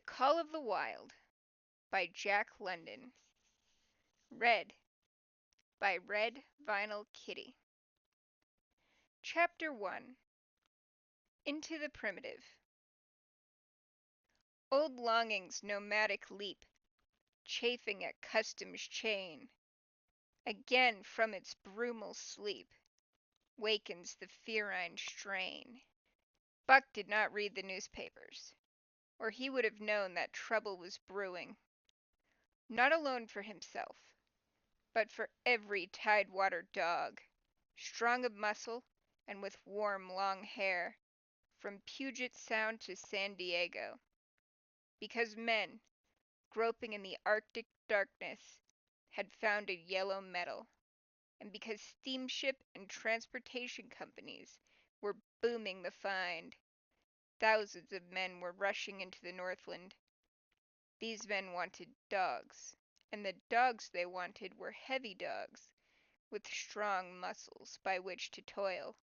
Call of the Wild by Jack London. Read by Red Vinyl Kitty. Chapter 1. Into the Primitive. Old longing's nomadic leap, chafing at custom's chain, again from its brumal sleep wakens the ferine strain. Buck did not read the newspapers, or he would have known that trouble was brewing. Not alone for himself, but for every Tidewater dog, strong of muscle and with warm long hair, from Puget Sound to San Diego. Because men, groping in the Arctic darkness, had found a yellow metal, and because steamship and transportation companies were booming the find, thousands of men were rushing into the Northland. These men wanted dogs, and the dogs they wanted were heavy dogs, with strong muscles by which to toil,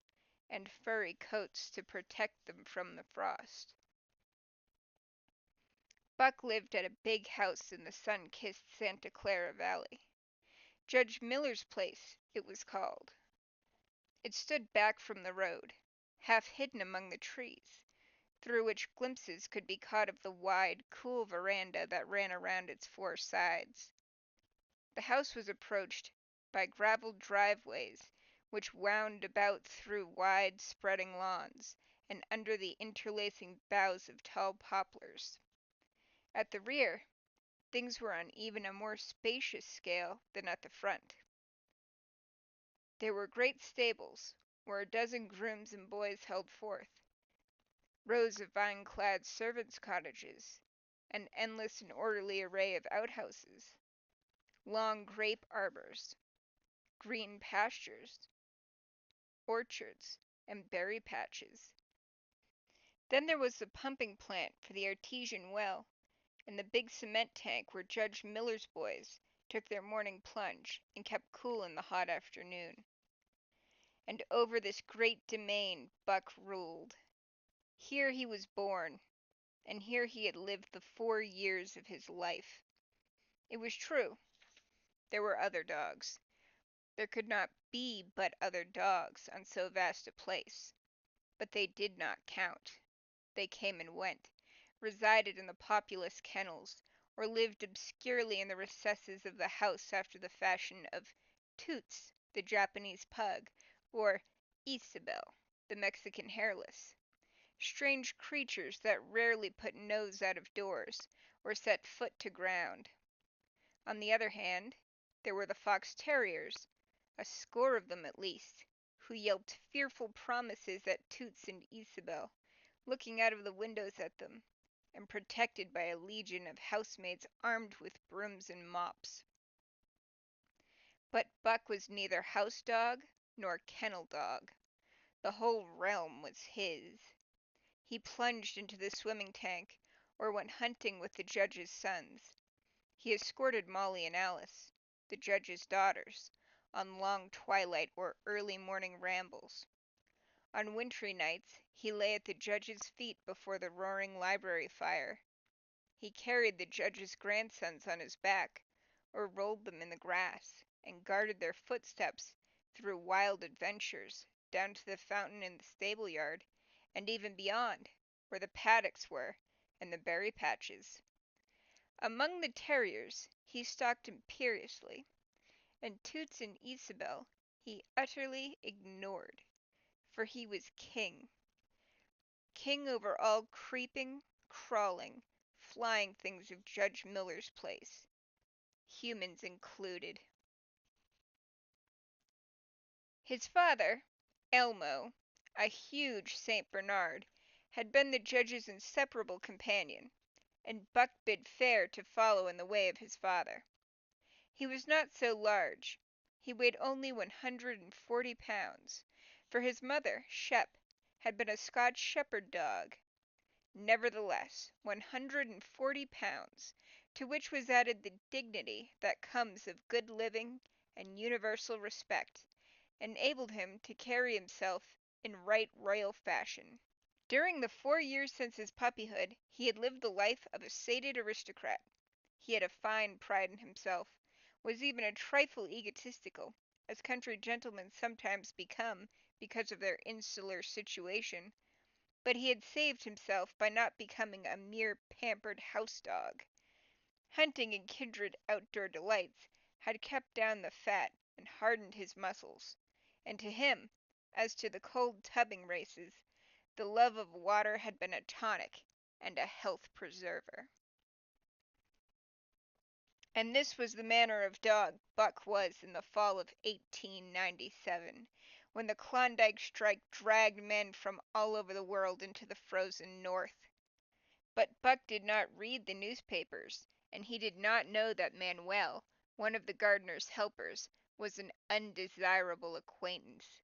and furry coats to protect them from the frost. Buck lived at a big house in the sun-kissed Santa Clara Valley. Judge Miller's place, it was called. It stood back from the road, half hidden among the trees, through which glimpses could be caught of the wide, cool veranda that ran around its four sides. The house was approached by gravelled driveways which wound about through wide, spreading lawns and under the interlacing boughs of tall poplars. At the rear, things were on even a more spacious scale than at the front. There were great stables, where a dozen grooms and boys held forth, rows of vine-clad servants' cottages, an endless and orderly array of outhouses, long grape arbors, green pastures, orchards, and berry patches. Then there was the pumping plant for the artesian well, and the big cement tank where Judge Miller's boys took their morning plunge and kept cool in the hot afternoon. And over this great domain Buck ruled. Here he was born, and here he had lived the 4 years of his life. It was true. There were other dogs. There could not be but other dogs on so vast a place. But they did not count. They came and went, resided in the populous kennels, or lived obscurely in the recesses of the house after the fashion of Toots, the Japanese pug, or Isabel, the Mexican hairless. Strange creatures that rarely put nose out of doors, or set foot to ground. On the other hand, there were the fox terriers, a score of them at least, who yelped fearful promises at Toots and Isabel, looking out of the windows at them, and protected by a legion of housemaids armed with brooms and mops. But Buck was neither house dog nor kennel dog. The whole realm was his. He plunged into the swimming tank, or went hunting with the judge's sons. He escorted Molly and Alice, the judge's daughters, on long twilight or early morning rambles. On wintry nights he lay at the judge's feet before the roaring library fire. He carried the judge's grandsons on his back, or rolled them in the grass, and guarded their footsteps through wild adventures down to the fountain in the stable yard, and even beyond, where the paddocks were, and the berry patches. Among the terriers he stalked imperiously, and Toots and Isabel he utterly ignored, for he was king. King over all creeping, crawling, flying things of Judge Miller's place, humans included. His father, Elmo, a huge St. Bernard, had been the judge's inseparable companion, and Buck bid fair to follow in the way of his father. He was not so large. He weighed only 140 pounds, for his mother, Shep, had been a Scotch shepherd dog. Nevertheless, 140 pounds, to which was added the dignity that comes of good living and universal respect, enabled him to carry himself in right royal fashion. During the 4 years since his puppyhood, he had lived the life of a sated aristocrat. He had a fine pride in himself, was even a trifle egotistical, as country gentlemen sometimes become because of their insular situation, but he had saved himself by not becoming a mere pampered house dog. Hunting and kindred outdoor delights had kept down the fat and hardened his muscles, and to him, as to the cold tubbing races, the love of water had been a tonic and a health preserver. And this was the manner of dog Buck was in the fall of 1897, when the Klondike strike dragged men from all over the world into the frozen North. But Buck did not read the newspapers, and he did not know that Manuel, one of the gardener's helpers, was an undesirable acquaintance.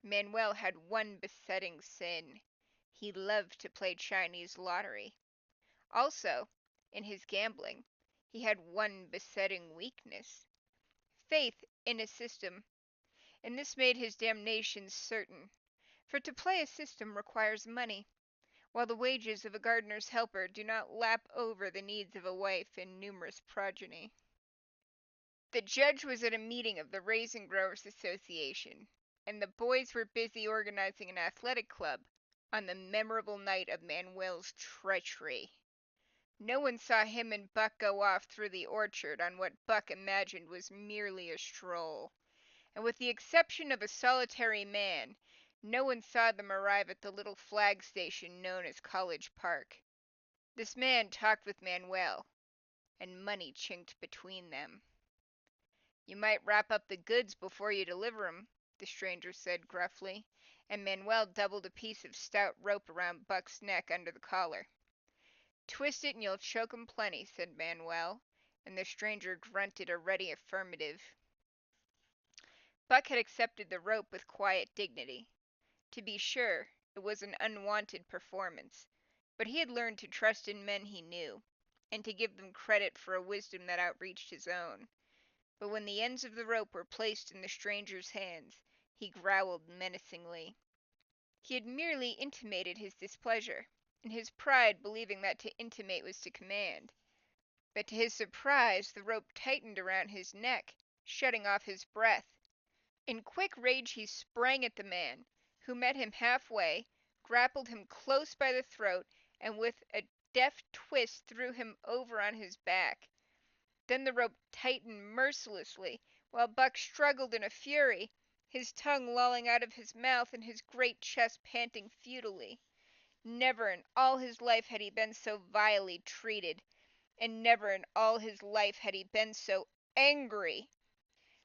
Manuel had one besetting sin. He loved to play Chinese lottery. Also, in his gambling, he had one besetting weakness: faith in a system, and this made his damnation certain, for to play a system requires money, while the wages of a gardener's helper do not lap over the needs of a wife and numerous progeny. The judge was at a meeting of the Raisin Growers Association, and the boys were busy organizing an athletic club on the memorable night of Manuel's treachery. No one saw him and Buck go off through the orchard on what Buck imagined was merely a stroll, and with the exception of a solitary man, no one saw them arrive at the little flag station known as College Park. This man talked with Manuel, and money chinked between them. "You might wrap up the goods before you deliver 'em," the stranger said gruffly, and Manuel doubled a piece of stout rope around Buck's neck under the collar. "Twist it and you'll choke 'em plenty," said Manuel, and the stranger grunted a ready affirmative. Buck had accepted the rope with quiet dignity. To be sure, it was an unwonted performance, but he had learned to trust in men he knew, and to give them credit for a wisdom that outreached his own. But when the ends of the rope were placed in the stranger's hands, he growled menacingly. He had merely intimated his displeasure, in his pride believing that to intimate was to command. But to his surprise the rope tightened around his neck, shutting off his breath. In quick rage he sprang at the man, who met him halfway, grappled him close by the throat, and with a deft twist threw him over on his back. Then the rope tightened mercilessly, while Buck struggled in a fury, his tongue lolling out of his mouth and his great chest panting futilely. Never in all his life had he been so vilely treated, and never in all his life had he been so angry.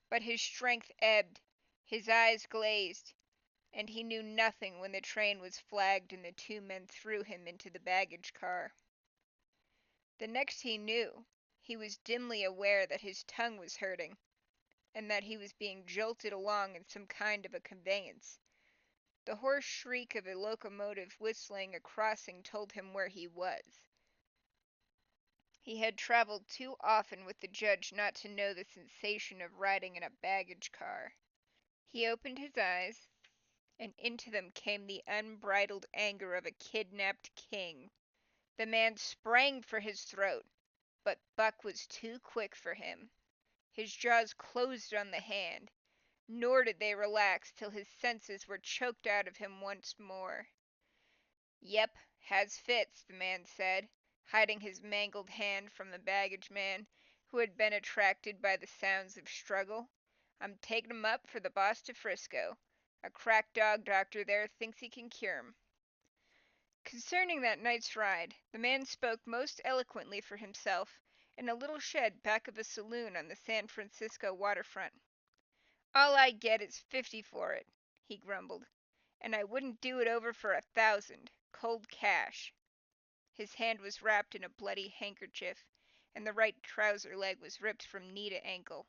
But his strength ebbed, his eyes glazed, and he knew nothing when the train was flagged and the two men threw him into the baggage car. The next he knew, he was dimly aware that his tongue was hurting, and that he was being jolted along in some kind of a conveyance. The hoarse shriek of a locomotive whistling a crossing told him where he was. He had traveled too often with the judge not to know the sensation of riding in a baggage car. He opened his eyes, and into them came the unbridled anger of a kidnapped king. The man sprang for his throat, but Buck was too quick for him. His jaws closed on the hand, nor did they relax till his senses were choked out of him once more. "Yep, has fits," the man said, hiding his mangled hand from the baggage man, who had been attracted by the sounds of struggle. "I'm taking 'em up for the boss to Frisco. A crack dog doctor there thinks he can cure 'em." Concerning that night's ride, the man spoke most eloquently for himself in a little shed back of a saloon on the San Francisco waterfront. "All I get is 50 for it," he grumbled, "and I wouldn't do it over for 1,000, cold cash." His hand was wrapped in a bloody handkerchief, and the right trouser leg was ripped from knee to ankle.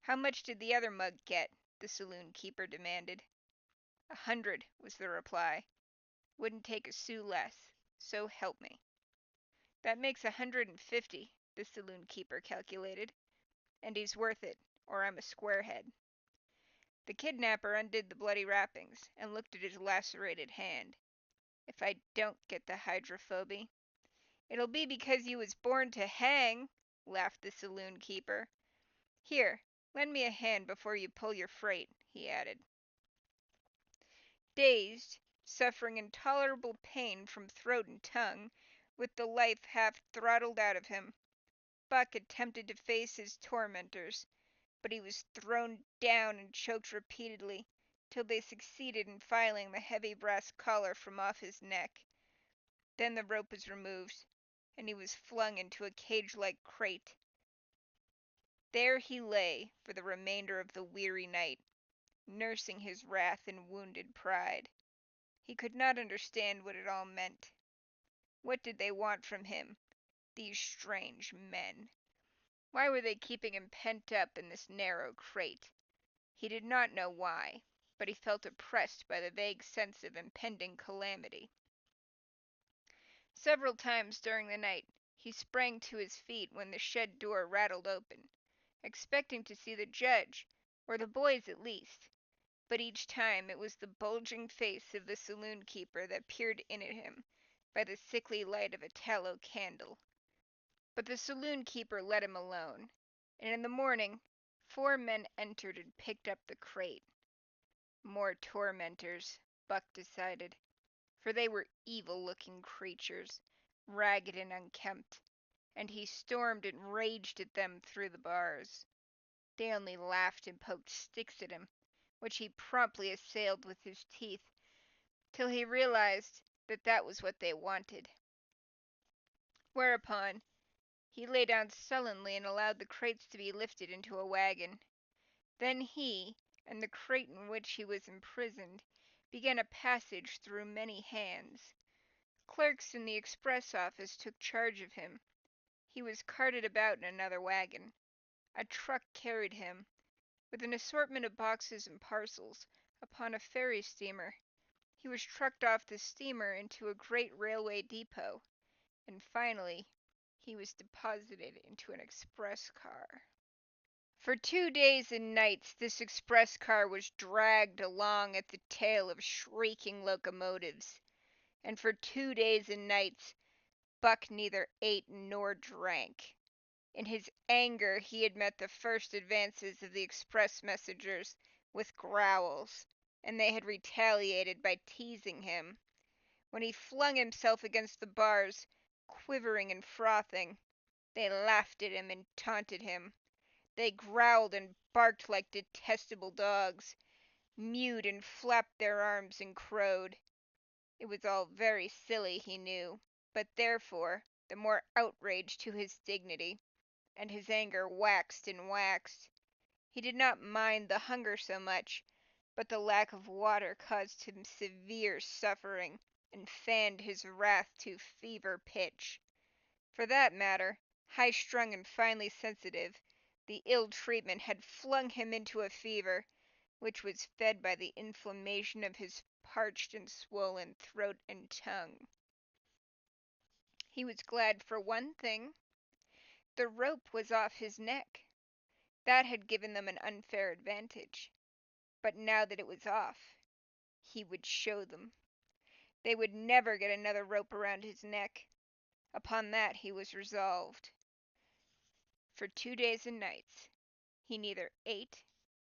"How much did the other mug get?" the saloon keeper demanded. "100," was the reply. "Wouldn't take a sou less, so help me." "That makes 150," the saloon keeper calculated, "and he's worth it, or I'm a squarehead." The kidnapper undid the bloody wrappings, and looked at his lacerated hand. if I don't get the hydrophoby. It'll be because you was born to hang, laughed the saloon keeper. Here, lend me a hand before you pull your freight, he added. Dazed, suffering intolerable pain from throat and tongue, with the life half throttled out of him, Buck attempted to face his tormentors, but he was thrown down and choked repeatedly, till they succeeded in filing the heavy brass collar from off his neck. Then the rope was removed, and he was flung into a cage-like crate. There he lay for the remainder of the weary night, nursing his wrath and wounded pride. He could not understand what it all meant. What did they want from him, these strange men? Why were they keeping him pent up in this narrow crate? He did not know why, but he felt oppressed by the vague sense of impending calamity. Several times during the night he sprang to his feet when the shed door rattled open, expecting to see the judge, or the boys at least, but each time it was the bulging face of the saloon keeper that peered in at him by the sickly light of a tallow candle. But the saloon keeper let him alone, and in the morning 4 men entered and picked up the crate. More tormentors, Buck decided, for they were evil-looking creatures, ragged and unkempt, and he stormed and raged at them through the bars. They only laughed and poked sticks at him, which he promptly assailed with his teeth, till he realized that that was what they wanted. Whereupon he lay down sullenly and allowed the crates to be lifted into a wagon. Then he, and the crate in which he was imprisoned, began a passage through many hands. Clerks in the express office took charge of him. He was carted about in another wagon. A truck carried him, with an assortment of boxes and parcels, upon a ferry steamer. He was trucked off the steamer into a great railway depot, and finally he was deposited into an express car. For 2 days and nights this express car was dragged along at the tail of shrieking locomotives, and for 2 days and nights Buck neither ate nor drank. In his anger he had met the first advances of the express messengers with growls, and they had retaliated by teasing him. When he flung himself against the bars, quivering and frothing, they laughed at him and taunted him. They growled and barked like detestable dogs, mewed and flapped their arms and crowed. It was all very silly, he knew, but therefore the more outrage to his dignity, and his anger waxed and waxed. He did not mind the hunger so much, but the lack of water caused him severe suffering, and fanned his wrath to fever pitch. For that matter, high-strung and finely sensitive, the ill treatment had flung him into a fever, which was fed by the inflammation of his parched and swollen throat and tongue. He was glad for one thing. The rope was off his neck. That had given them an unfair advantage. But now that it was off, he would show them. They would never get another rope around his neck. Upon that he was resolved. For 2 days and nights he neither ate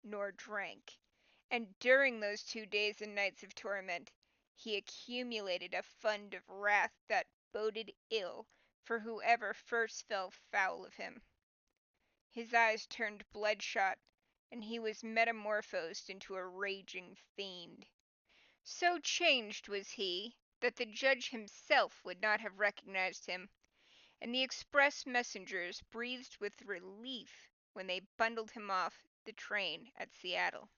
nor drank, and during those 2 days and nights of torment he accumulated a fund of wrath that boded ill for whoever first fell foul of him. His eyes turned bloodshot, and he was metamorphosed into a raging fiend. So changed was he that the judge himself would not have recognized him, and the express messengers breathed with relief when they bundled him off the train at Seattle.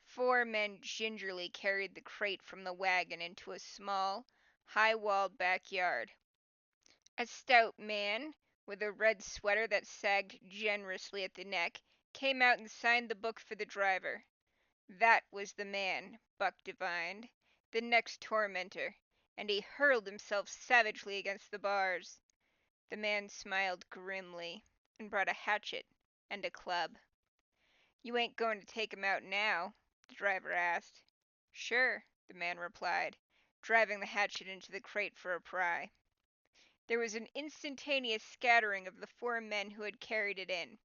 4 men gingerly carried the crate from the wagon into a small, high-walled backyard. A stout man, with a red sweater that sagged generously at the neck, came out and signed the book for the driver. That was the man, Buck divined, the next tormentor, and he hurled himself savagely against the bars. The man smiled grimly, and brought a hatchet and a club. "You ain't going to take him out now?" the driver asked. "Sure," the man replied, driving the hatchet into the crate for a pry. There was an instantaneous scattering of the 4 men who had carried it in,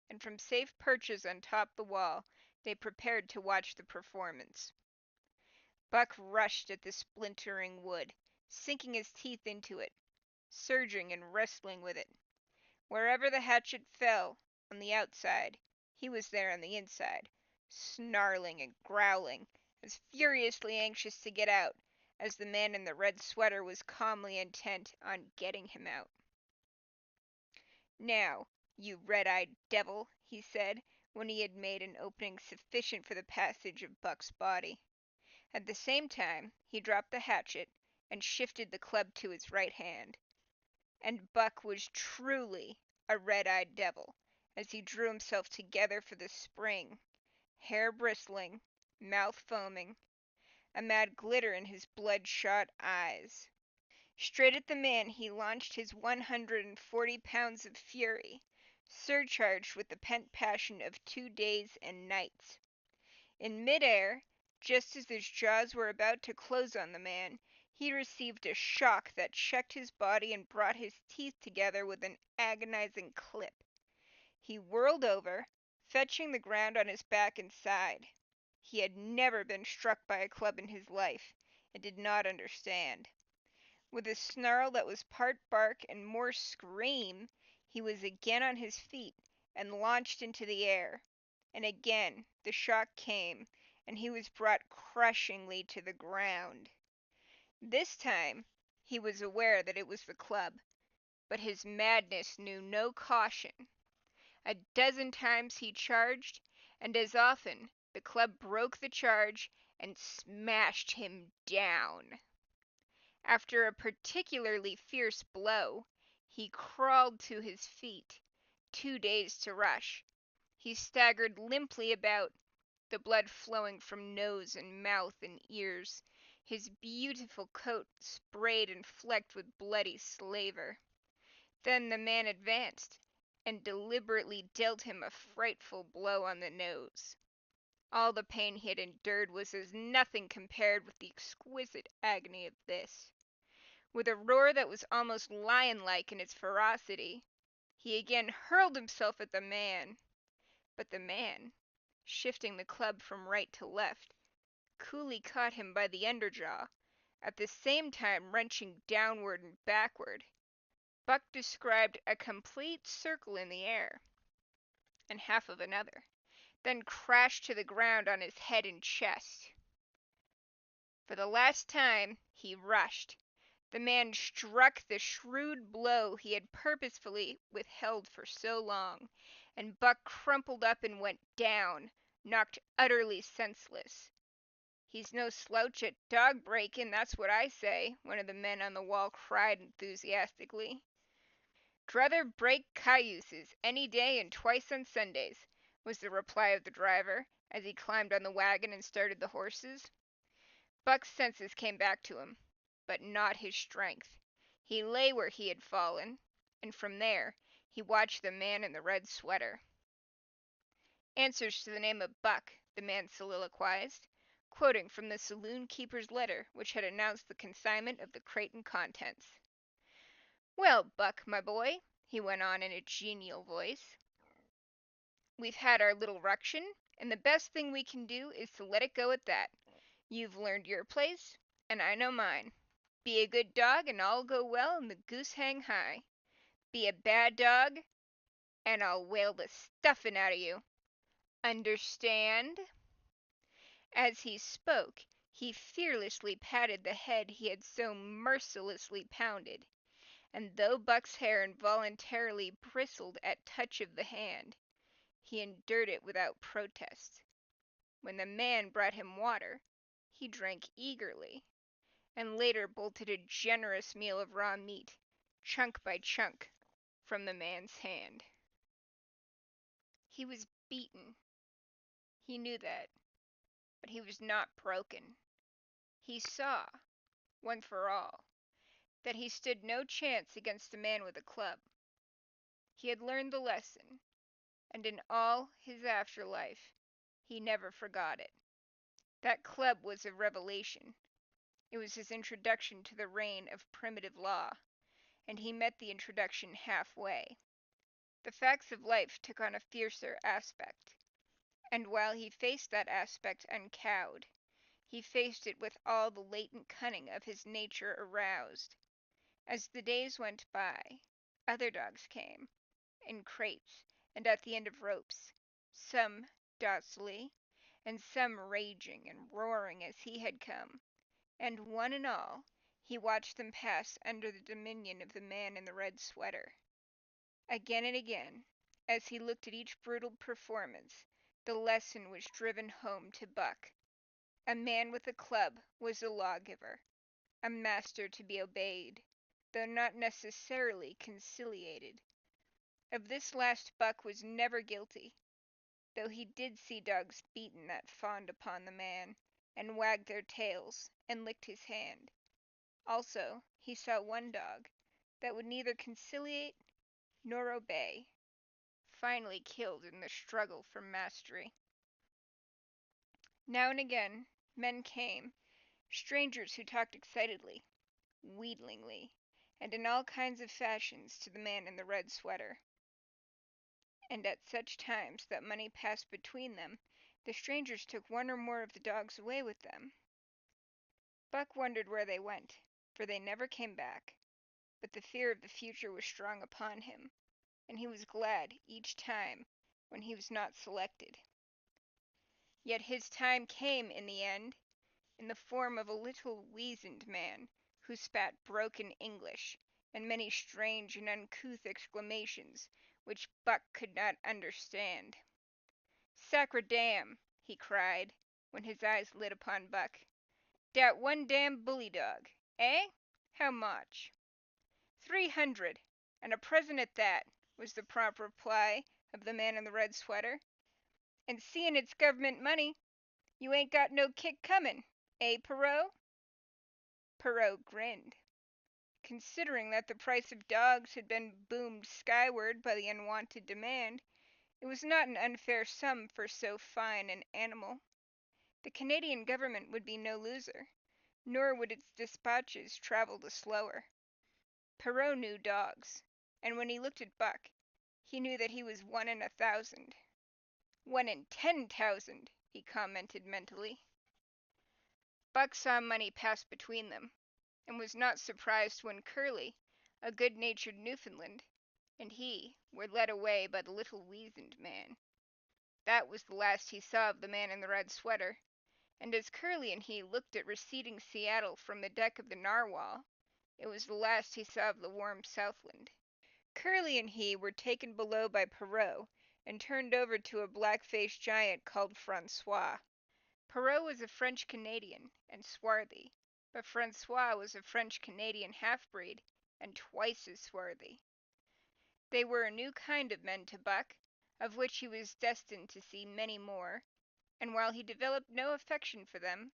and from safe perches on top the wall they prepared to watch the performance. Buck rushed at the splintering wood, sinking his teeth into it, surging and wrestling with it. Wherever the hatchet fell on the outside, he was there on the inside, snarling and growling, as furiously anxious to get out as the man in the red sweater was calmly intent on getting him out. "Now, you red-eyed devil," he said, when he had made an opening sufficient for the passage of Buck's body. At the same time he dropped the hatchet and shifted the club to his right hand. And Buck was truly a red-eyed devil as he drew himself together for the spring, hair bristling, mouth foaming, a mad glitter in his bloodshot eyes. Straight at the man he launched his 140 pounds of fury, surcharged with the pent passion of 2 days and nights. In midair, just as his jaws were about to close on the man, he received a shock that checked his body and brought his teeth together with an agonizing clip. He whirled over, fetching the ground on his back and side. He had never been struck by a club in his life, and did not understand. With a snarl that was part bark and more scream, he was again on his feet and launched into the air. And again the shock came, and he was brought crushingly to the ground. This time he was aware that it was the club, but his madness knew no caution. A dozen times he charged, and as often the club broke the charge and smashed him down. After a particularly fierce blow, he crawled to his feet, too dazed to rush. He staggered limply about, the blood flowing from nose and mouth and ears, his beautiful coat sprayed and flecked with bloody slaver. Then the man advanced, and deliberately dealt him a frightful blow on the nose. All the pain he had endured was as nothing compared with the exquisite agony of this. With a roar that was almost lion-like in its ferocity, he again hurled himself at the man. But the man, shifting the club from right to left, coolly caught him by the underjaw, at the same time wrenching downward and backward. Buck described a complete circle in the air, and half of another, then crashed to the ground on his head and chest. For the last time he rushed. The man struck the shrewd blow he had purposefully withheld for so long, and Buck crumpled up and went down, knocked utterly senseless. "He's no slouch at dog breaking, that's what I say," one of the men on the wall cried enthusiastically. "Druther break cayuses any day and twice on Sundays," was the reply of the driver, as he climbed on the wagon and started the horses. Buck's senses came back to him, but not his strength. He lay where he had fallen, and from there he watched the man in the red sweater. "Answers to the name of Buck," the man soliloquized, quoting from the saloon keeper's letter which had announced the consignment of the crate and contents. "Well, Buck, my boy," he went on in a genial voice, "we've had our little ruction, and the best thing we can do is to let it go at that. You've learned your place, and I know mine. Be a good dog, and all'll go well, and the goose hang high. Be a bad dog, and I'll whale the stuffin' out of you. Understand?" As he spoke, he fearlessly patted the head he had so mercilessly pounded, and though Buck's hair involuntarily bristled at touch of the hand, he endured it without protest. When the man brought him water, he drank eagerly, and later bolted a generous meal of raw meat, chunk by chunk, from the man's hand. He was beaten. He knew that, but he was not broken. He saw, once for all, that he stood no chance against a man with a club. He had learned the lesson, and in all his afterlife he never forgot it. That club was a revelation, It was his introduction to the reign of primitive law, and he met the introduction halfway. The facts of life took on a fiercer aspect, and while he faced that aspect uncowed, he faced it with all the latent cunning of his nature aroused. As the days went by, other dogs came, in crates and at the end of ropes, some docilely, and some raging and roaring as he had come, and one and all he watched them pass under the dominion of the man in the red sweater. Again and again, as he looked at each brutal performance, the lesson was driven home to Buck. A man with a club was a lawgiver, a master to be obeyed, though not necessarily conciliated. Of this last Buck was never guilty, though he did see dogs beaten that fawned upon the man, and wagged their tails, and licked his hand. Also, he saw one dog that would neither conciliate nor obey, finally killed in the struggle for mastery. Now and again, men came, strangers who talked excitedly, wheedlingly, and in all kinds of fashions to the man in the red sweater. And at such times that money passed between them, the strangers took one or more of the dogs away with them. Buck wondered where they went, for they never came back, but the fear of the future was strong upon him, and he was glad each time when he was not selected. Yet his time came in the end, in the form of a little weazened man who spat broken English and many strange and uncouth exclamations which Buck could not understand. "Sacredam!" he cried, when his eyes lit upon Buck. "Dat one damn bully dog, eh? How much?" "300, and a present at that," was the prompt reply of the man in the red sweater. "And seein' it's government money, you ain't got no kick comin', eh, Perot?" Perot grinned. Considering that the price of dogs had been boomed skyward by the unwonted demand, it was not an unfair sum for so fine an animal. The Canadian government would be no loser, nor would its dispatches travel the slower. Perot knew dogs, and when he looked at Buck, he knew that he was 1 in 1,000. 1 in 10,000, he commented mentally. Buck saw money pass between them, and was not surprised when Curly, a good-natured Newfoundland, and he were led away by the little weazened man. That was the last he saw of the man in the red sweater, and as Curly and he looked at receding Seattle from the deck of the Narwhal, it was the last he saw of the warm Southland. Curly and he were taken below by Perot and turned over to a black-faced giant called Francois. Perot was a French-Canadian and swarthy, but Francois was a French-Canadian half-breed and twice as swarthy. They were a new kind of men to Buck, of which he was destined to see many more, and while he developed no affection for them,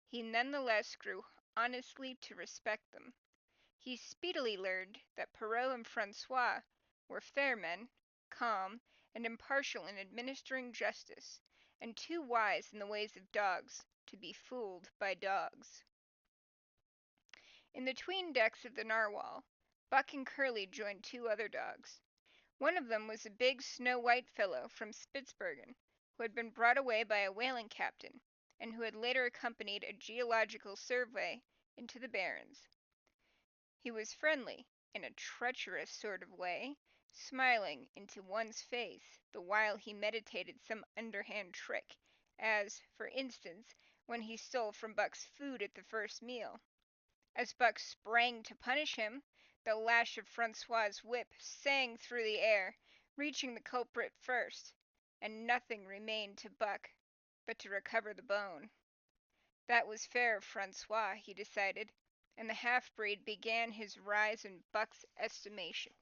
he none the less grew honestly to respect them. He speedily learned that Perot and Francois were fair men, calm, and impartial in administering justice, and too wise in the ways of dogs to be fooled by dogs. In the 'tween decks of the Narwhal, Buck and Curly joined 2 other dogs. One of them was a big snow-white fellow from Spitzbergen, who had been brought away by a whaling captain, and who had later accompanied a geological survey into the Barrens. He was friendly, in a treacherous sort of way, smiling into one's face the while he meditated some underhand trick, as, for instance, when he stole from Buck's food at the first meal. As Buck sprang to punish him, the lash of Francois's whip sang through the air, reaching the culprit first, and nothing remained to Buck but to recover the bone. That was fair of Francois, he decided, and the half-breed began his rise in Buck's estimation.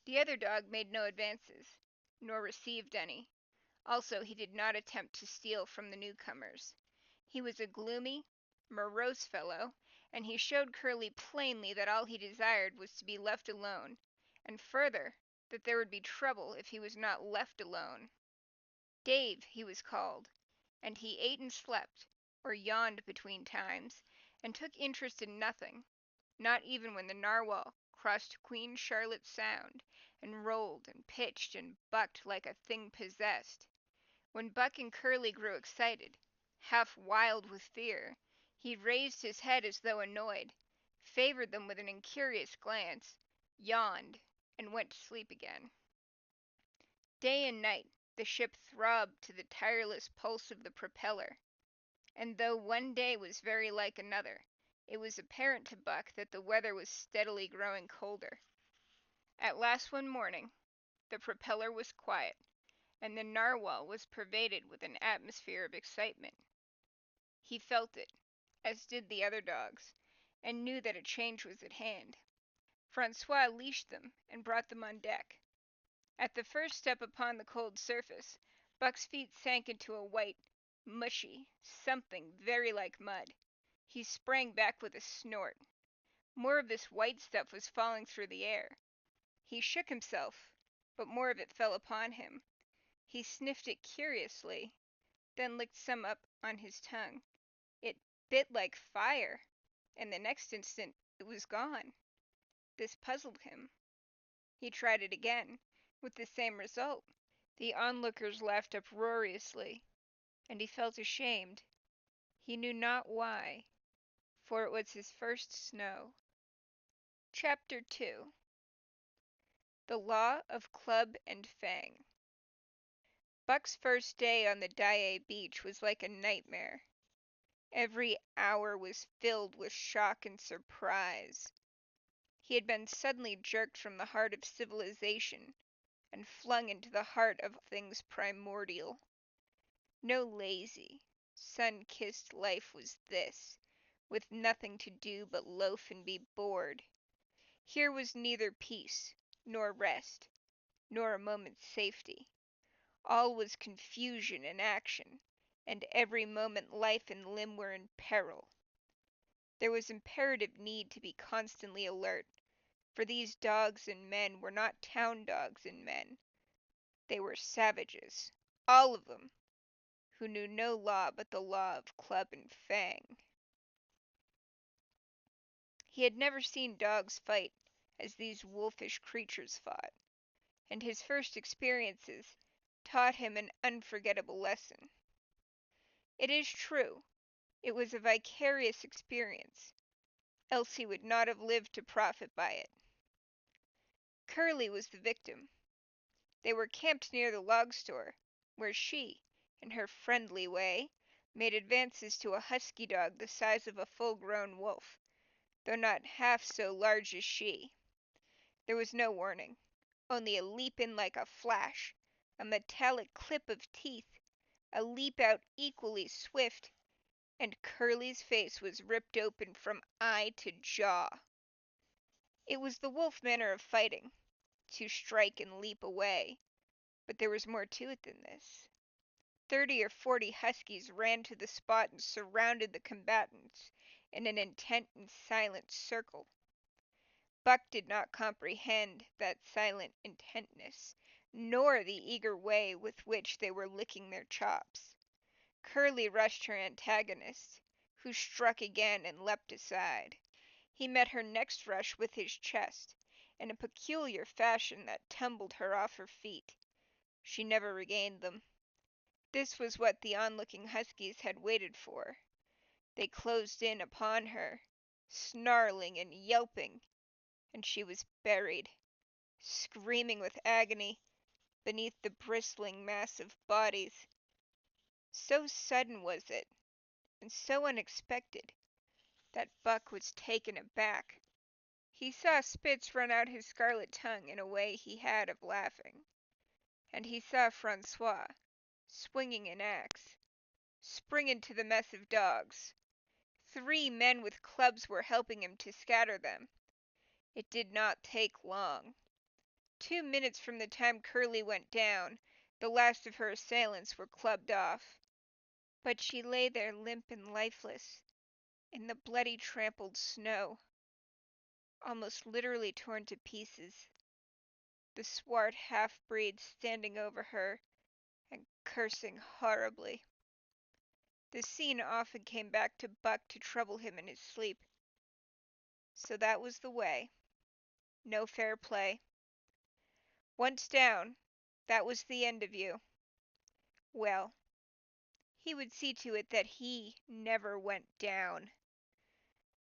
The other dog made no advances, nor received any. Also, he did not attempt to steal from the newcomers. He was a gloomy, morose fellow, and he showed Curly plainly that all he desired was to be left alone, and further, that there would be trouble if he was not left alone. Dave, he was called, and he ate and slept, or yawned between times, and took interest in nothing, not even when the narwhal crossed Queen Charlotte Sound and rolled and pitched and bucked like a thing possessed. When Buck and Curly grew excited, half wild with fear, he raised his head as though annoyed, favored them with an incurious glance, yawned, and went to sleep again. Day and night the ship throbbed to the tireless pulse of the propeller, and though one day was very like another, it was apparent to Buck that the weather was steadily growing colder. At last one morning the propeller was quiet, and the narwhal was pervaded with an atmosphere of excitement. He felt it, as did the other dogs, and knew that a change was at hand. Francois leashed them and brought them on deck. At the first step upon the cold surface, Buck's feet sank into a white, mushy something very like mud. He sprang back with a snort. More of this white stuff was falling through the air. He shook himself, but more of it fell upon him. He sniffed it curiously, then licked some up on his tongue. It bit like fire, and the next instant it was gone. This puzzled him. He tried it again, with the same result. The onlookers laughed uproariously, and he felt ashamed. He knew not why, for it was his first snow. Chapter 2. The Law of Club and Fang. Buck's first day on the Daae beach was like a nightmare. Every hour was filled with shock and surprise. He had been suddenly jerked from the heart of civilization and flung into the heart of things primordial. No lazy, sun-kissed life was this, with nothing to do but loaf and be bored. Here was neither peace, nor rest, nor a moment's safety. All was confusion and action, and every moment life and limb were in peril. There was imperative need to be constantly alert, for these dogs and men were not town dogs and men. They were savages, all of them, who knew no law but the law of club and fang. He had never seen dogs fight as these wolfish creatures fought, and his first experiences taught him an unforgettable lesson. It is true, it was a vicarious experience, else he would not have lived to profit by it. Curly was the victim. They were camped near the log store, where she, in her friendly way, made advances to a husky dog the size of a full-grown wolf, though not half so large as she. There was no warning, only a leap in like a flash, a metallic clip of teeth, a leap out equally swift, and Curly's face was ripped open from eye to jaw. It was the wolf manner of fighting, to strike and leap away, but there was more to it than this. 30 or 40 huskies ran to the spot and surrounded the combatants in an intent and silent circle. Buck did not comprehend that silent intentness, nor the eager way with which they were licking their chops. Curly rushed her antagonist, who struck again and leapt aside. He met her next rush with his chest, in a peculiar fashion that tumbled her off her feet. She never regained them. This was what the onlooking huskies had waited for. They closed in upon her, snarling and yelping, and she was buried, screaming with agony, beneath the bristling mass of bodies. So sudden was it, and so unexpected, that Buck was taken aback. He saw Spitz run out his scarlet tongue in a way he had of laughing, and he saw Francois, swinging an axe, spring into the mess of dogs. 3 men with clubs were helping him to scatter them. It did not take long. 2 minutes from the time Curly went down, the last of her assailants were clubbed off. But she lay there limp and lifeless, in the bloody trampled snow, almost literally torn to pieces, the swart half-breed standing over her and cursing horribly. The scene often came back to Buck to trouble him in his sleep. So that was the way. No fair play. Once down, that was the end of you. Well, he would see to it that he never went down.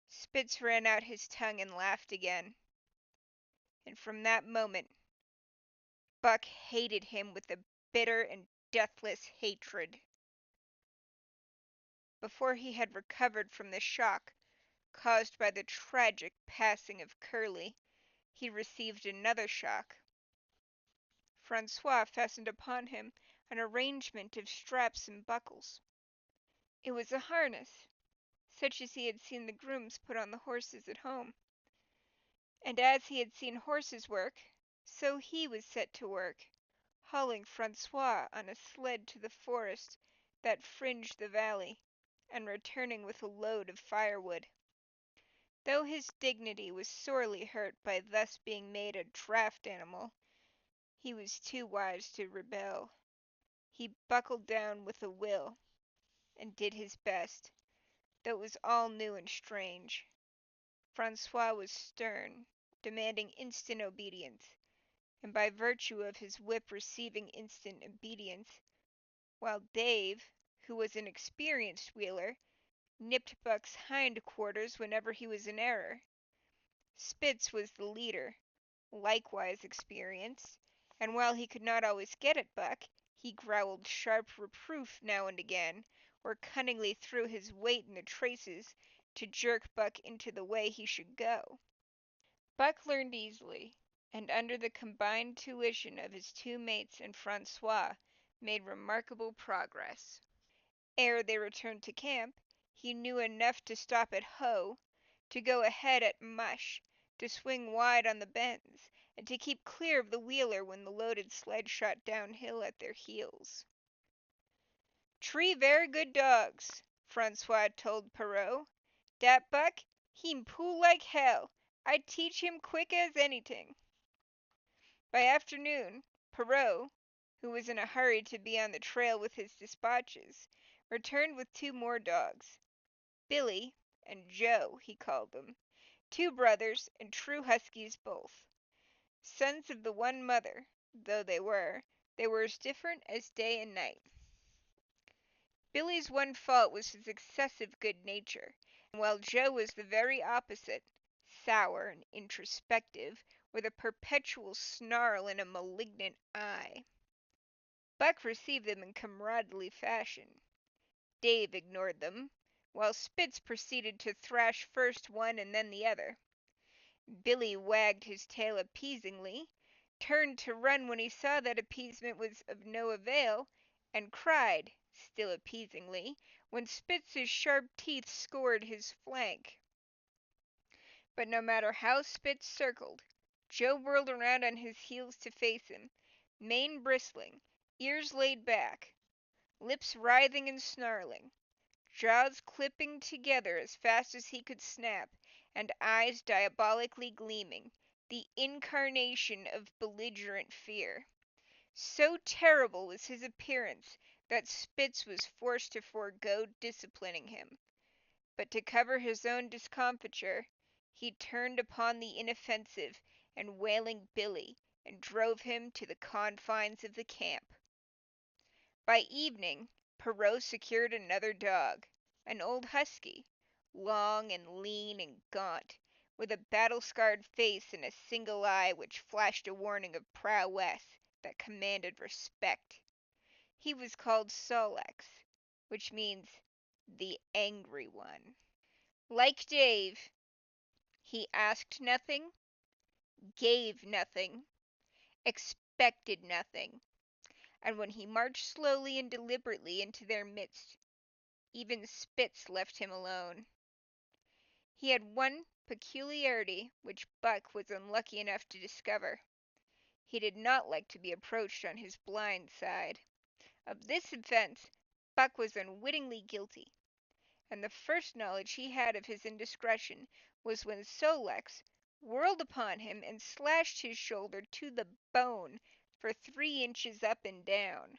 Spitz ran out his tongue and laughed again. And from that moment, Buck hated him with a bitter and deathless hatred. Before he had recovered from the shock caused by the tragic passing of Curly, he received another shock. Francois fastened upon him an arrangement of straps and buckles. It was a harness, such as he had seen the grooms put on the horses at home. And as he had seen horses work, so he was set to work, hauling Francois on a sled to the forest that fringed the valley, and returning with a load of firewood. Though his dignity was sorely hurt by thus being made a draft animal, he was too wise to rebel. He buckled down with a will, and did his best, though it was all new and strange. Francois was stern, demanding instant obedience, and by virtue of his whip receiving instant obedience, while Dave, who was an experienced wheeler, nipped Buck's hind quarters whenever he was in error. Spitz was the leader, likewise experienced, and while he could not always get at Buck, he growled sharp reproof now and again, or cunningly threw his weight in the traces to jerk Buck into the way he should go. Buck learned easily, and under the combined tuition of his two mates and Francois, made remarkable progress. Ere they returned to camp, he knew enough to stop at Hoe, to go ahead at Mush, to swing wide on the bends, and to keep clear of the wheeler when the loaded sled shot downhill at their heels. "Tree very good dogs," Francois told Perrault. "Dat Buck, heem pull like hell. I teach him quick as anyting." By afternoon, Perrault, who was in a hurry to be on the trail with his dispatches, returned with two more dogs. Billy and Joe, he called them, two brothers and true huskies both. Sons of the one mother, though they were as different as day and night. Billy's one fault was his excessive good nature, while Joe was the very opposite, sour and introspective, with a perpetual snarl and a malignant eye. Buck received them in comradely fashion. Dave ignored them, while Spitz proceeded to thrash first one and then the other. Billy wagged his tail appeasingly, turned to run when he saw that appeasement was of no avail, and cried, still appeasingly, when Spitz's sharp teeth scored his flank. But no matter how Spitz circled, Joe whirled around on his heels to face him, mane bristling, ears laid back, lips writhing and snarling, jaws clipping together as fast as he could snap, and eyes diabolically gleaming, the incarnation of belligerent fear. So terrible was his appearance that Spitz was forced to forego disciplining him. But to cover his own discomfiture, he turned upon the inoffensive and wailing Billy and drove him to the confines of the camp. By evening, Perrault secured another dog, an old husky, long and lean and gaunt, with a battle-scarred face and a single eye which flashed a warning of prowess that commanded respect. He was called Sol-leks, which means the Angry One. Like Dave, he asked nothing, gave nothing, expected nothing, and when he marched slowly and deliberately into their midst, even Spitz left him alone. He had one peculiarity which Buck was unlucky enough to discover. He did not like to be approached on his blind side. Of this offense Buck was unwittingly guilty, and the first knowledge he had of his indiscretion was when Sol-leks whirled upon him and slashed his shoulder to the bone for 3 inches up and down.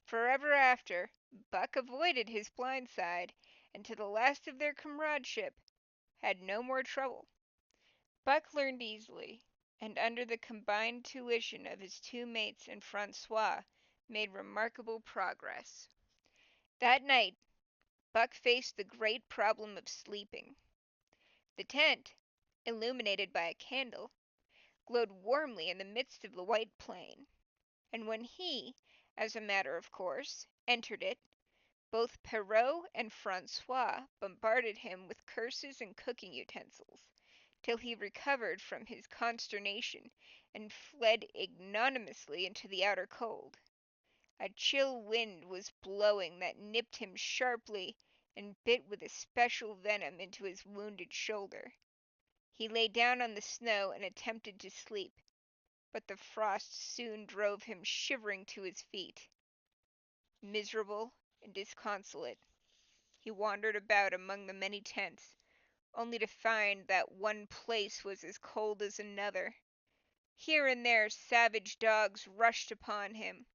Forever after, Buck avoided his blind side, and to the last of their comradeship, had no more trouble. Buck learned easily, and under the combined tuition of his two mates and Francois, made remarkable progress. That night, Buck faced the great problem of sleeping. The tent, illuminated by a candle, glowed warmly in the midst of the white plain, and when he, as a matter of course, entered it, both Perrault and Francois bombarded him with curses and cooking utensils, till he recovered from his consternation and fled ignominiously into the outer cold. A chill wind was blowing that nipped him sharply and bit with especial venom into his wounded shoulder. He lay down on the snow and attempted to sleep, but the frost soon drove him shivering to his feet. Miserable and disconsolate, he wandered about among the many tents, only to find that one place was as cold as another. Here and there savage dogs rushed upon him,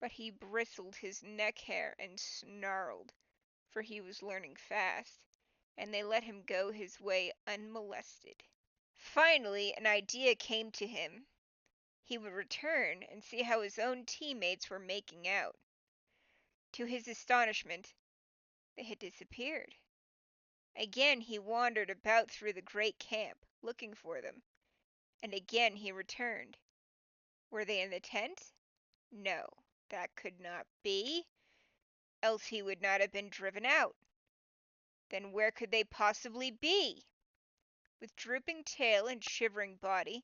but he bristled his neck hair and snarled, for he was learning fast, and they let him go his way unmolested. Finally an idea came to him. He would return and see how his own teammates were making out. To his astonishment, they had disappeared. Again he wandered about through the great camp, looking for them, and again he returned. Were they in the tent? No, that could not be, else he would not have been driven out. Then where could they possibly be? With drooping tail and shivering body,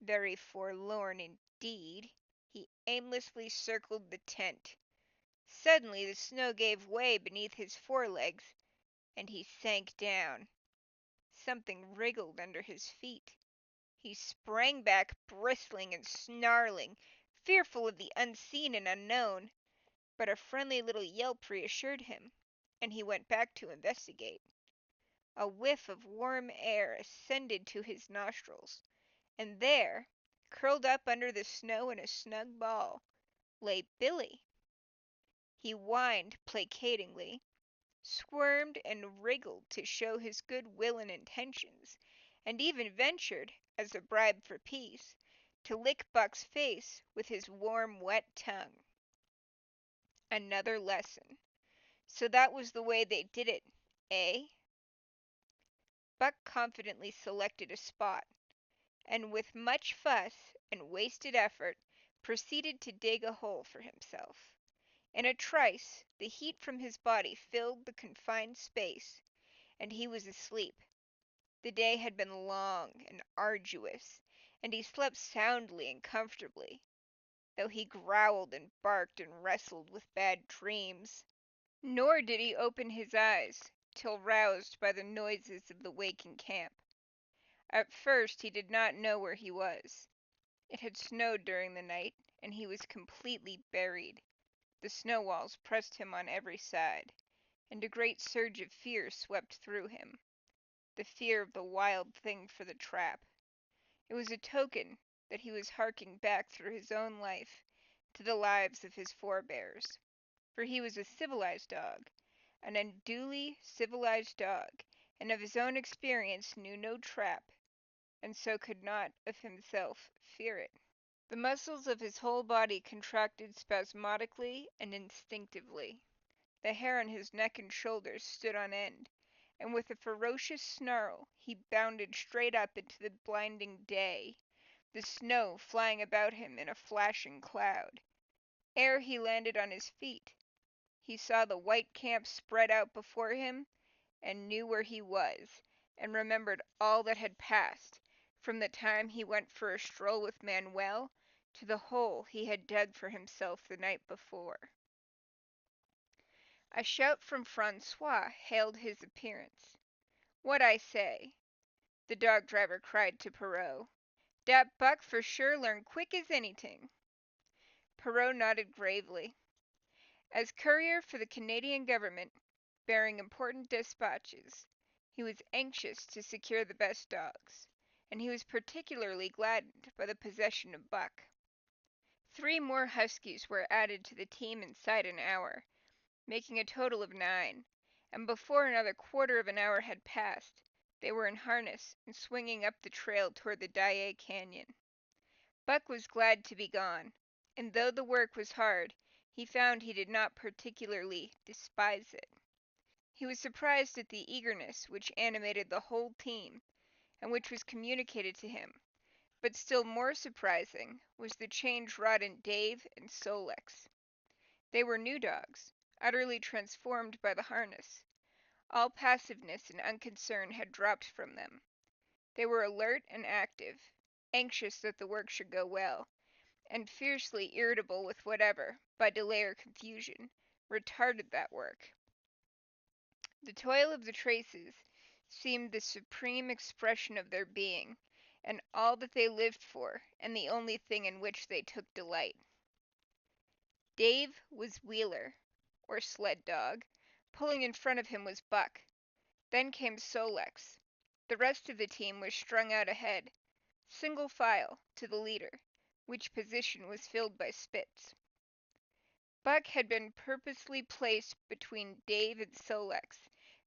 very forlorn indeed, he aimlessly circled the tent. Suddenly the snow gave way beneath his forelegs, and he sank down. Something wriggled under his feet. He sprang back, bristling and snarling, fearful of the unseen and unknown, but a friendly little yelp reassured him, and he went back to investigate. A whiff of warm air ascended to his nostrils, and there, curled up under the snow in a snug ball, lay Billy. He whined placatingly, squirmed and wriggled to show his good will and intentions, and even ventured, as a bribe for peace, to lick Buck's face with his warm, wet tongue. Another lesson. So that was the way they did it, eh? Buck confidently selected a spot, and with much fuss and wasted effort proceeded to dig a hole for himself. In a trice the heat from his body filled the confined space, and he was asleep. The day had been long and arduous, and he slept soundly and comfortably, though he growled and barked and wrestled with bad dreams. Nor did he open his eyes till roused by the noises of the waking camp. At first he did not know where he was. It had snowed during the night, and he was completely buried. The snow walls pressed him on every side, and a great surge of fear swept through him, the fear of the wild thing for the trap. It was a token that he was harking back through his own life to the lives of his forebears, for he was a civilized dog, an unduly civilized dog, and of his own experience knew no trap, and so could not of himself fear it. The muscles of his whole body contracted spasmodically and instinctively. The hair on his neck and shoulders stood on end, and with a ferocious snarl he bounded straight up into the blinding day, the snow flying about him in a flashing cloud. Ere he landed on his feet, he saw the white camp spread out before him, and knew where he was, and remembered all that had passed, from the time he went for a stroll with Manuel to the hole he had dug for himself the night before. A shout from Francois hailed his appearance. "What I say?" the dog driver cried to Perrault. "Dat Buck for sure learn quick as anyting." Perrault nodded gravely. As courier for the Canadian government, bearing important despatches, he was anxious to secure the best dogs, and he was particularly gladdened by the possession of Buck. 3 more huskies were added to the team inside an hour, making a total of 9, and before another quarter of an hour had passed, they were in harness and swinging up the trail toward the Daae Canyon. Buck was glad to be gone, and though the work was hard, he found he did not particularly despise it. He was surprised at the eagerness which animated the whole team, and which was communicated to him, but still more surprising was the change wrought in Dave and Sol-leks. They were new dogs, utterly transformed by the harness. All passiveness and unconcern had dropped from them. They were alert and active, anxious that the work should go well, and fiercely irritable with whatever, by delay or confusion, retarded that work. The toil of the traces seemed the supreme expression of their being, and all that they lived for, and the only thing in which they took delight. Dave was Wheeler, or sled dog. Pulling in front of him was Buck. Then came Sol-leks. The rest of the team was strung out ahead, single file, to the leader, which position was filled by Spitz. Buck had been purposely placed between Dave and Sol-leks,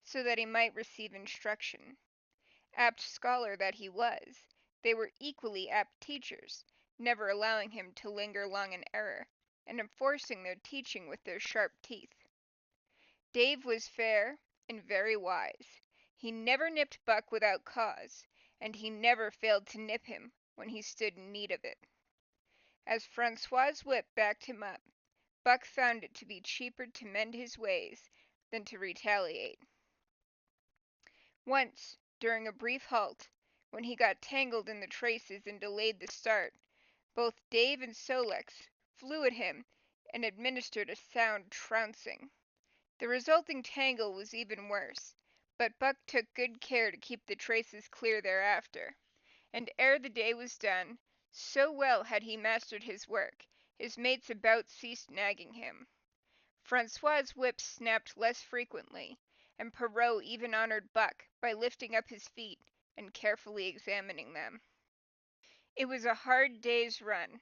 so that he might receive instruction. Apt scholar that he was, they were equally apt teachers, never allowing him to linger long in error, and enforcing their teaching with their sharp teeth. Dave was fair and very wise. He never nipped Buck without cause, and he never failed to nip him when he stood in need of it. As Francois's whip backed him up, Buck found it to be cheaper to mend his ways than to retaliate. Once, during a brief halt, when he got tangled in the traces and delayed the start, both Dave and Sol-leks flew at him and administered a sound trouncing. The resulting tangle was even worse, but Buck took good care to keep the traces clear thereafter, and ere the day was done, so well had he mastered his work, his mates about ceased nagging him. Francois's whip snapped less frequently, and Perrault even honored Buck by lifting up his feet and carefully examining them. It was a hard day's run,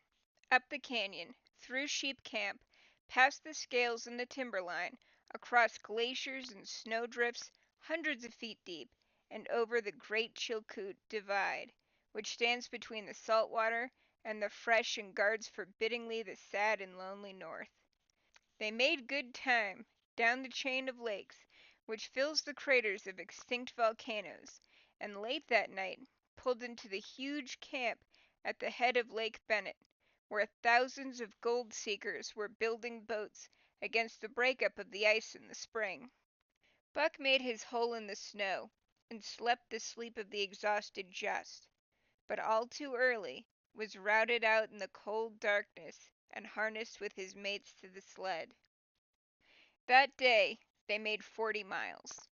up the canyon, through Sheep Camp, past the scales and the timberline, across glaciers and snowdrifts hundreds of feet deep, and over the Great Chilkoot Divide, which stands between the salt water and the fresh and guards forbiddingly the sad and lonely north. They made good time, down the chain of lakes, which fills the craters of extinct volcanoes, and late that night pulled into the huge camp at the head of Lake Bennett, where thousands of gold seekers were building boats against the breakup of the ice in the spring. Buck made his hole in the snow, and slept the sleep of the exhausted just, but all too early was routed out in the cold darkness and harnessed with his mates to the sled. That day they made 40 miles,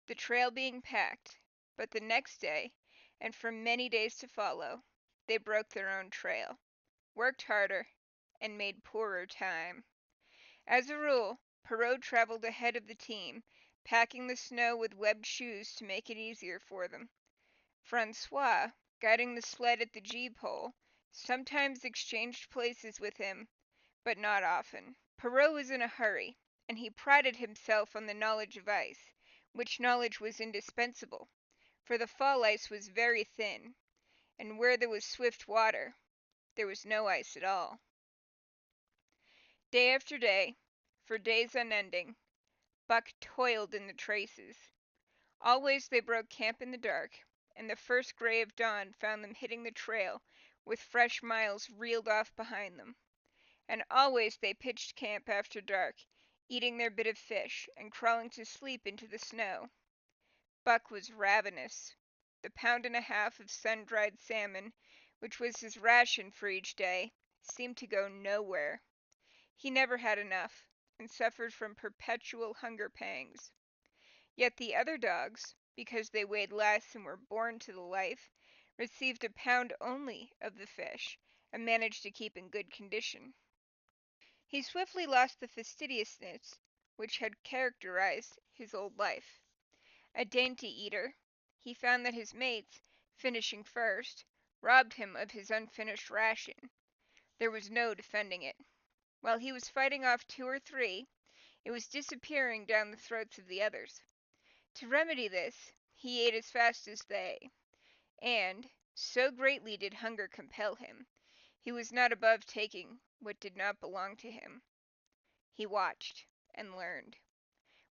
the trail being packed, but the next day, and for many days to follow, they broke their own trail, worked harder, and made poorer time. As a rule, Perrault traveled ahead of the team, packing the snow with webbed shoes to make it easier for them. Francois, guiding the sled at the gee-pole, sometimes exchanged places with him, but not often. Perrault was in a hurry, and he prided himself on the knowledge of ice, which knowledge was indispensable, for the fall ice was very thin, and where there was swift water, there was no ice at all. Day after day, for days unending, Buck toiled in the traces. Always they broke camp in the dark, and the first gray of dawn found them hitting the trail with fresh miles reeled off behind them. And always they pitched camp after dark, eating their bit of fish and crawling to sleep into the snow. Buck was ravenous. The pound and a half of sun-dried salmon, which was his ration for each day, seemed to go nowhere. He never had enough, and suffered from perpetual hunger pangs. Yet the other dogs, because they weighed less and were born to the life, received a pound only of the fish, and managed to keep in good condition. He swiftly lost the fastidiousness which had characterized his old life. A dainty eater, he found that his mates, finishing first, robbed him of his unfinished ration. There was no defending it. While he was fighting off 2 or 3, It was disappearing down the throats of the others. To remedy this, he ate as fast as they, and, so greatly did hunger compel him, he was not above taking what did not belong to him. He watched, and learned.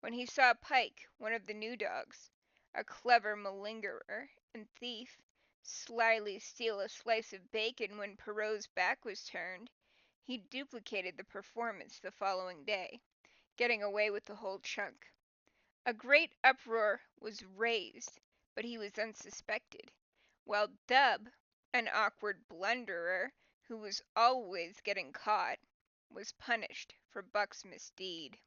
When he saw Pike, one of the new dogs, a clever malingerer and thief, slyly steal a slice of bacon when Perrault's back was turned, he duplicated the performance the following day, getting away with the whole chunk. A great uproar was raised, but he was unsuspected, while Dub, an awkward blunderer who was always getting caught, was punished for Buck's misdeed.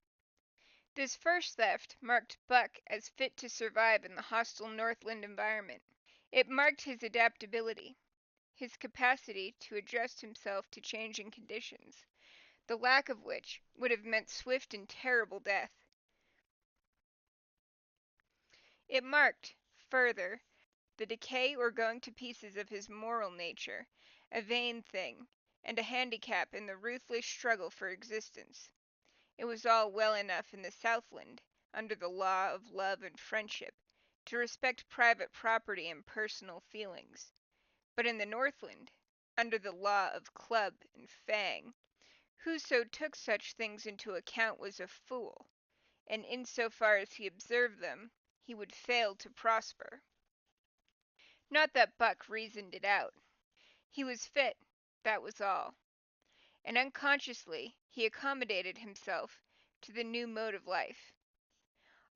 This first theft marked Buck as fit to survive in the hostile Northland environment. It marked his adaptability, his capacity to adjust himself to changing conditions, the lack of which would have meant swift and terrible death. It marked, further, the decay or going to pieces of his moral nature, a vain thing, and a handicap in the ruthless struggle for existence. It was all well enough in the Southland, under the law of love and friendship, to respect private property and personal feelings. But in the Northland, under the law of club and fang, whoso took such things into account was a fool, and in so far as he observed them, he would fail to prosper. Not that Buck reasoned it out. He was fit, that was all, and unconsciously he accommodated himself to the new mode of life.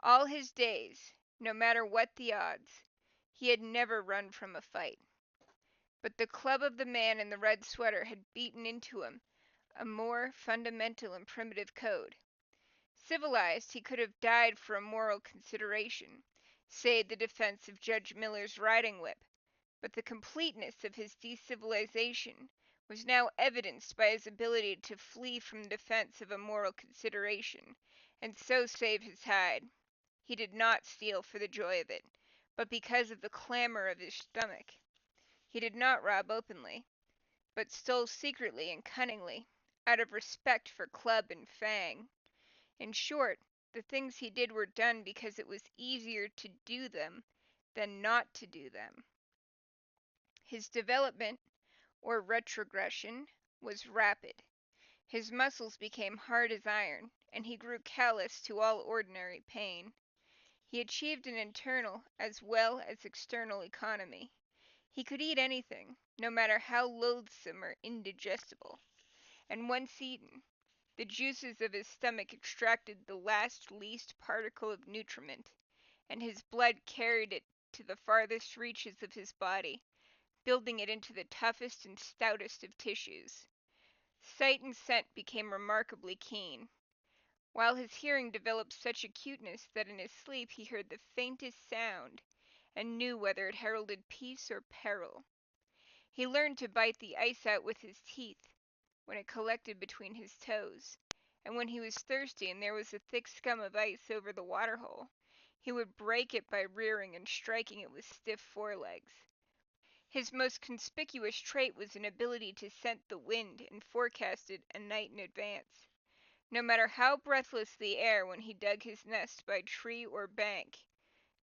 All his days, no matter what the odds, he had never run from a fight. But the club of the man in the red sweater had beaten into him a more fundamental and primitive code. Civilized, he could have died for a moral consideration, say the defense of Judge Miller's riding whip, but the completeness of his decivilization was now evidenced by his ability to flee from the defense of a moral consideration, and so save his hide. He did not steal for the joy of it, but because of the clamor of his stomach. He did not rob openly, but stole secretly and cunningly, out of respect for club and fang. In short, the things he did were done because it was easier to do them than not to do them. His development, or retrogression, was rapid. His muscles became hard as iron, and he grew callous to all ordinary pain. He achieved an internal as well as external economy. He could eat anything, no matter how loathsome or indigestible, and once eaten, the juices of his stomach extracted the last least particle of nutriment, and his blood carried it to the farthest reaches of his body, building it into the toughest and stoutest of tissues. Sight and scent became remarkably keen, while his hearing developed such acuteness that in his sleep he heard the faintest sound, and knew whether it heralded peace or peril. He learned to bite the ice out with his teeth when it collected between his toes, and when he was thirsty and there was a thick scum of ice over the waterhole, he would break it by rearing and striking it with stiff forelegs. His most conspicuous trait was an ability to scent the wind and forecast it a night in advance. No matter how breathless the air when he dug his nest by tree or bank,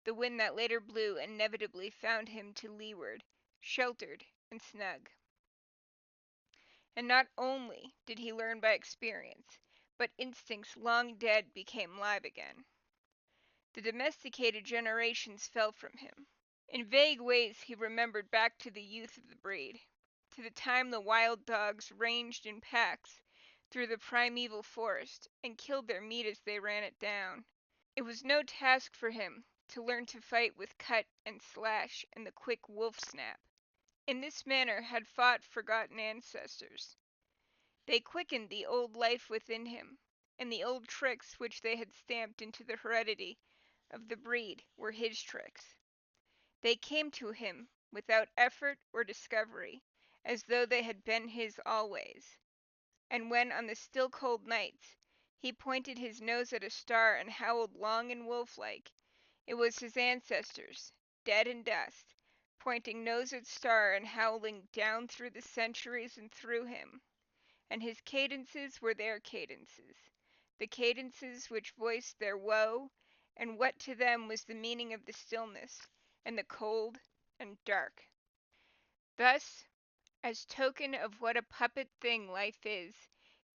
the wind that later blew inevitably found him to leeward, sheltered and snug. And not only did he learn by experience, but instincts long dead became live again. The domesticated generations fell from him. In vague ways he remembered back to the youth of the breed, to the time the wild dogs ranged in packs through the primeval forest and killed their meat as they ran it down. It was no task for him to learn to fight with cut and slash and the quick wolf snap. In this manner had fought forgotten ancestors. They quickened the old life within him, and the old tricks which they had stamped into the heredity of the breed were his tricks. They came to him without effort or discovery, as though they had been his always. And when on the still cold nights he pointed his nose at a star and howled long and wolf-like, it was his ancestors, dead in dust, pointing nose at star and howling down through the centuries and through him. And his cadences were their cadences, the cadences which voiced their woe, and what to them was the meaning of the stillness, and the cold and dark. Thus, as token of what a puppet thing life is,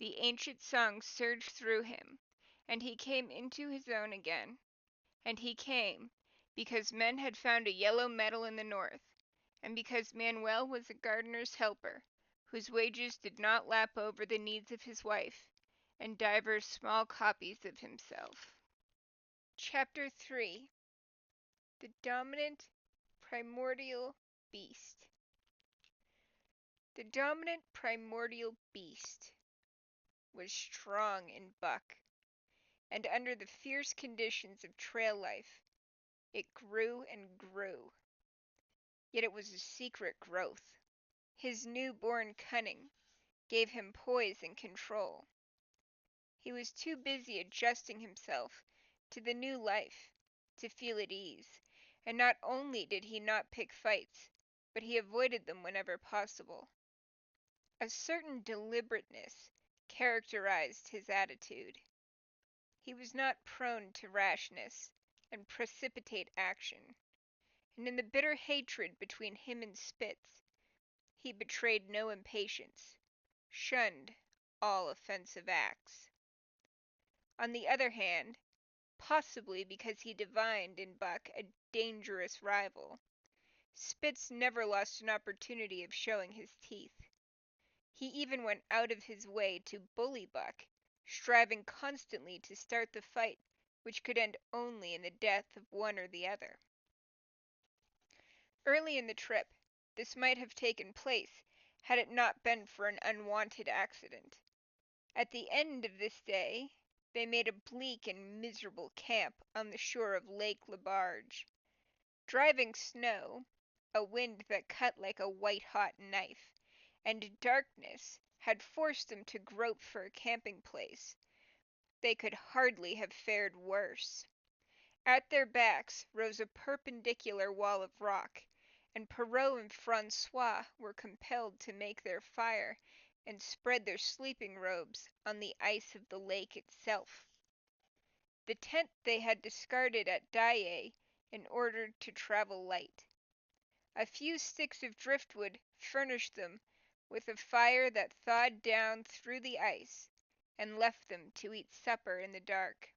the ancient song surged through him, and he came into his own again. And he came, because men had found a yellow metal in the north, and because Manuel was a gardener's helper, whose wages did not lap over the needs of his wife, and divers small copies of himself. Chapter 3. The Dominant Primordial Beast. The dominant primordial beast was strong in buck, and under the fierce conditions of trail life, it grew and grew. Yet it was a secret growth. His new-born cunning gave him poise and control. He was too busy adjusting himself to the new life to feel at ease, and not only did he not pick fights, but he avoided them whenever possible. A certain deliberateness characterized his attitude. He was not prone to rashness and precipitate action, and in the bitter hatred between him and Spitz, he betrayed no impatience, shunned all offensive acts. On the other hand, possibly because he divined in Buck a dangerous rival, Spitz never lost an opportunity of showing his teeth. He even went out of his way to bully Buck, striving constantly to start the fight which could end only in the death of one or the other. Early in the trip, this might have taken place had it not been for an unwanted accident. At the end of this day, they made a bleak and miserable camp on the shore of Lake Labarge. Driving snow, a wind that cut like a white-hot knife, and darkness had forced them to grope for a camping place. They could hardly have fared worse. At their backs rose a perpendicular wall of rock, and Perrault and Francois were compelled to make their fire and spread their sleeping robes on the ice of the lake itself. The tent they had discarded at Daae in order to travel light. A few sticks of driftwood furnished them with a fire that thawed down through the ice, and left them to eat supper in the dark.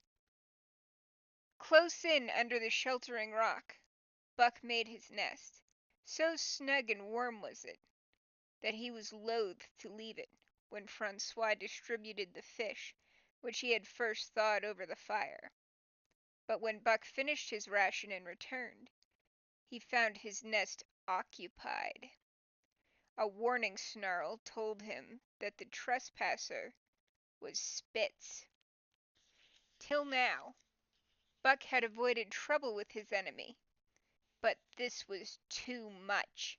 Close in under the sheltering rock, Buck made his nest. So snug and warm was it, that he was loath to leave it when Francois distributed the fish which he had first thawed over the fire. But when Buck finished his ration and returned, he found his nest occupied. A warning snarl told him that the trespasser was Spitz. Till now, Buck had avoided trouble with his enemy, but this was too much.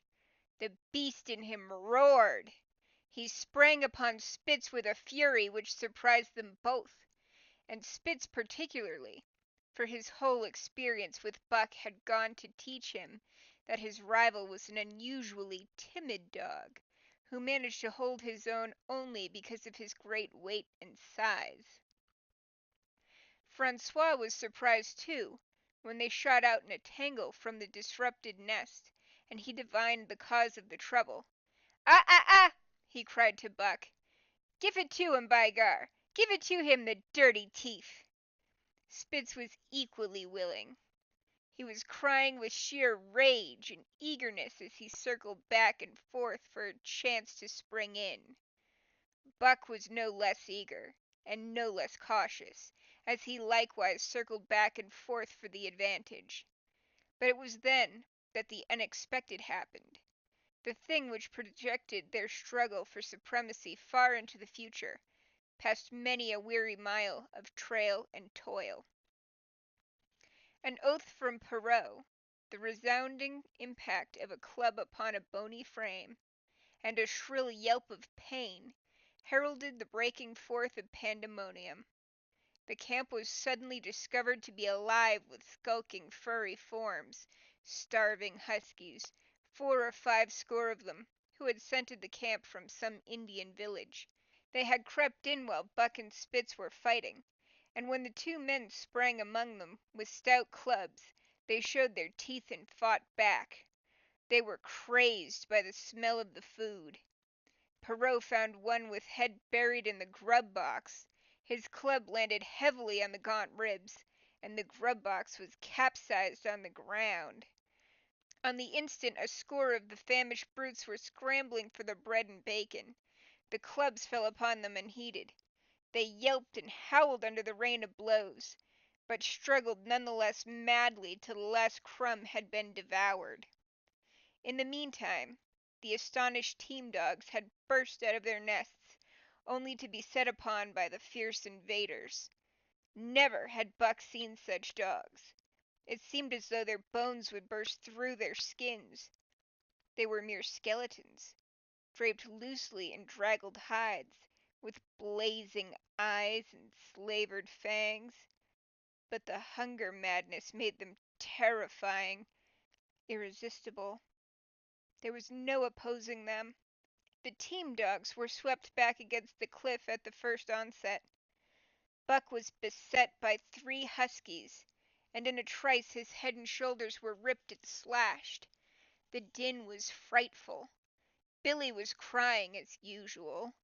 The beast in him roared. He sprang upon Spitz with a fury which surprised them both, and Spitz particularly, for his whole experience with Buck had gone to teach him that his rival was an unusually timid dog, who managed to hold his own only because of his great weight and size. Francois was surprised too, when they shot out in a tangle from the disrupted nest, and he divined the cause of the trouble. "Ah, ah, ah!" he cried to Buck. "Give it to him, by gar! Give it to him, the dirty thief!" Spitz was equally willing. He was crying with sheer rage and eagerness as he circled back and forth for a chance to spring in. Buck was no less eager, and no less cautious, as he likewise circled back and forth for the advantage. But it was then that the unexpected happened, the thing which projected their struggle for supremacy far into the future, past many a weary mile of trail and toil. An oath from Perrault, the resounding impact of a club upon a bony frame, and a shrill yelp of pain heralded the breaking forth of pandemonium. The camp was suddenly discovered to be alive with skulking furry forms, starving huskies, 4 or 5 score of them, who had scented the camp from some Indian village. They had crept in while Buck and Spitz were fighting, and when the two men sprang among them with stout clubs, they showed their teeth and fought back. They were crazed by the smell of the food. Perrault found one with head buried in the grub box. His club landed heavily on the gaunt ribs, and the grub box was capsized on the ground. On the instant a score of the famished brutes were scrambling for the bread and bacon. The clubs fell upon them unheeded. They yelped and howled under the rain of blows, but struggled none the less madly till the last crumb had been devoured. In the meantime, the astonished team dogs had burst out of their nests, only to be set upon by the fierce invaders. Never had Buck seen such dogs. It seemed as though their bones would burst through their skins. They were mere skeletons, draped loosely in draggled hides, with blazing eyes and slavered fangs. But the hunger madness made them terrifying, irresistible. There was no opposing them. The team dogs were swept back against the cliff at the first onset. Buck was beset by 3 huskies, and in a trice his head and shoulders were ripped and slashed. The din was frightful. Billy was crying as usual.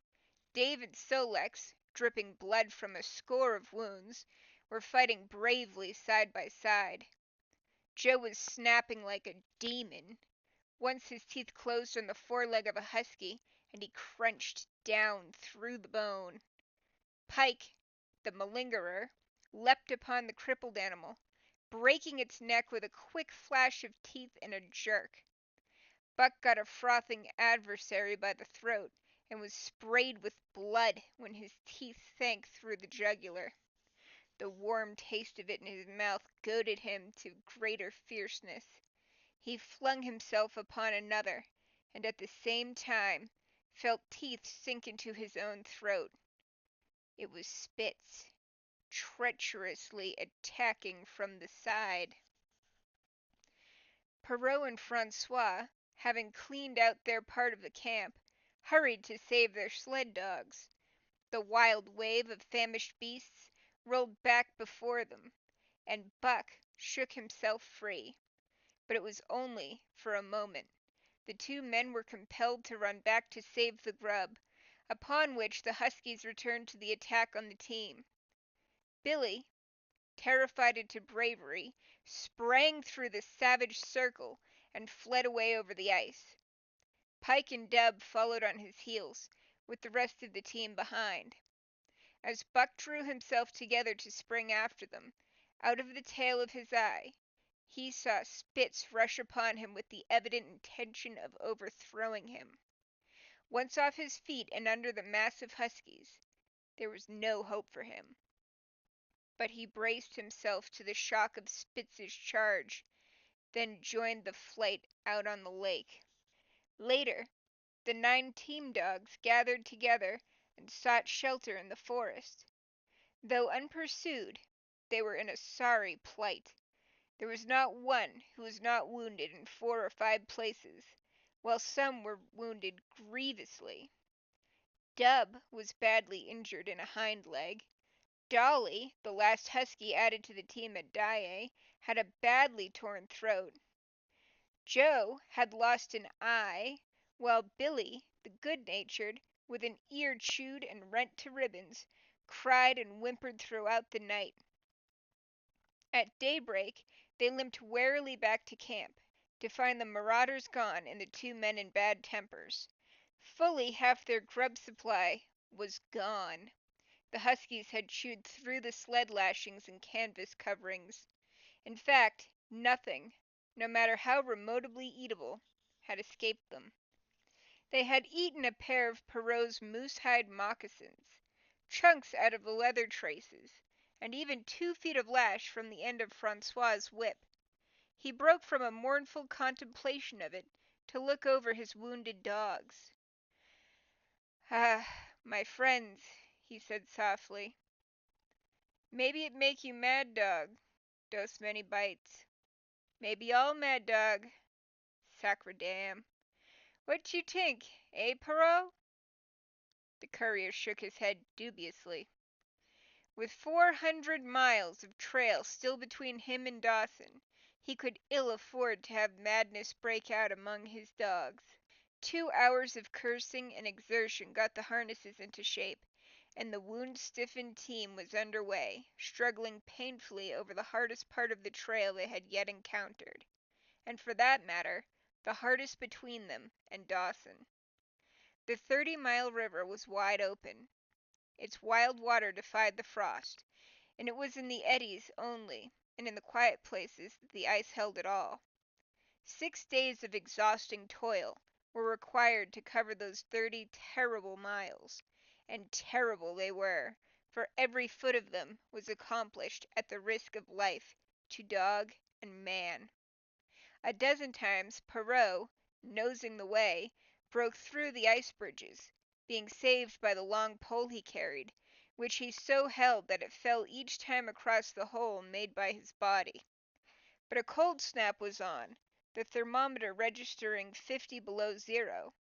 Dave and Sol-leks, dripping blood from a score of wounds, were fighting bravely side by side. Joe was snapping like a demon. Once his teeth closed on the foreleg of a husky, and he crunched down through the bone. Pike, the malingerer, leapt upon the crippled animal, breaking its neck with a quick flash of teeth and a jerk. Buck got a frothing adversary by the throat, and was sprayed with blood when his teeth sank through the jugular. The warm taste of it in his mouth goaded him to greater fierceness. He flung himself upon another, and at the same time felt teeth sink into his own throat. It was Spitz, treacherously attacking from the side. Perrault and Francois, having cleaned out their part of the camp, hurried to save their sled dogs. The wild wave of famished beasts rolled back before them, and Buck shook himself free. But it was only for a moment. The 2 men were compelled to run back to save the grub, upon which the huskies returned to the attack on the team. Billy, terrified into bravery, sprang through the savage circle and fled away over the ice. Pike and Dub followed on his heels, with the rest of the team behind. As Buck drew himself together to spring after them, out of the tail of his eye he saw Spitz rush upon him with the evident intention of overthrowing him. Once off his feet and under the mass of huskies, there was no hope for him. But he braced himself to the shock of Spitz's charge, then joined the flight out on the lake. Later, the 9 team dogs gathered together and sought shelter in the forest. Though unpursued, they were in a sorry plight. There was not one who was not wounded in 4 or 5 places, while some were wounded grievously. Dub was badly injured in a hind leg. Dolly, the last husky added to the team at Daae, had a badly torn throat. Joe had lost an eye, while Billy, the good-natured, with an ear chewed and rent to ribbons, cried and whimpered throughout the night. At daybreak they limped warily back to camp, to find the marauders gone and the 2 men in bad tempers. Fully half their grub supply was gone. The huskies had chewed through the sled lashings and canvas coverings. In fact, nothing, no matter how remotely eatable, had escaped them. They had eaten a pair of Perrault's moose-hide moccasins, chunks out of the leather traces, and even 2 feet of lash from the end of Francois's whip. He broke from a mournful contemplation of it to look over his wounded dogs. "Ah, my friends," he said softly, "maybe it make you mad dog, dose many bites. Maybe all mad dog. Sacre dam. What you tink, eh, Perrault?" The courier shook his head dubiously. With 400 miles of trail still between him and Dawson, he could ill afford to have madness break out among his dogs. 2 hours of cursing and exertion got the harnesses into shape, and the wound-stiffened team was under way, struggling painfully over the hardest part of the trail they had yet encountered, and for that matter, the hardest between them and Dawson. The 30-mile river was wide open. Its wild water defied the frost, and it was in the eddies only, and in the quiet places, that the ice held at all. 6 days of exhausting toil were required to cover those 30 terrible miles, and terrible they were, for every foot of them was accomplished at the risk of life to dog and man. A dozen times Perrault, nosing the way, broke through the ice bridges, being saved by the long pole he carried, which he so held that it fell each time across the hole made by his body. But a cold snap was on, the thermometer registering 50 below zero,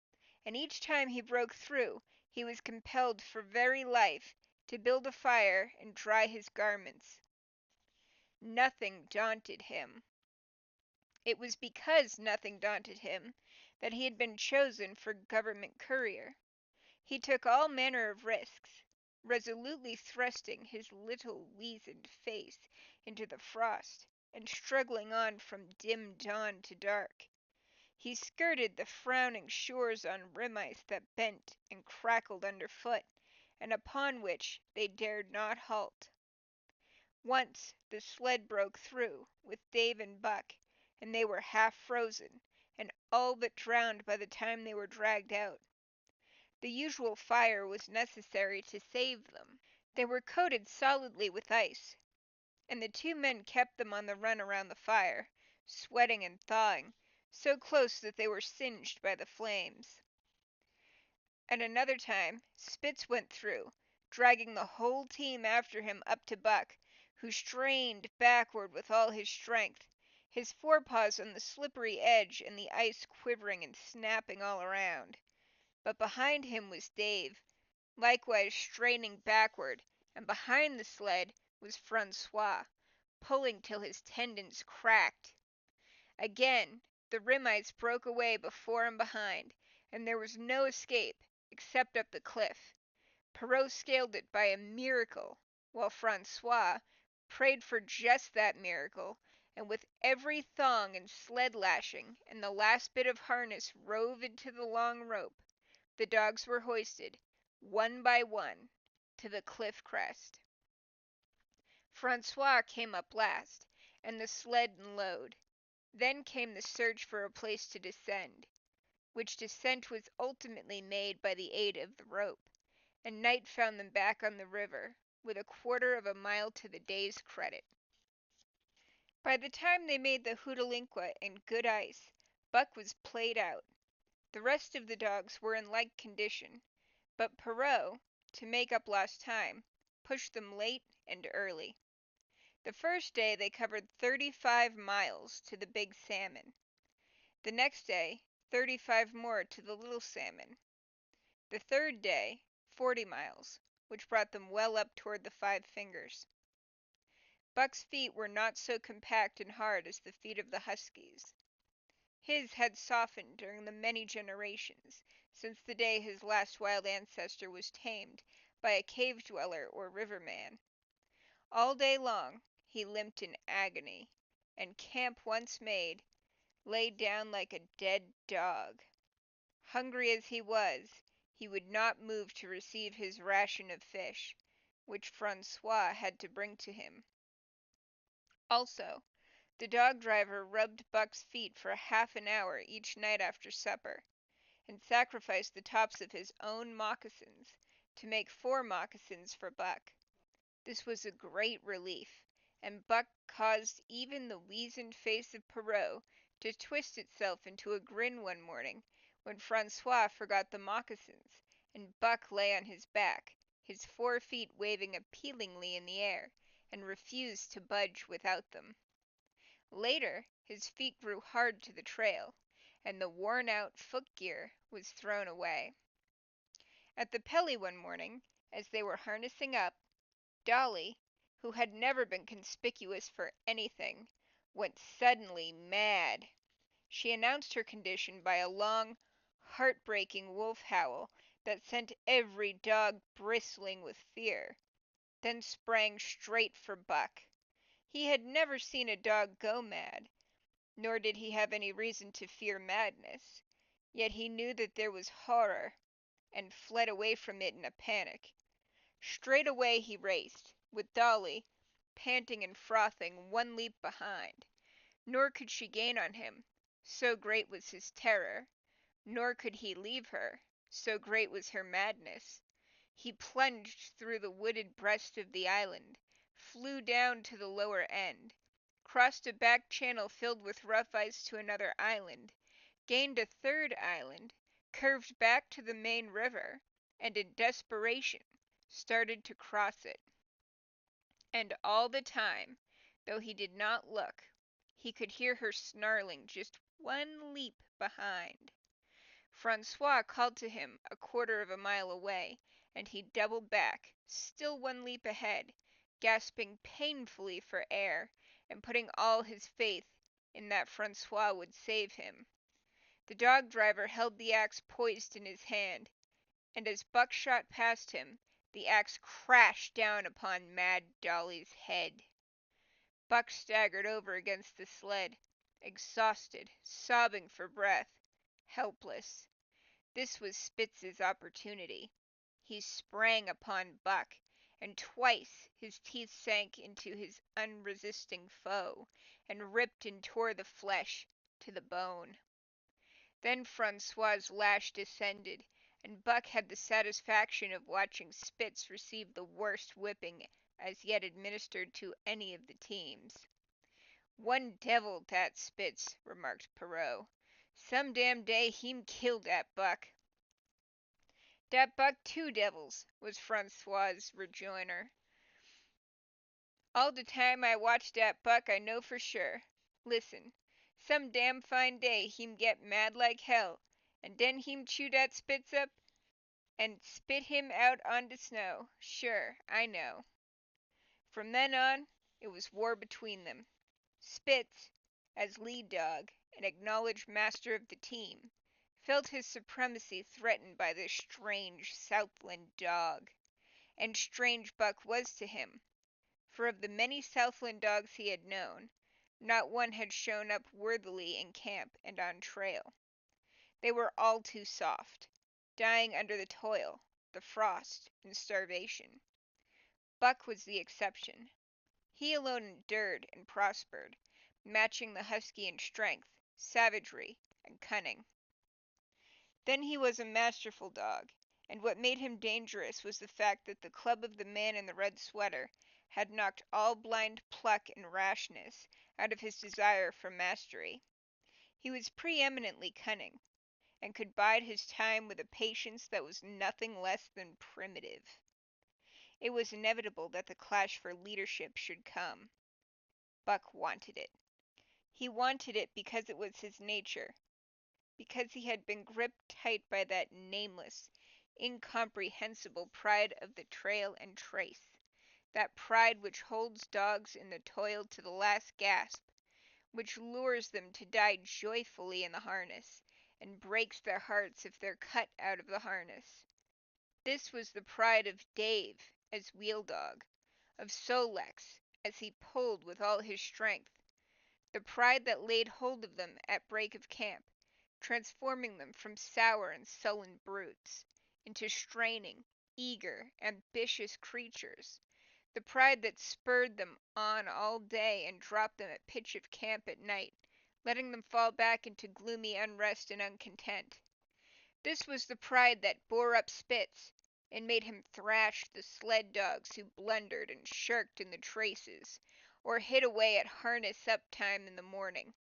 and each time he broke through he was compelled for very life to build a fire and dry his garments. Nothing daunted him. It was because nothing daunted him that he had been chosen for government courier. He took all manner of risks, resolutely thrusting his little weazened face into the frost, and struggling on from dim dawn to dark. He skirted the frowning shores on rim ice that bent and crackled underfoot, and upon which they dared not halt. Once the sled broke through, with Dave and Buck, and they were half frozen, and all but drowned by the time they were dragged out. The usual fire was necessary to save them. They were coated solidly with ice, and the two men kept them on the run around the fire, sweating and thawing, so close that they were singed by the flames. At another time Spitz went through, dragging the whole team after him up to Buck, who strained backward with all his strength, his forepaws on the slippery edge and the ice quivering and snapping all around. But behind him was Dave, likewise straining backward, and behind the sled was Francois, pulling till his tendons cracked. Again the rim ice broke away before and behind, and there was no escape except up the cliff. Perrault scaled it by a miracle, while Francois prayed for just that miracle, and with every thong and sled lashing and the last bit of harness rove into the long rope, the dogs were hoisted, one by one, to the cliff crest. Francois came up last, and the sled and load. Then came the search for a place to descend, which descent was ultimately made by the aid of the rope, and night found them back on the river, with a quarter of a mile to the day's credit. By the time they made the Hootalinqua in good ice, Buck was played out. The rest of the dogs were in like condition, but Perrault, to make up lost time, pushed them late and early. The first day they covered 35 miles to the Big Salmon. The next day 35 more to the Little Salmon. The third day 40 miles, which brought them well up toward the Five Fingers. Buck's feet were not so compact and hard as the feet of the huskies. His had softened during the many generations since the day his last wild ancestor was tamed by a cave-dweller or river-man. All day long he limped in agony, and camp once made, lay down like a dead dog. Hungry as he was, he would not move to receive his ration of fish, which Francois had to bring to him. Also, the dog-driver rubbed Buck's feet for half an hour each night after supper, and sacrificed the tops of his own moccasins to make 4 moccasins for Buck. This was a great relief, and Buck caused even the weazened face of Perrault to twist itself into a grin one morning when Francois forgot the moccasins, and Buck lay on his back, his 4 feet waving appealingly in the air, and refused to budge without them. Later his feet grew hard to the trail, and the worn-out foot-gear was thrown away. At the Pelly one morning, as they were harnessing up, Dolly, who had never been conspicuous for anything, went suddenly mad. She announced her condition by a long, heartbreaking wolf howl that sent every dog bristling with fear, then sprang straight for Buck. He had never seen a dog go mad, nor did he have any reason to fear madness, yet he knew that there was horror, and fled away from it in a panic. Straight away he raced, with Dolly, panting and frothing, one leap behind. Nor could she gain on him, so great was his terror, nor could he leave her, so great was her madness. He plunged through the wooded breast of the island, flew down to the lower end, crossed a back channel filled with rough ice to another island, gained a third island, curved back to the main river, and in desperation started to cross it. And all the time, though he did not look, he could hear her snarling just one leap behind. Francois called to him a quarter of a mile away, and he doubled back, still one leap ahead, gasping painfully for air, and putting all his faith in that Francois would save him. The dog driver held the axe poised in his hand, and as Buck shot past him, the axe crashed down upon Mad Dolly's head. Buck staggered over against the sled, exhausted, sobbing for breath, helpless. This was Spitz's opportunity. He sprang upon Buck, and twice his teeth sank into his unresisting foe, and ripped and tore the flesh to the bone. Then Francois's lash descended, and Buck had the satisfaction of watching Spitz receive the worst whipping as yet administered to any of the teams. "One devil, dat Spitz," remarked Perrault. "Some damn day heem kill dat Buck." "Dat Buck two devils," was Francois's rejoinder. "All de time I watch dat Buck I know for sure. Listen. Some damn fine day heem get mad like hell, and den heem chew dat Spitz up and spit him out on de snow. Sure, I know." From then on, it was war between them. Spitz, as lead dog and acknowledged master of the team, felt his supremacy threatened by this strange Southland dog. And strange Buck was to him, for of the many Southland dogs he had known, not one had shown up worthily in camp and on trail. They were all too soft, dying under the toil, the frost, and starvation. Buck was the exception. He alone endured and prospered, matching the husky in strength, savagery, and cunning. Then he was a masterful dog, and what made him dangerous was the fact that the club of the man in the red sweater had knocked all blind pluck and rashness out of his desire for mastery. He was preeminently cunning, and could bide his time with a patience that was nothing less than primitive. It was inevitable that the clash for leadership should come. Buck wanted it. He wanted it because it was his nature, because he had been gripped tight by that nameless, incomprehensible pride of the trail and trace, that pride which holds dogs in the toil to the last gasp, which lures them to die joyfully in the harness, and breaks their hearts if they're cut out of the harness. This was the pride of Dave as wheel dog, of Sol-leks as he pulled with all his strength, the pride that laid hold of them at break of camp, transforming them from sour and sullen brutes into straining, eager, ambitious creatures, the pride that spurred them on all day and dropped them at pitch of camp at night, letting them fall back into gloomy unrest and uncontent. This was the pride that bore up Spitz and made him thrash the sled dogs who blundered and shirked in the traces, or hid away at harness-up time in the morning.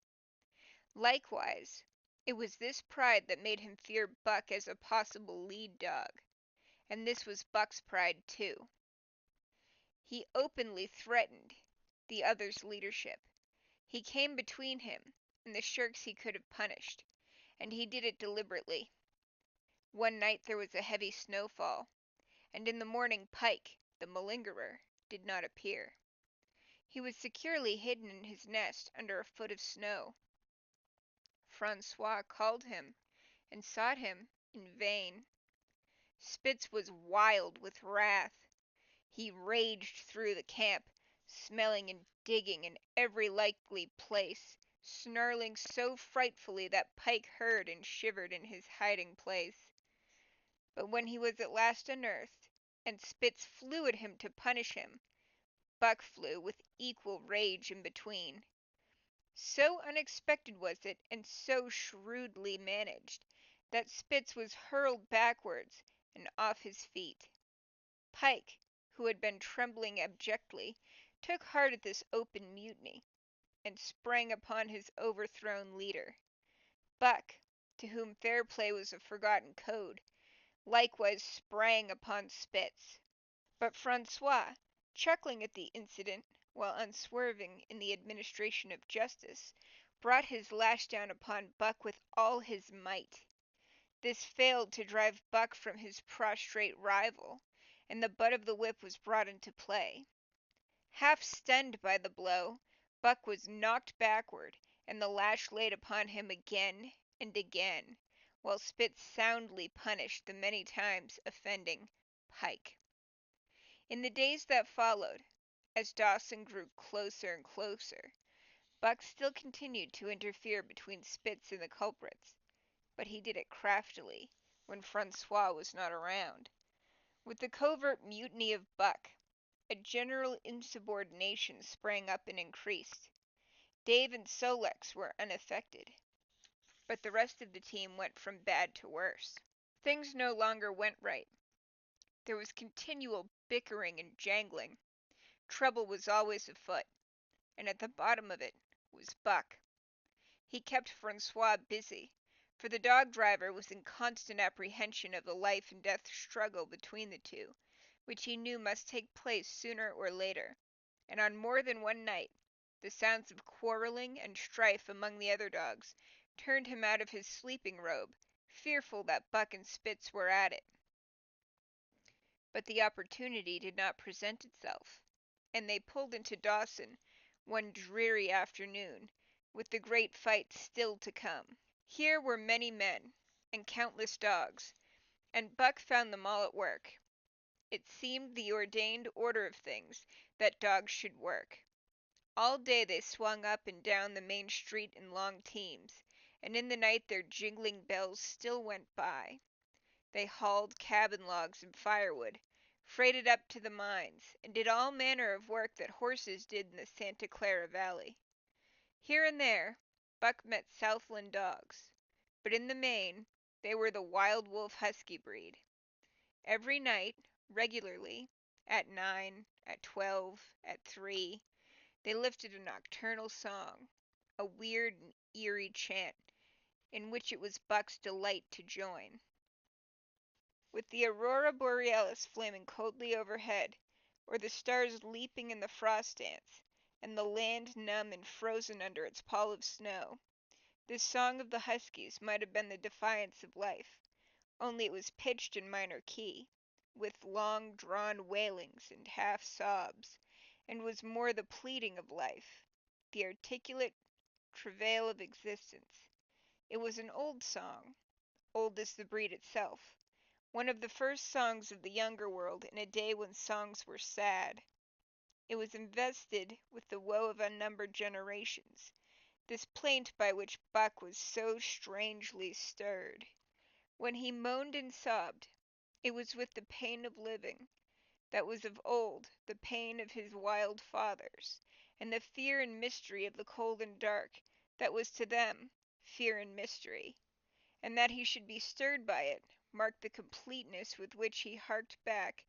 Likewise, it was this pride that made him fear Buck as a possible lead dog, and this was Buck's pride too. He openly threatened the other's leadership. He came between him and the shirks he could have punished, and he did it deliberately. One night there was a heavy snowfall, and in the morning Pike, the malingerer, did not appear. He was securely hidden in his nest under a foot of snow. Francois called him and sought him in vain. Spitz was wild with wrath. He raged through the camp, smelling and digging in every likely place, snarling so frightfully that Pike heard and shivered in his hiding place. But when he was at last unearthed, and Spitz flew at him to punish him, Buck flew with equal rage in between. So unexpected was it, and so shrewdly managed, that Spitz was hurled backwards and off his feet. Pike, who had been trembling abjectly, took heart at this open mutiny, and sprang upon his overthrown leader. Buck, to whom fair play was a forgotten code, likewise sprang upon Spitz. But Francois, chuckling at the incident, while unswerving in the administration of justice, brought his lash down upon Buck with all his might. This failed to drive Buck from his prostrate rival, and the butt of the whip was brought into play. Half stunned by the blow, Buck was knocked backward, and the lash laid upon him again and again, while Spitz soundly punished the many times offending Pike. In the days that followed, as Dawson grew closer and closer, Buck still continued to interfere between Spitz and the culprits, but he did it craftily, when Francois was not around. With the covert mutiny of Buck, a general insubordination sprang up and increased. Dave and Sol-leks were unaffected, but the rest of the team went from bad to worse. Things no longer went right. There was continual bickering and jangling. Trouble was always afoot, and at the bottom of it was Buck. He kept Francois busy, for the dog driver was in constant apprehension of the life and death struggle between the two, which he knew must take place sooner or later, and on more than one night the sounds of quarreling and strife among the other dogs turned him out of his sleeping robe, fearful that Buck and Spitz were at it. But the opportunity did not present itself, and they pulled into Dawson one dreary afternoon, with the great fight still to come. Here were many men, and countless dogs, and Buck found them all at work. It seemed the ordained order of things that dogs should work. All day they swung up and down the main street in long teams, and in the night their jingling bells still went by. They hauled cabin logs and firewood, freighted up to the mines, and did all manner of work that horses did in the Santa Clara Valley. Here and there Buck met Southland dogs, but in the main they were the wild wolf husky breed. Every night, regularly, at 9, at 12, at 3, they lifted a nocturnal song, a weird and eerie chant, in which it was Buck's delight to join. With the aurora borealis flaming coldly overhead, or the stars leaping in the frost dance, and the land numb and frozen under its pall of snow, this song of the huskies might have been the defiance of life, only it was pitched in minor key, with long-drawn wailings and half-sobs, and was more the pleading of life, the articulate travail of existence. It was an old song, old as the breed itself, one of the first songs of the younger world in a day when songs were sad. It was invested with the woe of unnumbered generations, this plaint by which Buck was so strangely stirred. When he moaned and sobbed, it was with the pain of living, that was of old the pain of his wild fathers, and the fear and mystery of the cold and dark, that was to them fear and mystery, and that he should be stirred by it marked the completeness with which he harked back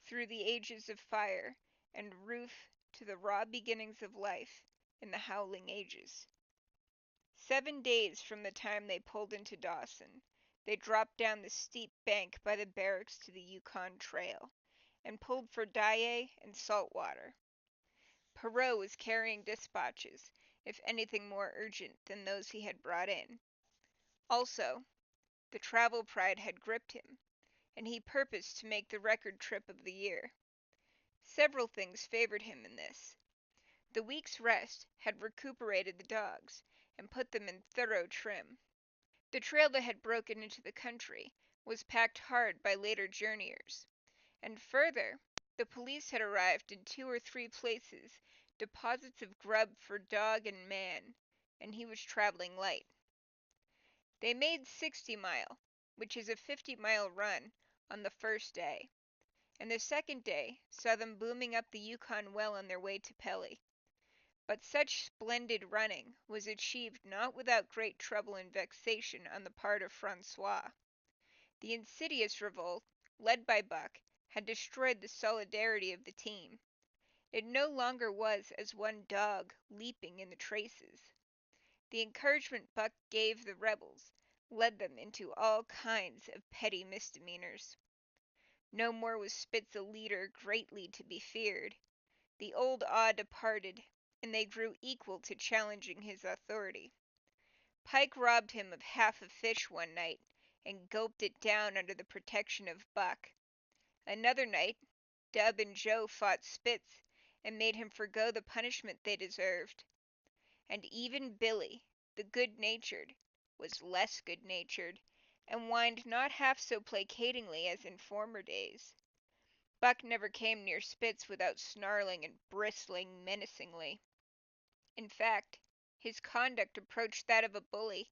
through the ages of fire and roof to the raw beginnings of life in the howling ages. 7 days from the time they pulled into Dawson, they dropped down the steep bank by the barracks to the Yukon Trail, and pulled for Dyea and Saltwater. Perrault was carrying dispatches, if anything more urgent than those he had brought in. Also, the travel pride had gripped him, and he purposed to make the record trip of the year. Several things favored him in this. The week's rest had recuperated the dogs and put them in thorough trim. The trail that had broken into the country was packed hard by later journeyers, and further, the police had arrived in 2 or 3 places, deposits of grub for dog and man, and he was traveling light. They made 60 Mile, which is a 50-mile run, on the first day, and the second day saw them booming up the Yukon well on their way to Pelly. But such splendid running was achieved not without great trouble and vexation on the part of Francois. The insidious revolt, led by Buck, had destroyed the solidarity of the team. It no longer was as one dog leaping in the traces. The encouragement Buck gave the rebels led them into all kinds of petty misdemeanors. No more was Spitz a leader greatly to be feared. The old awe departed, and they grew equal to challenging his authority. Pike robbed him of half a fish one night, and gulped it down under the protection of Buck. Another night, Dub and Joe fought Spitz, and made him forgo the punishment they deserved. And even Billy, the good-natured, was less good-natured, and whined not half so placatingly as in former days. Buck never came near Spitz without snarling and bristling menacingly. In fact, his conduct approached that of a bully,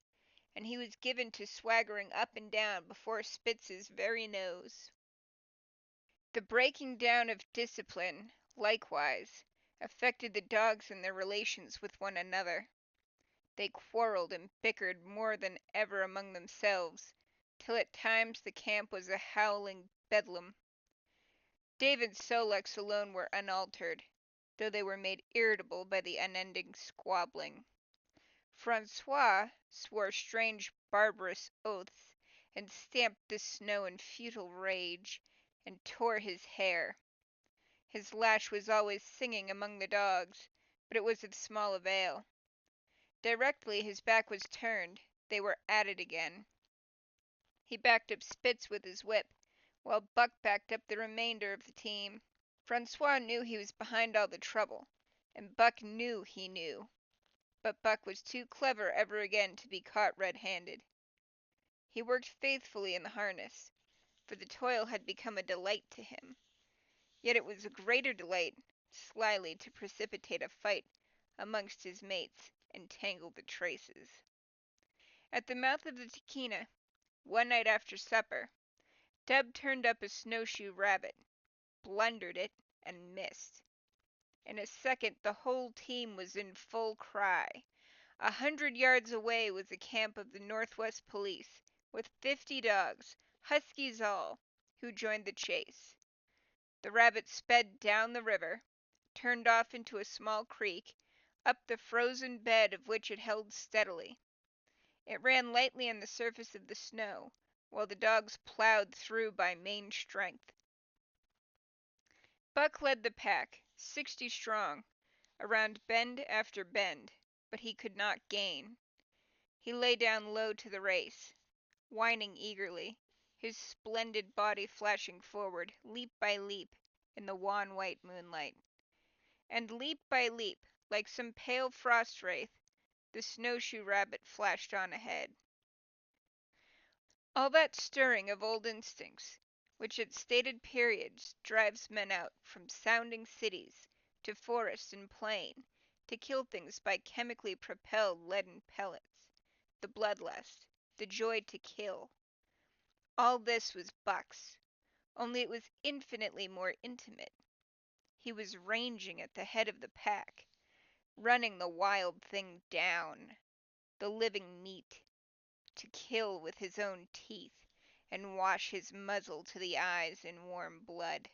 and he was given to swaggering up and down before Spitz's very nose. The breaking down of discipline, likewise, affected the dogs in their relations with one another. They quarreled and bickered more than ever among themselves, till at times the camp was a howling bedlam. David's Sol-leks alone were unaltered, though they were made irritable by the unending squabbling. Francois swore strange barbarous oaths, and stamped the snow in futile rage, and tore his hair. His lash was always singing among the dogs, but it was of small avail. Directly his back was turned, they were at it again. He backed up Spitz with his whip, while Buck backed up the remainder of the team. Francois knew he was behind all the trouble, and Buck knew he knew, but Buck was too clever ever again to be caught red-handed. He worked faithfully in the harness, for the toil had become a delight to him. Yet it was a greater delight slyly to precipitate a fight amongst his mates and tangle the traces. At the mouth of the Tahkeena, one night after supper, Dub turned up a snowshoe rabbit, blundered it, and missed. In a second the whole team was in full cry. 100 yards away was the camp of the Northwest Police, with 50 dogs, huskies all, who joined the chase. The rabbit sped down the river, turned off into a small creek, up the frozen bed of which it held steadily. It ran lightly on the surface of the snow, while the dogs plowed through by main strength. Buck led the pack, 60 strong, around bend after bend, but he could not gain. He lay down low to the race, whining eagerly, his splendid body flashing forward, leap by leap, in the wan white moonlight. And leap by leap, like some pale frost wraith, the snowshoe rabbit flashed on ahead. All that stirring of old instincts, which at stated periods drives men out from sounding cities to forest and plain to kill things by chemically propelled leaden pellets, the bloodlust, the joy to kill, all this was Buck's, only it was infinitely more intimate. He was ranging at the head of the pack, running the wild thing down, the living meat, to kill with his own teeth, and wash his muzzle to the eyes in warm blood.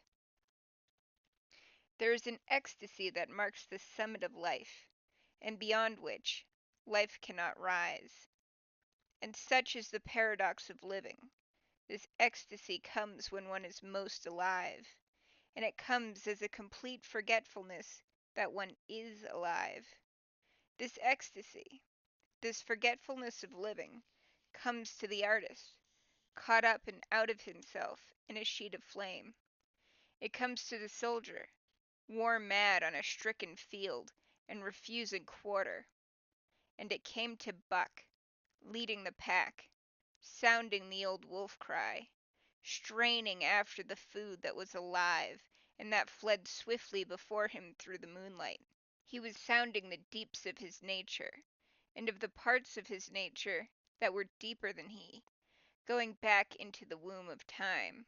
There is an ecstasy that marks the summit of life, and beyond which life cannot rise. And such is the paradox of living. This ecstasy comes when one is most alive, and it comes as a complete forgetfulness that one is alive. This ecstasy, this forgetfulness of living, comes to the artist, caught up and out of himself in a sheet of flame. It comes to the soldier, war mad on a stricken field and refusing quarter. And it came to Buck, leading the pack, sounding the old wolf cry, straining after the food that was alive and that fled swiftly before him through the moonlight. He was sounding the deeps of his nature, and of the parts of his nature that were deeper than he, going back into the womb of time.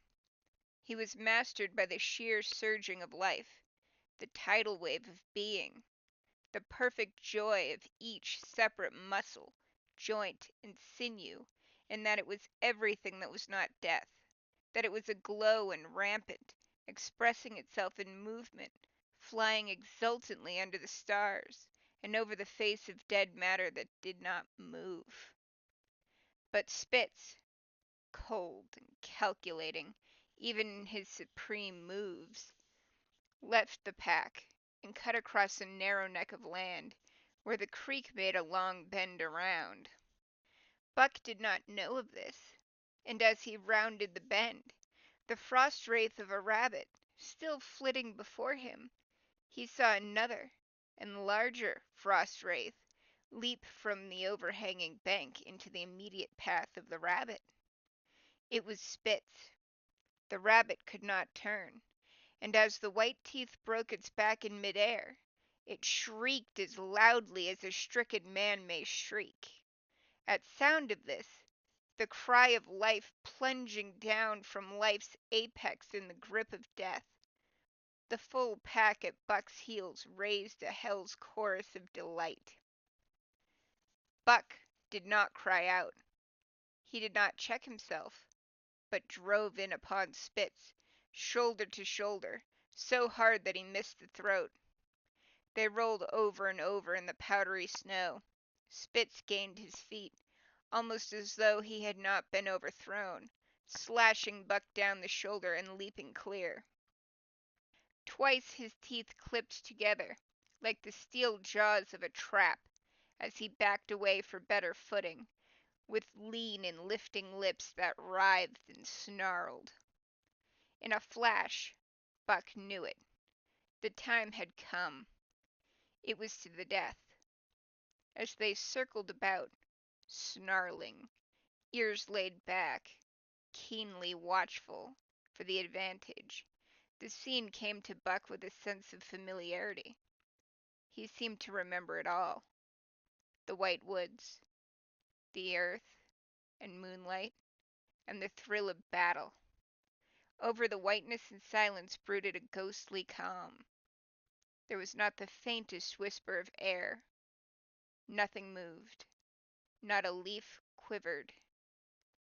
He was mastered by the sheer surging of life, the tidal wave of being, the perfect joy of each separate muscle, joint, and sinew, in that it was everything that was not death, that it was aglow and rampant, expressing itself in movement, flying exultantly under the stars, and over the face of dead matter that did not move. But Spitz, cold and calculating, even in his supreme moves, left the pack, and cut across a narrow neck of land, where the creek made a long bend around. Buck did not know of this, and as he rounded the bend, the frost wraith of a rabbit still flitting before him, he saw another and larger frost wraith leap from the overhanging bank into the immediate path of the rabbit. It was Spitz. The rabbit could not turn, and as the white teeth broke its back in midair, it shrieked as loudly as a stricken man may shriek. At sound of this, the cry of life plunging down from life's apex in the grip of death, the full pack at Buck's heels raised a hell's chorus of delight. Buck did not cry out. He did not check himself, but drove in upon Spitz, shoulder to shoulder, so hard that he missed the throat. They rolled over and over in the powdery snow. Spitz gained his feet, almost as though he had not been overthrown, slashing Buck down the shoulder and leaping clear. Twice his teeth clipped together, like the steel jaws of a trap, as he backed away for better footing, with lean and lifting lips that writhed and snarled. In a flash, Buck knew it. The time had come. It was to the death. As they circled about, snarling, ears laid back, keenly watchful for the advantage, the scene came to Buck with a sense of familiarity. He seemed to remember it all. The white woods, the earth and moonlight, and the thrill of battle. Over the whiteness and silence brooded a ghostly calm. There was not the faintest whisper of air. Nothing moved. Not a leaf quivered.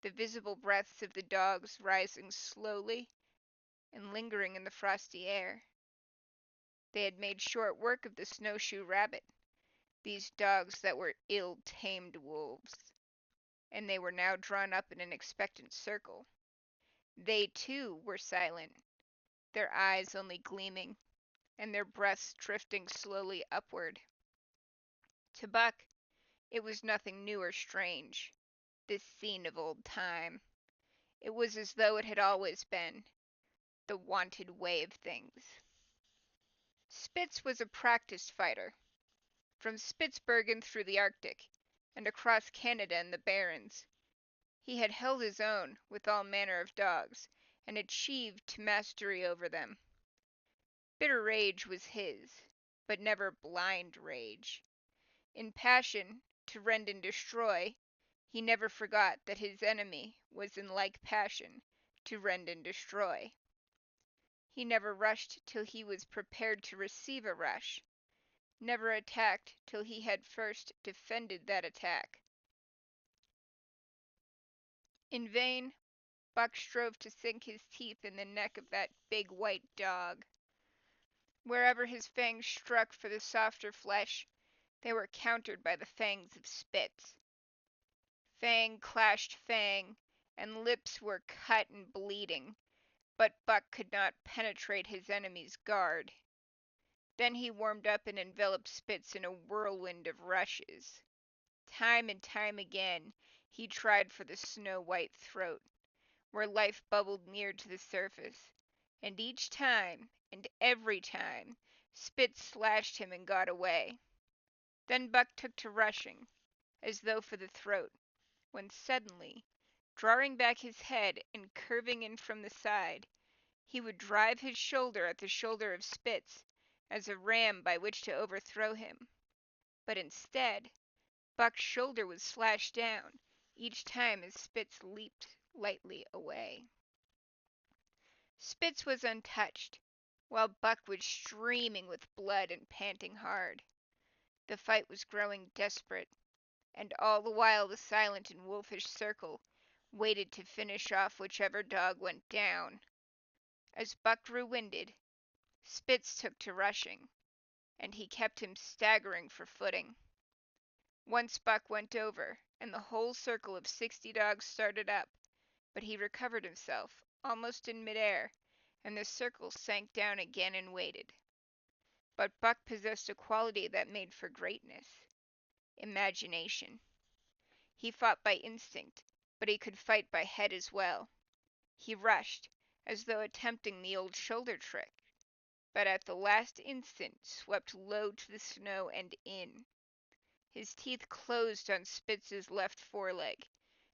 The visible breaths of the dogs rising slowly and lingering in the frosty air. They had made short work of the snowshoe rabbit, these dogs that were ill-tamed wolves, and they were now drawn up in an expectant circle. They, too, were silent, their eyes only gleaming, and their breaths drifting slowly upward. To Buck, it was nothing new or strange, this scene of old time. It was as though it had always been, the wonted way of things. Spitz was a practiced fighter. From Spitzbergen through the Arctic, and across Canada and the Barrens, he had held his own with all manner of dogs, and achieved mastery over them. Bitter rage was his, but never blind rage. In passion, to rend and destroy, he never forgot that his enemy was in like passion, to rend and destroy. He never rushed till he was prepared to receive a rush, never attacked till he had first defended that attack. In vain, Buck strove to sink his teeth in the neck of that big white dog. Wherever his fangs struck for the softer flesh, they were countered by the fangs of Spitz. Fang clashed fang, and lips were cut and bleeding, but Buck could not penetrate his enemy's guard. Then he warmed up and enveloped Spitz in a whirlwind of rushes. Time and time again he tried for the snow-white throat, where life bubbled near to the surface, And each time, and every time, Spitz slashed him and got away. Then Buck took to rushing, as though for the throat, when suddenly, drawing back his head and curving in from the side, he would drive his shoulder at the shoulder of Spitz, as a ram by which to overthrow him. But instead, Buck's shoulder was slashed down, each time as Spitz leaped lightly away. Spitz was untouched, while Buck was streaming with blood and panting hard. The fight was growing desperate, and all the while the silent and wolfish circle waited to finish off whichever dog went down. As Buck grew winded, Spitz took to rushing, and he kept him staggering for footing. Once Buck went over, and the whole circle of 60 dogs started up, but he recovered himself, almost in midair, and the circle sank down again and waited. But Buck possessed a quality that made for greatness: imagination. He fought by instinct, but he could fight by head as well. He rushed, as though attempting the old shoulder trick, but at the last instant swept low to the snow and in. His teeth closed on Spitz's left foreleg.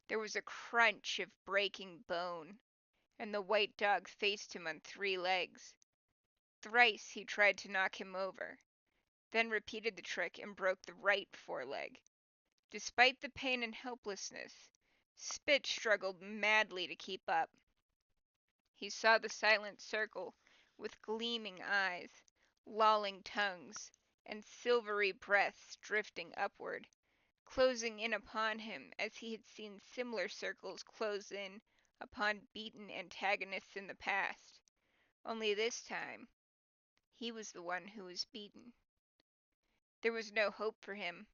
There was a crunch of breaking bone, and the white dog faced him on 3 legs. Thrice he tried to knock him over, then repeated the trick and broke the right foreleg. Despite the pain and helplessness, Spitz struggled madly to keep up. He saw the silent circle with gleaming eyes, lolling tongues, and silvery breaths drifting upward, closing in upon him as he had seen similar circles close in upon beaten antagonists in the past. Only this time, he was the one who was beaten. There was no hope for him.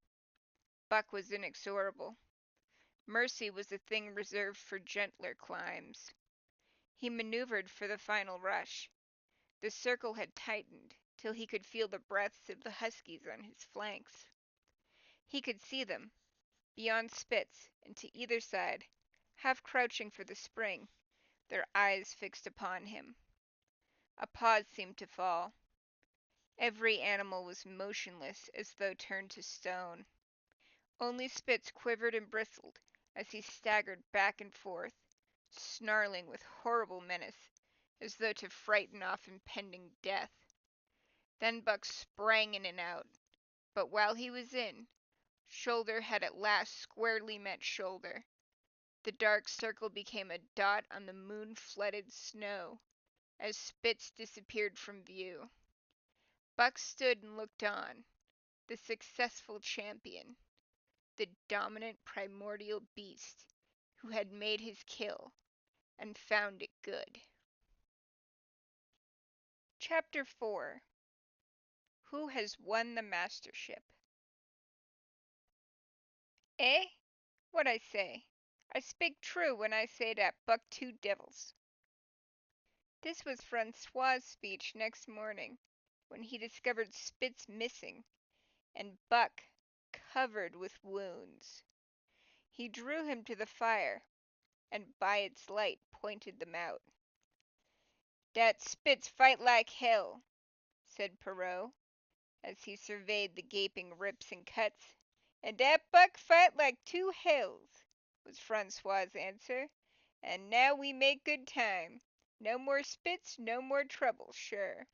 Buck was inexorable. Mercy was a thing reserved for gentler climbs. He maneuvered for the final rush. The circle had tightened till he could feel the breaths of the huskies on his flanks. He could see them, beyond Spitz and to either side, half crouching for the spring, their eyes fixed upon him. A pause seemed to fall. Every animal was motionless as though turned to stone. Only Spitz quivered and bristled as he staggered back and forth, snarling with horrible menace, as though to frighten off impending death. Then Buck sprang in and out, but while he was in, shoulder had at last squarely met shoulder. The dark circle became a dot on the moon-flooded snow as Spitz disappeared from view. Buck stood and looked on, the successful champion, the dominant primordial beast who had made his kill and found it good. Chapter 4. Who has won the Mastership? Eh? What I say? I speak true when I say that Buck 2 devils. This was Francois's speech next morning, when he discovered Spitz missing, and Buck covered with wounds. He drew him to the fire, and by its light pointed them out. "Dat Spitz fight like hell," said Perrault, as he surveyed the gaping rips and cuts. "And dat Buck fight like 2 hells," was Francois's answer. "And now we make good time. No more Spitz, no more trouble, sure."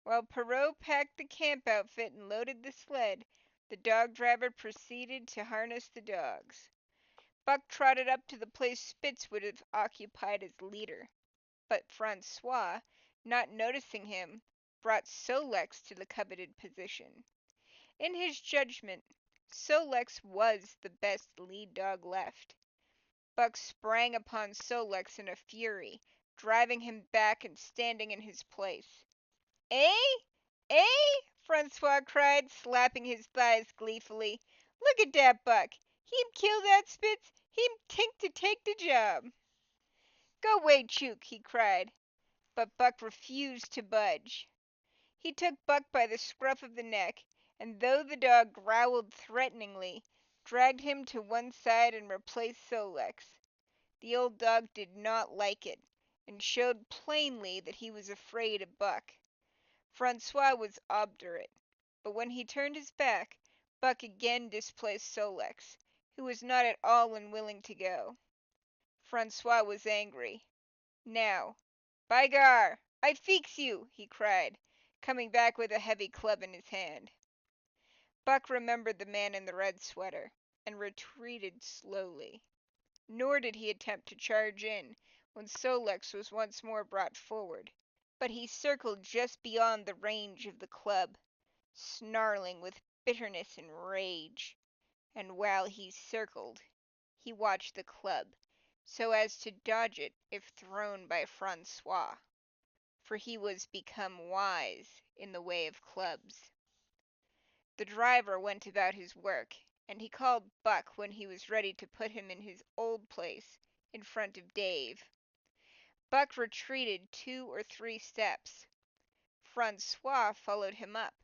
While Perrault packed the camp outfit and loaded the sled, the dog driver proceeded to harness the dogs. Buck trotted up to the place Spitz would have occupied as leader, but Francois, not noticing him, brought Sol-leks to the coveted position. In his judgment, Sol-leks was the best lead dog left. Buck sprang upon Sol-leks in a fury, driving him back and standing in his place. "Eh? Eh?" Francois cried, slapping his thighs gleefully. "Look at dat Buck! He'm kill dat Spitz! He'm tink to take de job!" "Go way, Chook!" he cried, but Buck refused to budge. He took Buck by the scruff of the neck, and though the dog growled threateningly, dragged him to one side and replaced Sol-leks. The old dog did not like it, and showed plainly that he was afraid of Buck. Francois was obdurate, but when he turned his back, Buck again displaced Sol-leks, who was not at all unwilling to go. Francois was angry. Now, by gar, I feex you, he cried, coming back with a heavy club in his hand. Buck remembered the man in the red sweater, and retreated slowly. Nor did he attempt to charge in when Sol-leks was once more brought forward, but he circled just beyond the range of the club, snarling with bitterness and rage, and while he circled, he watched the club, so as to dodge it if thrown by Francois, for he was become wise in the way of clubs. The driver went about his work, and he called Buck when he was ready to put him in his old place in front of Dave. Buck retreated 2 or 3 steps. Francois followed him up,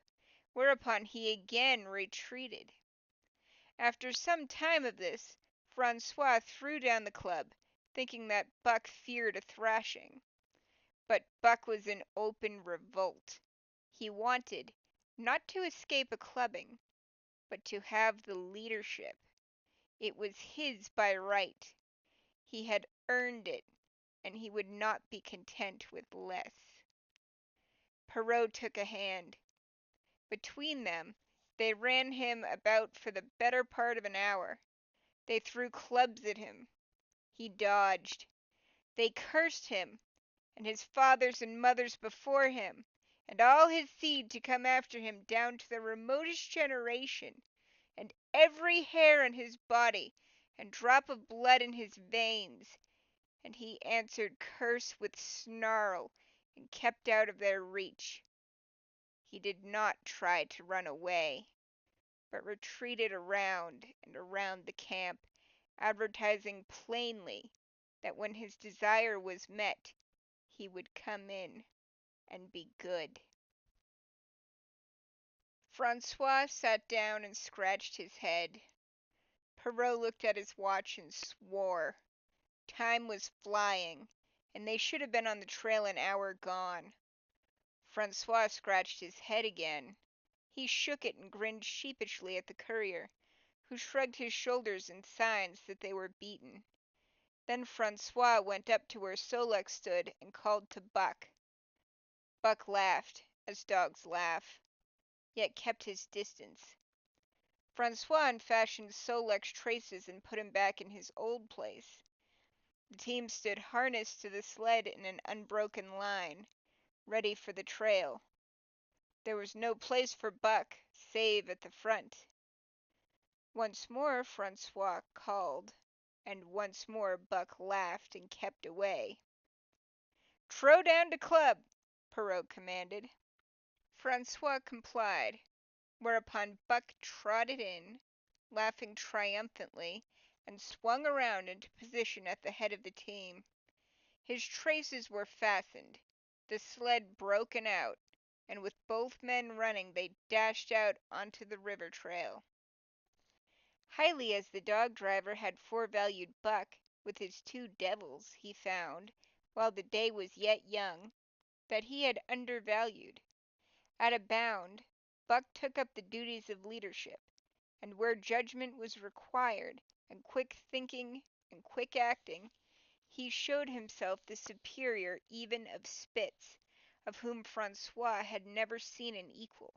whereupon he again retreated. After some time of this, Francois threw down the club, thinking that Buck feared a thrashing. But Buck was in open revolt. He wanted, not to escape a clubbing, but to have the leadership. It was his by right. He had earned it, and he would not be content with less. Perrault took a hand. Between them, they ran him about for the better part of an hour. They threw clubs at him. He dodged. They cursed him, and his fathers and mothers before him, and all his seed to come after him down to the remotest generation, and every hair on his body and drop of blood in his veins, and he answered curse with snarl, and kept out of their reach. He did not try to run away, but retreated around and around the camp, advertising plainly that when his desire was met, he would come in and be good. Francois sat down and scratched his head. Perrault looked at his watch and swore. Time was flying, and they should have been on the trail an hour gone. Francois scratched his head again. He shook it and grinned sheepishly at the courier, who shrugged his shoulders in signs that they were beaten. Then Francois went up to where Sol-leks stood and called to Buck. Buck laughed, as dogs laugh, yet kept his distance. Francois unfastened Sol-leks' traces and put him back in his old place. The team stood harnessed to the sled in an unbroken line, ready for the trail. There was no place for Buck, save at the front. Once more Francois called, and once more Buck laughed and kept away. "Trow down to club," Perrault commanded. Francois complied, whereupon Buck trotted in, laughing triumphantly, and swung around into position at the head of the team. His traces were fastened, the sled broken out, and with both men running they dashed out onto the river trail. Highly as the dog driver had forevalued Buck with his 2 devils, he found, while the day was yet young, that he had undervalued. At a bound, Buck took up the duties of leadership, and where judgment was required, and quick thinking and quick acting, he showed himself the superior even of Spitz, of whom Francois had never seen an equal.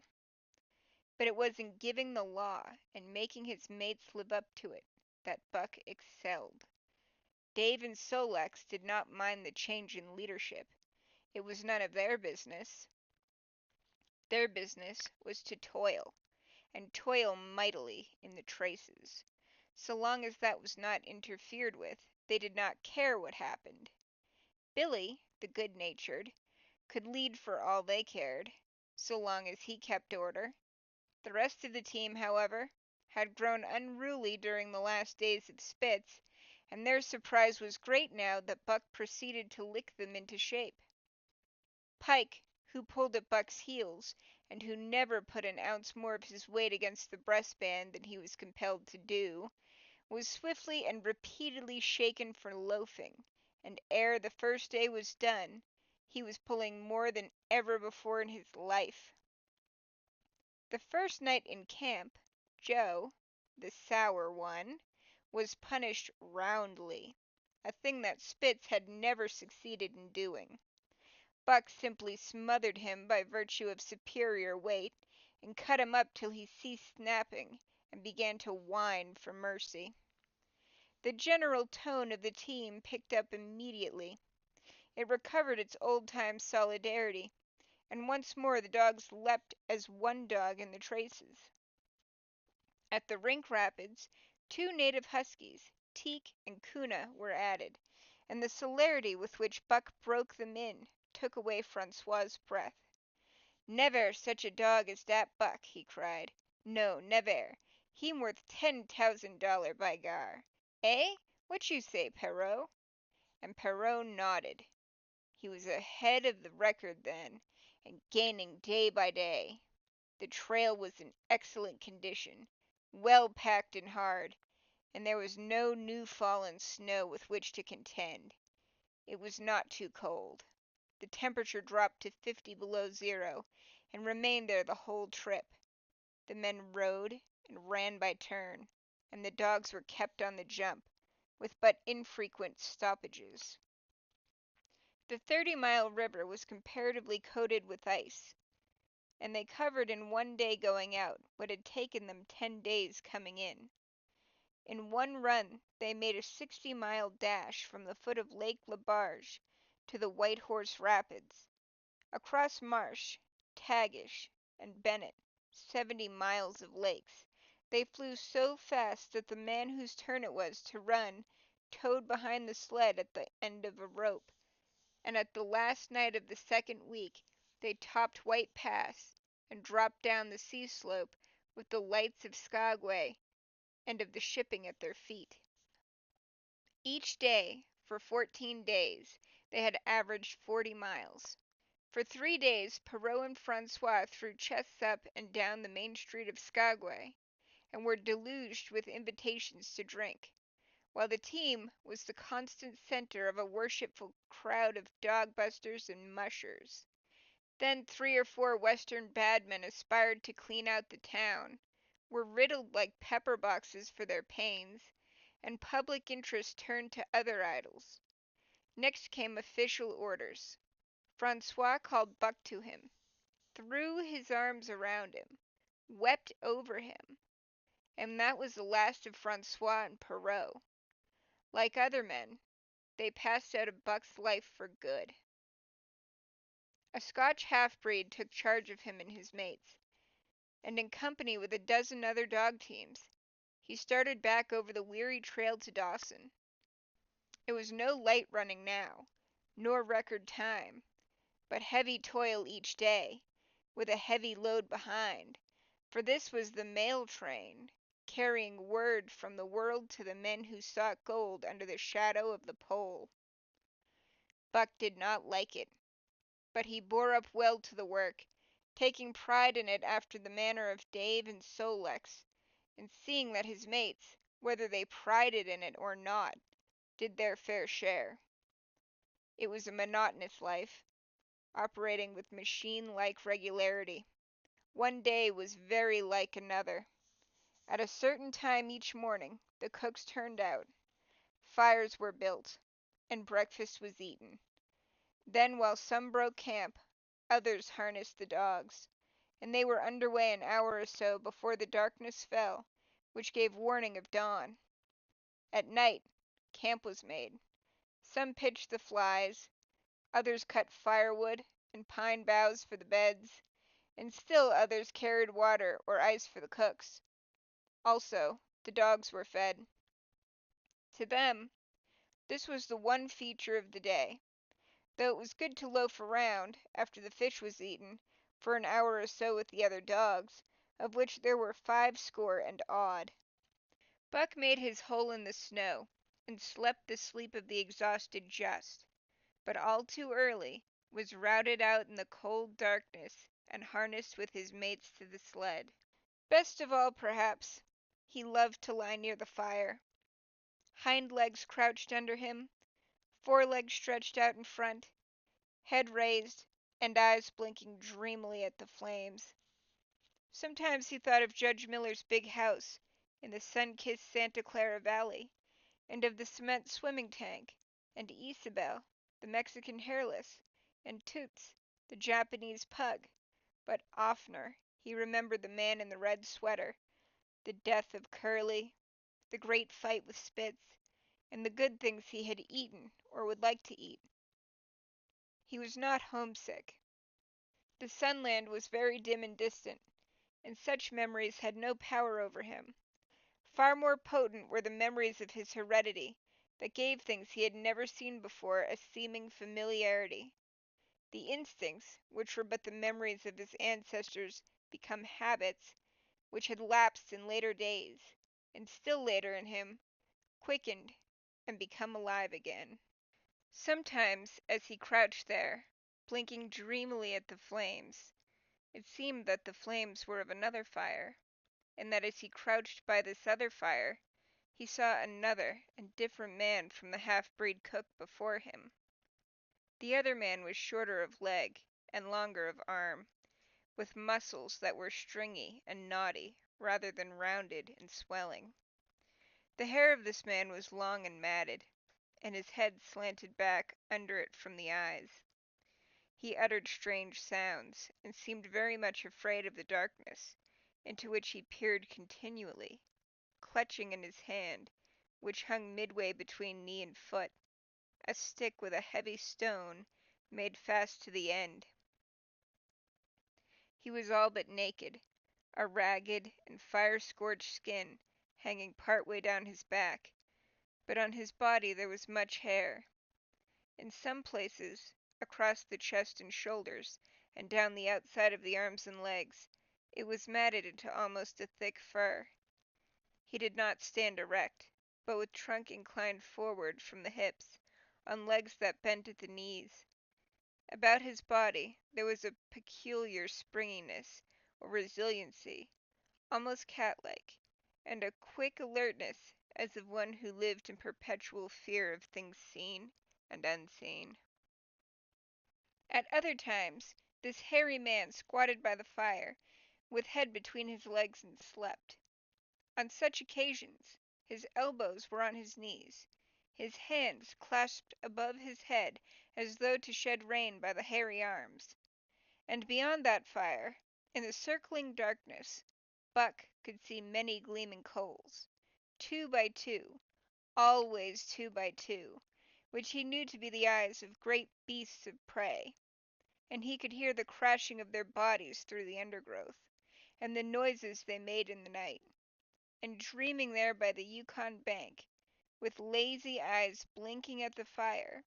But it was in giving the law and making his mates live up to it that Buck excelled. Dave and Sol-leks did not mind the change in leadership. It was none of their business. Their business was to toil, and toil mightily in the traces. So long as that was not interfered with, they did not care what happened. Billy, the good-natured, could lead for all they cared, so long as he kept order. The rest of the team, however, had grown unruly during the last days of Spitz, and their surprise was great now that Buck proceeded to lick them into shape. Pike, who pulled at Buck's heels, and who never put an ounce more of his weight against the breastband than he was compelled to do, was swiftly and repeatedly shaken for loafing, and ere the first day was done, he was pulling more than ever before in his life. The first night in camp, Joe, the sour one, was punished roundly, a thing that Spitz had never succeeded in doing. Buck simply smothered him by virtue of superior weight, and cut him up till he ceased snapping, and began to whine for mercy. The general tone of the team picked up immediately. It recovered its old-time solidarity, and once more the dogs leapt as one dog in the traces. At the rink rapids, 2 native huskies, Teak and Kuna, were added, and the celerity with which Buck broke them in took away Francois's breath. "Never such a dog as dat Buck," he cried. "No, never. Heem worth $10,000, by gar. Eh? What you say, Perrault?" And Perrault nodded. He was ahead of the record then, and gaining day by day. The trail was in excellent condition, well packed and hard, and there was no new fallen snow with which to contend. It was not too cold. The temperature dropped to 50 below zero, and remained there the whole trip. The men rode and ran by turn, and the dogs were kept on the jump, with but infrequent stoppages. The 30-mile river was comparatively coated with ice, and they covered in one day going out what had taken them 10 days coming in. In one run they made a 60-mile dash from the foot of Lake Labarge to the White Horse Rapids. Across Marsh, Tagish, and Bennett, 70 miles of lakes, they flew so fast that the man whose turn it was to run towed behind the sled at the end of a rope, and at the last night of the second week they topped White Pass and dropped down the sea slope with the lights of Skagway and of the shipping at their feet. Each day, for 14 days, they had averaged 40 miles. For 3 days Perrault and Francois threw chests up and down the main street of Skagway, and were deluged with invitations to drink, while the team was the constant center of a worshipful crowd of dog-busters and mushers. Then 3 or 4 Western badmen aspired to clean out the town, were riddled like pepper boxes for their pains, and public interest turned to other idols. Next came official orders. Francois called Buck to him, threw his arms around him, wept over him, and that was the last of Francois and Perrault. Like other men, they passed out of Buck's life for good. A Scotch half-breed took charge of him and his mates, and in company with a dozen other dog teams, he started back over the weary trail to Dawson. It was no light running now, nor record time, but heavy toil each day, with a heavy load behind, for this was the mail train, carrying word from the world to the men who sought gold under the shadow of the pole. Buck did not like it, but he bore up well to the work, taking pride in it after the manner of Dave and Sol-leks, and seeing that his mates, whether they prided in it or not, did their fair share. It was a monotonous life, operating with machine-like regularity. One day was very like another. At a certain time each morning the cooks turned out, fires were built, and breakfast was eaten. Then, while some broke camp, others harnessed the dogs, and they were under way an hour or so before the darkness fell, which gave warning of dawn. At night, camp was made. Some pitched the flies, others cut firewood and pine boughs for the beds, and still others carried water or ice for the cooks. Also, the dogs were fed. To them, this was the one feature of the day, though it was good to loaf around, after the fish was eaten, for an hour or so with the other dogs, of which there were 50 and odd. Buck made his hole in the snow, and slept the sleep of the exhausted just, but all too early was routed out in the cold darkness and harnessed with his mates to the sled. Best of all, perhaps, he loved to lie near the fire. Hind legs crouched under him, forelegs stretched out in front, head raised, and eyes blinking dreamily at the flames. Sometimes he thought of Judge Miller's big house in the sun-kissed Santa Clara Valley, and of the cement swimming tank, and Isabel, the Mexican hairless, and Toots, the Japanese pug, but oftener he remembered the man in the red sweater, the death of Curly, the great fight with Spitz, and the good things he had eaten or would like to eat. He was not homesick. The Sunland was very dim and distant, and such memories had no power over him. Far more potent were the memories of his heredity, that gave things he had never seen before a seeming familiarity. The instincts, which were but the memories of his ancestors become habits, which had lapsed in later days, and still later in him, quickened and become alive again. Sometimes, as he crouched there, blinking dreamily at the flames, it seemed that the flames were of another fire, and that as he crouched by this other fire, he saw another and different man from the half-breed cook before him. The other man was shorter of leg and longer of arm, with muscles that were stringy and knotty rather than rounded and swelling. The hair of this man was long and matted, and his head slanted back under it from the eyes. He uttered strange sounds, and seemed very much afraid of the darkness, into which he peered continually, clutching in his hand, which hung midway between knee and foot, a stick with a heavy stone made fast to the end. He was all but naked, a ragged and fire-scorched skin hanging part way down his back, but on his body there was much hair. In some places, across the chest and shoulders, and down the outside of the arms and legs, it was matted into almost a thick fur. He did not stand erect, but with trunk inclined forward from the hips, on legs that bent at the knees. About his body there was a peculiar springiness, or resiliency, almost cat-like, and a quick alertness as of one who lived in perpetual fear of things seen and unseen. At other times this hairy man squatted by the fire, with head between his legs, and slept. On such occasions his elbows were on his knees, his hands clasped above his head as though to shed rain by the hairy arms. And beyond that fire, in the circling darkness, Buck could see many gleaming coals, 2 by 2, always 2 by 2, which he knew to be the eyes of great beasts of prey, and he could hear the crashing of their bodies through the undergrowth, and the noises they made in the night. And dreaming there by the Yukon bank, with lazy eyes blinking at the fire,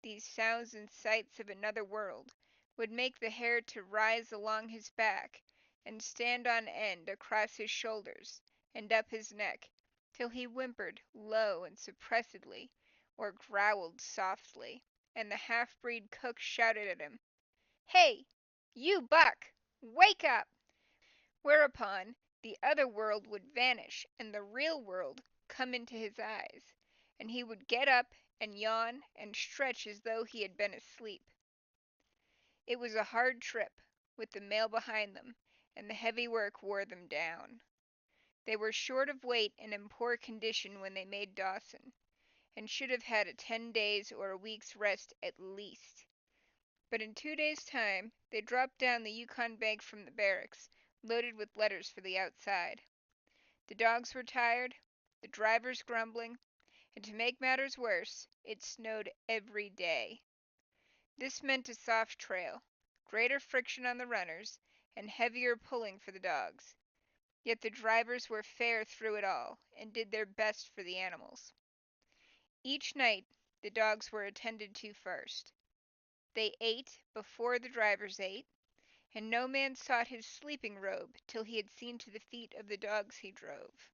these sounds and sights of another world would make the hair to rise along his back, and stand on end across his shoulders and up his neck, till he whimpered low and suppressedly, or growled softly, and the half-breed cook shouted at him, "Hey, you Buck! Wake up!" Whereupon the other world would vanish and the real world come into his eyes, and he would get up and yawn and stretch as though he had been asleep. It was a hard trip, with the mail behind them, and the heavy work wore them down. They were short of weight and in poor condition when they made Dawson, and should have had a 10 days' or a week's rest at least. But in 2 days' time they dropped down the Yukon bank from the barracks, loaded with letters for the outside. The dogs were tired, the drivers grumbling, and to make matters worse, it snowed every day. This meant a soft trail, greater friction on the runners, and heavier pulling for the dogs. Yet the drivers were fair through it all, and did their best for the animals. Each night the dogs were attended to first. They ate before the drivers ate, and no man sought his sleeping robe till he had seen to the feet of the dogs he drove.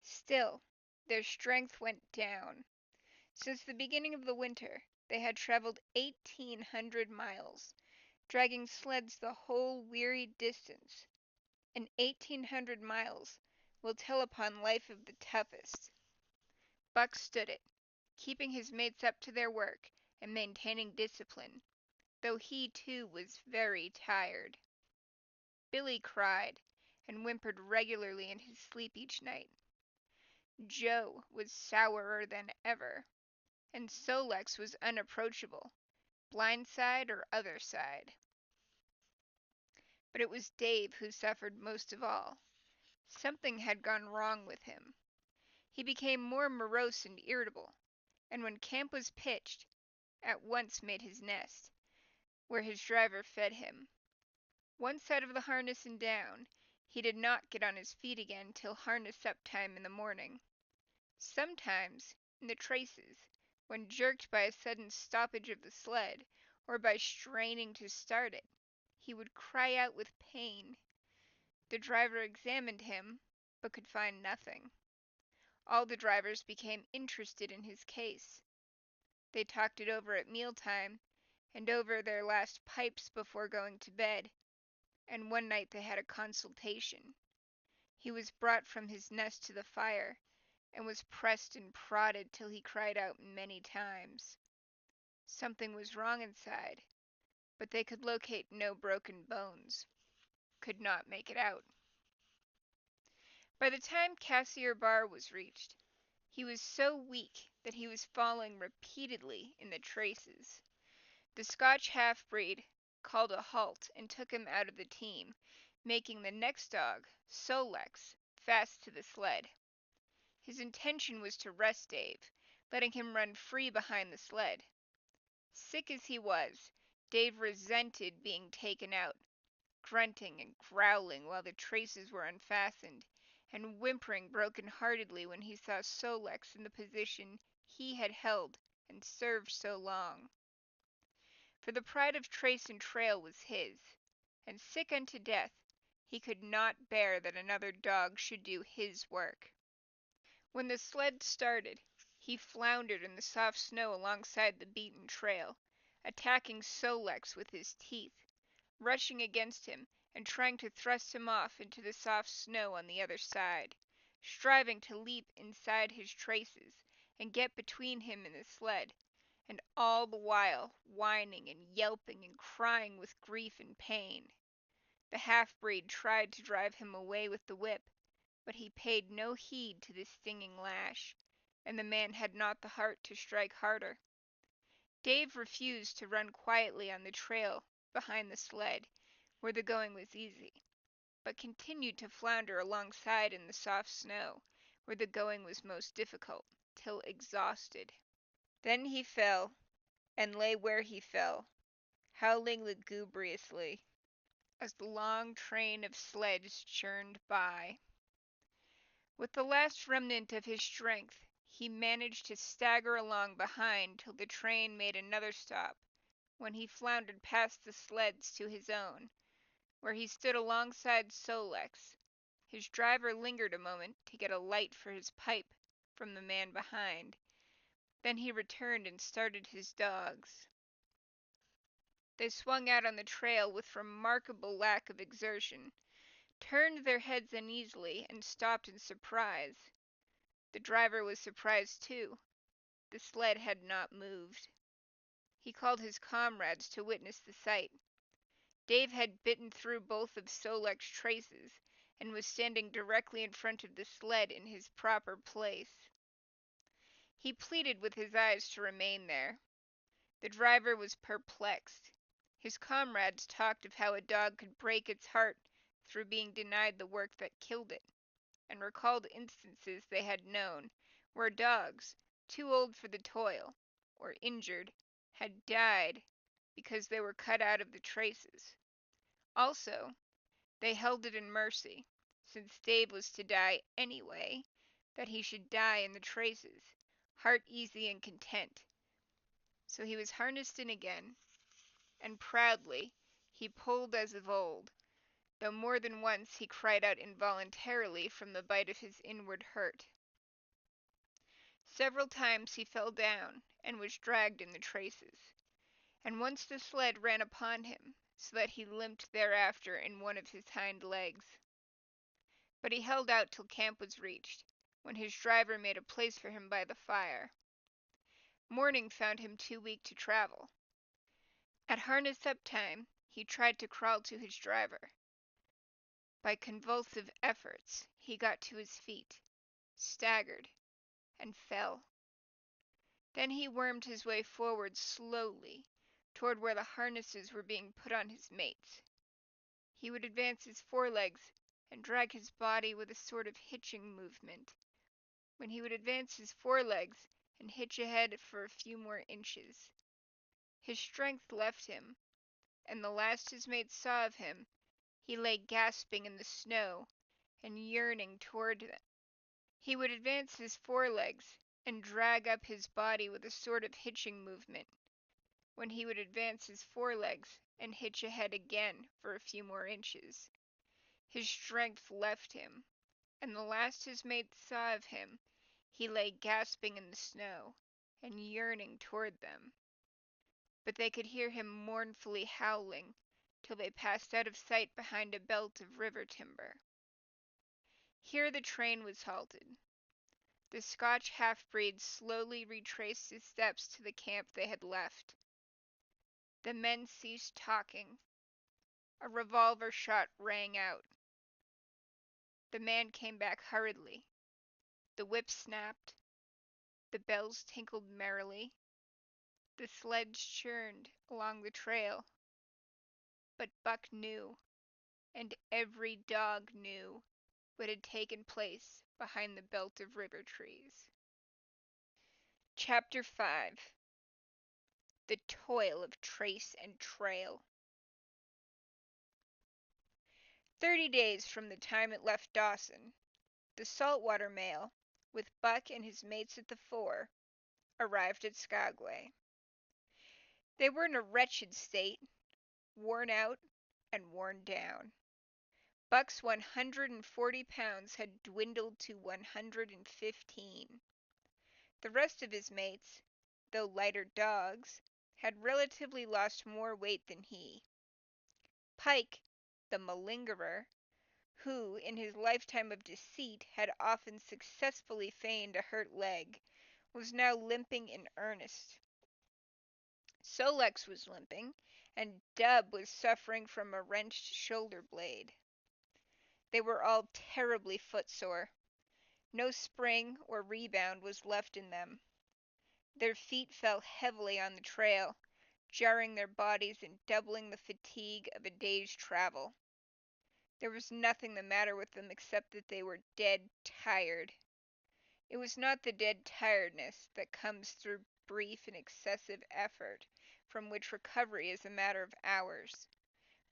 Still, their strength went down. Since the beginning of the winter they had traveled 1,800 miles, dragging sleds the whole weary distance, and 1,800 miles will tell upon life of the toughest. Buck stood it, keeping his mates up to their work and maintaining discipline, though he too was very tired. Billy cried and whimpered regularly in his sleep each night. Joe was sourer than ever, and Sol-leks was unapproachable, blind side or other side. But it was Dave who suffered most of all. Something had gone wrong with him. He became more morose and irritable, and when camp was pitched, at once made his nest, where his driver fed him. Once out of the harness and down, he did not get on his feet again till harness-up time in the morning. Sometimes, in the traces, when jerked by a sudden stoppage of the sled, or by straining to start it, he would cry out with pain. The driver examined him, but could find nothing. All the drivers became interested in his case. They talked it over at mealtime, and over their last pipes before going to bed, and one night they had a consultation. He was brought from his nest to the fire, and was pressed and prodded till he cried out many times. Something was wrong inside, but they could locate no broken bones. Could not make it out. By the time Cassiar Bar was reached, he was so weak that he was falling repeatedly in the traces. The Scotch half-breed called a halt and took him out of the team, making the next dog, Sol-leks, fast to the sled. His intention was to rest Dave, letting him run free behind the sled. Sick as he was, Dave resented being taken out, grunting and growling while the traces were unfastened, and whimpering broken-heartedly when he saw Sol-leks in the position he had held and served so long. For the pride of trace and trail was his, and sick unto death, he could not bear that another dog should do his work. When the sled started, he floundered in the soft snow alongside the beaten trail, attacking Sol-leks with his teeth, rushing against him and trying to thrust him off into the soft snow on the other side, striving to leap inside his traces and get between him and the sled, and all the while whining and yelping and crying with grief and pain. The half-breed tried to drive him away with the whip, but he paid no heed to the stinging lash, and the man had not the heart to strike harder. Dave refused to run quietly on the trail behind the sled, where the going was easy, but continued to flounder alongside in the soft snow, where the going was most difficult, till exhausted. Then he fell, and lay where he fell, howling lugubriously, as the long train of sleds churned by. With the last remnant of his strength, he managed to stagger along behind till the train made another stop, when he floundered past the sleds to his own, where he stood alongside Sol-leks. His driver lingered a moment to get a light for his pipe from the man behind. Then he returned and started his dogs. They swung out on the trail with remarkable lack of exertion, turned their heads uneasily, and stopped in surprise. The driver was surprised too. The sled had not moved. He called his comrades to witness the sight. Dave had bitten through both of Sol-leks' traces, and was standing directly in front of the sled in his proper place. He pleaded with his eyes to remain there. The driver was perplexed. His comrades talked of how a dog could break its heart through being denied the work that killed it, and recalled instances they had known, where dogs, too old for the toil, or injured, had died because they were cut out of the traces. Also, they held it in mercy, since Dave was to die anyway, that he should die in the traces, heart easy and content. So he was harnessed in again, and proudly he pulled as of old, though more than once he cried out involuntarily from the bite of his inward hurt. Several times he fell down and was dragged in the traces, and once the sled ran upon him, so that he limped thereafter in one of his hind legs. But he held out till camp was reached, when his driver made a place for him by the fire. Morning found him too weak to travel. At harness-up time, he tried to crawl to his driver. By convulsive efforts, he got to his feet, staggered, and fell. Then he wormed his way forward slowly, toward where the harnesses were being put on his mates. He would advance his forelegs and drag his body with a sort of hitching movement, when he would advance his forelegs and hitch ahead for a few more inches. His strength left him, and the last his mates saw of him, he lay gasping in the snow and yearning toward them. He would advance his forelegs and drag up his body with a sort of hitching movement, when he would advance his forelegs and hitch ahead again for a few more inches. His strength left him, and the last his mates saw of him, he lay gasping in the snow and yearning toward them. But they could hear him mournfully howling till they passed out of sight behind a belt of river timber. Here the train was halted. The Scotch half-breed slowly retraced his steps to the camp they had left. The men ceased talking. A revolver shot rang out. The man came back hurriedly. The whip snapped. The bells tinkled merrily. The sledge churned along the trail. But Buck knew, and every dog knew, what had taken place behind the belt of river trees. Chapter 5. The Toil of Trace and Trail. 30 days from the time it left Dawson, the saltwater mail, with Buck and his mates at the fore, arrived at Skagway. They were in a wretched state, worn out and worn down. Buck's 140 pounds had dwindled to 115. The rest of his mates, though lighter dogs, had relatively lost more weight than he. Pike, the malingerer, who in his lifetime of deceit had often successfully feigned a hurt leg, was now limping in earnest. Sol-leks was limping, and Dub was suffering from a wrenched shoulder blade. They were all terribly footsore. No spring or rebound was left in them. Their feet fell heavily on the trail, jarring their bodies and doubling the fatigue of a day's travel. There was nothing the matter with them except that they were dead tired. It was not the dead tiredness that comes through brief and excessive effort, from which recovery is a matter of hours,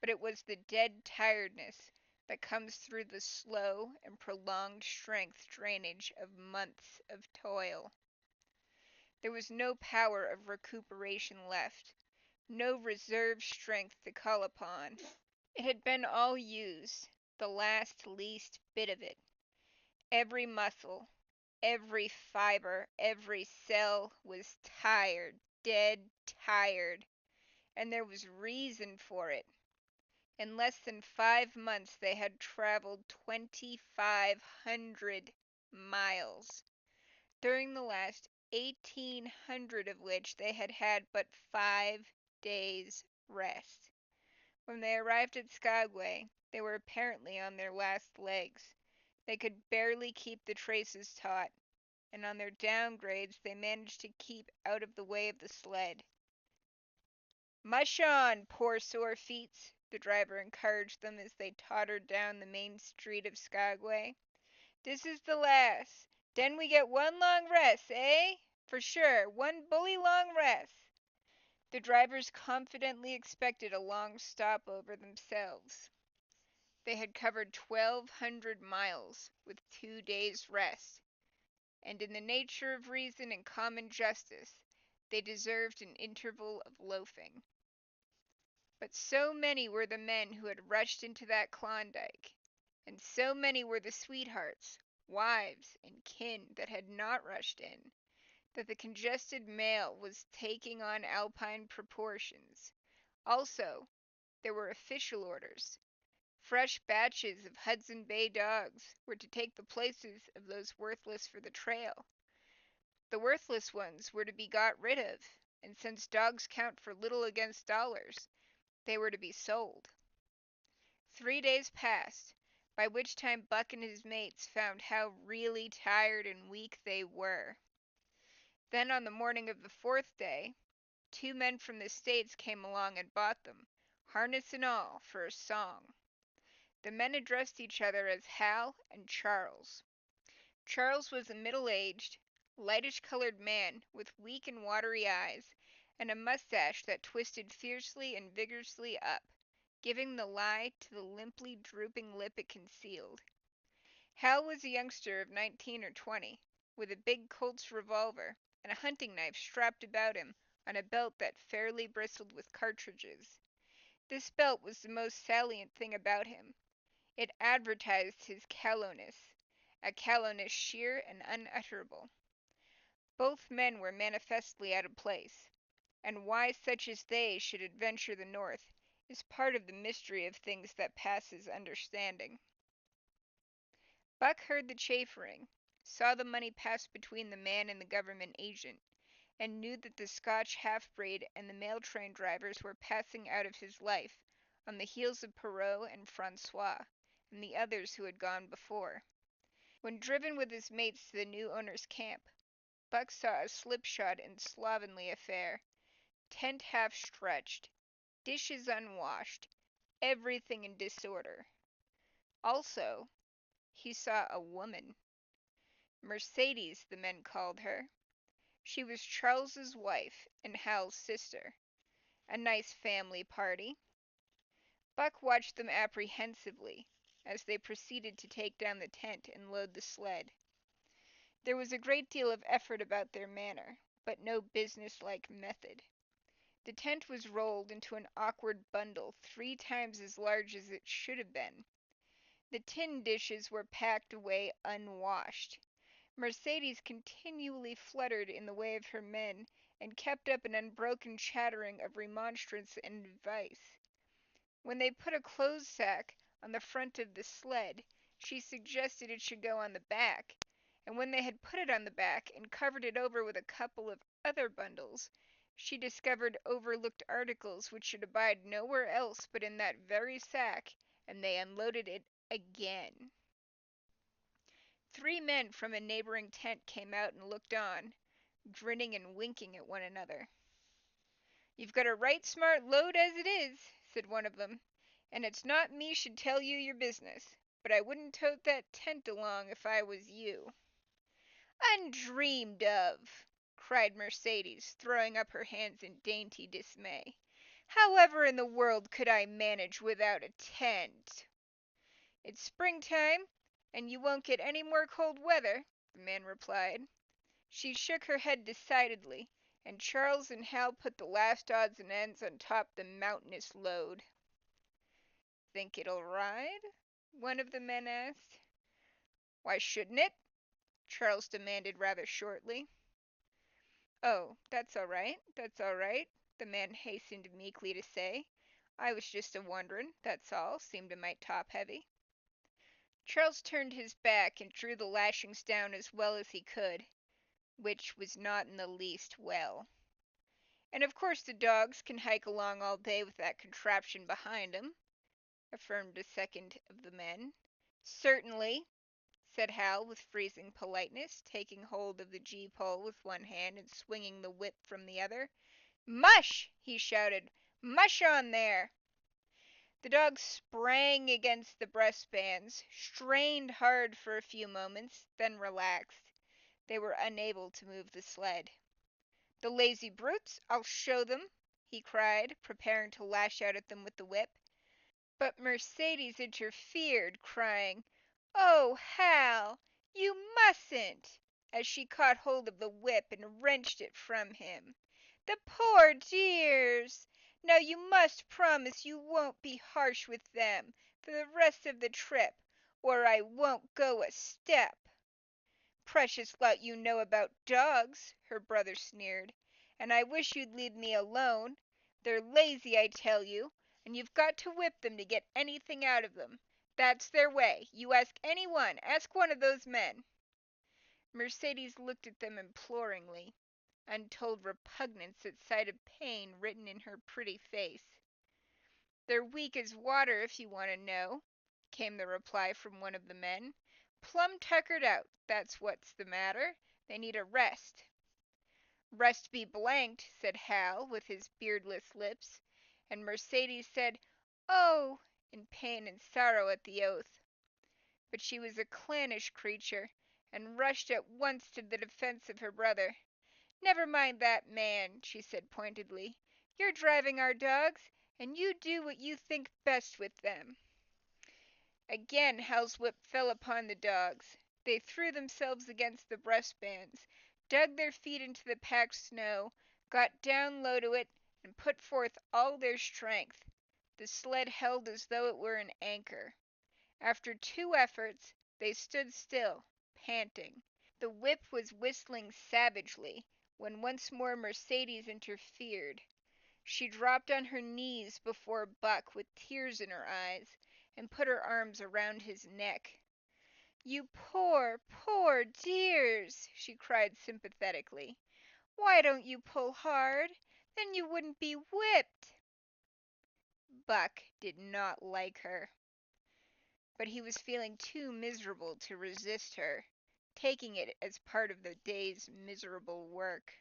but it was the dead tiredness that comes through the slow and prolonged strength drainage of months of toil. There was no power of recuperation left, no reserve strength to call upon. It had been all used, the last least bit of it. Every muscle, every fiber, every cell was tired, dead tired, and there was reason for it. In less than 5 months they had traveled 2,500 miles, during the last 1,800 of which they had had but 5 days' rest. When they arrived at Skagway, they were apparently on their last legs. They could barely keep the traces taut, and on their downgrades they managed to keep out of the way of the sled. "Mush on, poor sore feets," the driver encouraged them as they tottered down the main street of Skagway. "This is the last. Den we get one long rest, eh? For sure, one bully long rest." The drivers confidently expected a long stopover themselves. They had covered 1,200 miles with 2 days' rest, and in the nature of reason and common justice, they deserved an interval of loafing. But so many were the men who had rushed into that Klondike, and so many were the sweethearts, wives, and kin that had not rushed in, that the congested mail was taking on Alpine proportions. Also, there were official orders. Fresh batches of Hudson Bay dogs were to take the places of those worthless for the trail. The worthless ones were to be got rid of, and since dogs count for little against dollars, they were to be sold. 3 days passed, by which time Buck and his mates found how really tired and weak they were. Then on the morning of the 4th day, 2 men from the States came along and bought them, harness and all, for a song. The men addressed each other as Hal and Charles. Charles was a middle-aged, lightish-colored man with weak and watery eyes, and a mustache that twisted fiercely and vigorously up, giving the lie to the limply drooping lip it concealed. Hal was a youngster of 19 or 20, with a big Colt's revolver and a hunting knife strapped about him on a belt that fairly bristled with cartridges. This belt was the most salient thing about him. It advertised his callowness, a callowness sheer and unutterable. Both men were manifestly out of place, and why such as they should adventure the North is part of the mystery of things that passes understanding. Buck heard the chaffering, saw the money pass between the man and the government agent, and knew that the Scotch half-breed and the mail train drivers were passing out of his life on the heels of Perrault and Francois, and the others who had gone before. When driven with his mates to the new owner's camp, Buck saw a slipshod and slovenly affair, tent half stretched, dishes unwashed, everything in disorder. Also, he saw a woman. Mercedes, the men called her. She was Charles's wife and Hal's sister. A nice family party. Buck watched them apprehensively as they proceeded to take down the tent and load the sled. There was a great deal of effort about their manner, but no business-like method. The tent was rolled into an awkward bundle 3 times as large as it should have been. The tin dishes were packed away unwashed. Mercedes continually fluttered in the way of her men and kept up an unbroken chattering of remonstrance and advice. When they put a clothes sack on the front of the sled, she suggested it should go on the back, and when they had put it on the back and covered it over with a couple of other bundles, she discovered overlooked articles which should abide nowhere else but in that very sack, and they unloaded it again. 3 men from a neighboring tent came out and looked on, grinning and winking at one another. "You've got a right smart load as it is," said one of them, "and it's not me should tell you your business, but I wouldn't tote that tent along if I was you." "Undreamed of!" cried Mercedes, throwing up her hands in dainty dismay. "However in the world could I manage without a tent?" "It's springtime, and you won't get any more cold weather," the man replied. She shook her head decidedly, and Charles and Hal put the last odds and ends on top the mountainous load. "Think it'll ride?" one of the men asked. "Why shouldn't it?" Charles demanded rather shortly. "Oh, that's all right, the man hastened meekly to say. "I was just a-wonderin', that's all, seemed a mite top-heavy." Charles turned his back and drew the lashings down as well as he could, which was not in the least well. "And of course the dogs can hike along all day with that contraption behind 'em," affirmed a second of the men. "Certainly," said Hal with freezing politeness, taking hold of the gee-pole with one hand and swinging the whip from the other. "Mush!" he shouted. "Mush on there!" The dogs sprang against the breastbands, strained hard for a few moments, then relaxed. They were unable to move the sled. "The lazy brutes! I'll show them!" he cried, preparing to lash out at them with the whip. But Mercedes interfered, crying, "Oh, Hal, you mustn't!" as she caught hold of the whip and wrenched it from him. "The poor dears! Now you must promise you won't be harsh with them for the rest of the trip, or I won't go a step." "Precious lot you know about dogs," her brother sneered, "and I wish you'd leave me alone. They're lazy, I tell you, and you've got to whip them to get anything out of them. That's their way. You ask any one. Ask one of those men." Mercedes looked at them imploringly, untold repugnance at sight of pain written in her pretty face. "They're weak as water, if you want to know," came the reply from one of the men. "Plumb tuckered out, that's what's the matter. They need a rest." "Rest be blanked," said Hal, with his beardless lips, and Mercedes said, "Oh!" in pain and sorrow at the oath. But she was a clannish creature, and rushed at once to the defense of her brother. "Never mind that man," she said pointedly. "You're driving our dogs, and you do what you think best with them." Again Hal's whip fell upon the dogs. They threw themselves against the breastbands, dug their feet into the packed snow, got down low to it, and put forth all their strength. The sled held as though it were an anchor. After 2 efforts, they stood still, panting. The whip was whistling savagely, when once more Mercedes interfered. She dropped on her knees before Buck with tears in her eyes, and put her arms around his neck. "You poor, poor dears," she cried sympathetically. "Why don't you pull hard? Then you wouldn't be whipped." Buck did not like her, but he was feeling too miserable to resist her, taking it as part of the day's miserable work.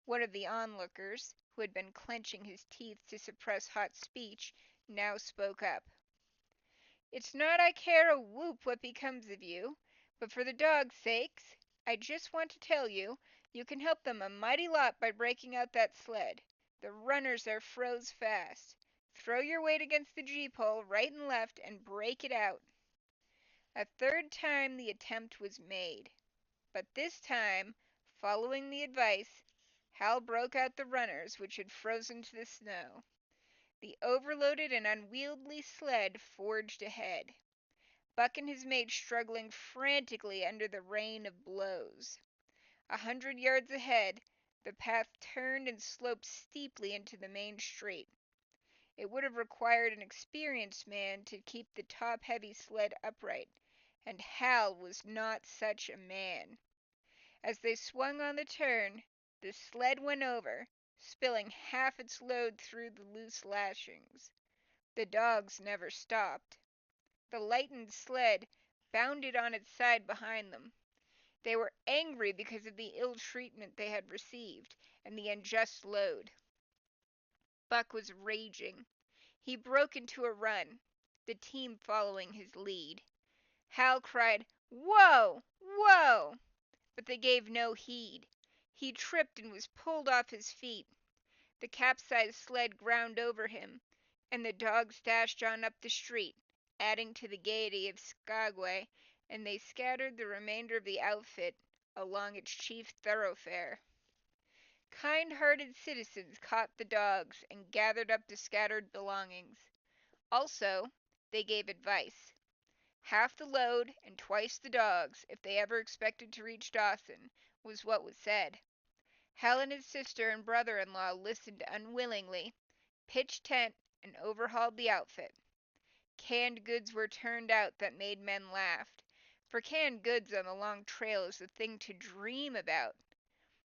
One of the onlookers, who had been clenching his teeth to suppress hot speech, now spoke up. "It's not I care a whoop what becomes of you, but for the dogs' sakes, I just want to tell you, you can help them a mighty lot by breaking out that sled. The runners are froze fast. Throw your weight against the gee-pole right and left and break it out." A third time the attempt was made, but this time, following the advice, Hal broke out the runners which had frozen to the snow. The overloaded and unwieldy sled forged ahead, Buck and his mate struggling frantically under the rain of blows. 100 yards ahead, the path turned and sloped steeply into the main street. It would have required an experienced man to keep the top-heavy sled upright, and Hal was not such a man. As they swung on the turn, the sled went over, spilling half its load through the loose lashings. The dogs never stopped. The lightened sled bounded on its side behind them. They were angry because of the ill treatment they had received, and the unjust load. Buck was raging. He broke into a run, the team following his lead. Hal cried, "Whoa! Whoa!" but they gave no heed. He tripped and was pulled off his feet. The capsized sled ground over him, and the dogs dashed on up the street, adding to the gaiety of Skagway, and they scattered the remainder of the outfit along its chief thoroughfare. Kind-hearted citizens caught the dogs and gathered up the scattered belongings. Also, they gave advice. Half the load and twice the dogs, if they ever expected to reach Dawson, was what was said. Hal and his sister and brother-in-law listened unwillingly, pitched tent, and overhauled the outfit. Canned goods were turned out that made men laugh, for canned goods on the long trail is a thing to dream about.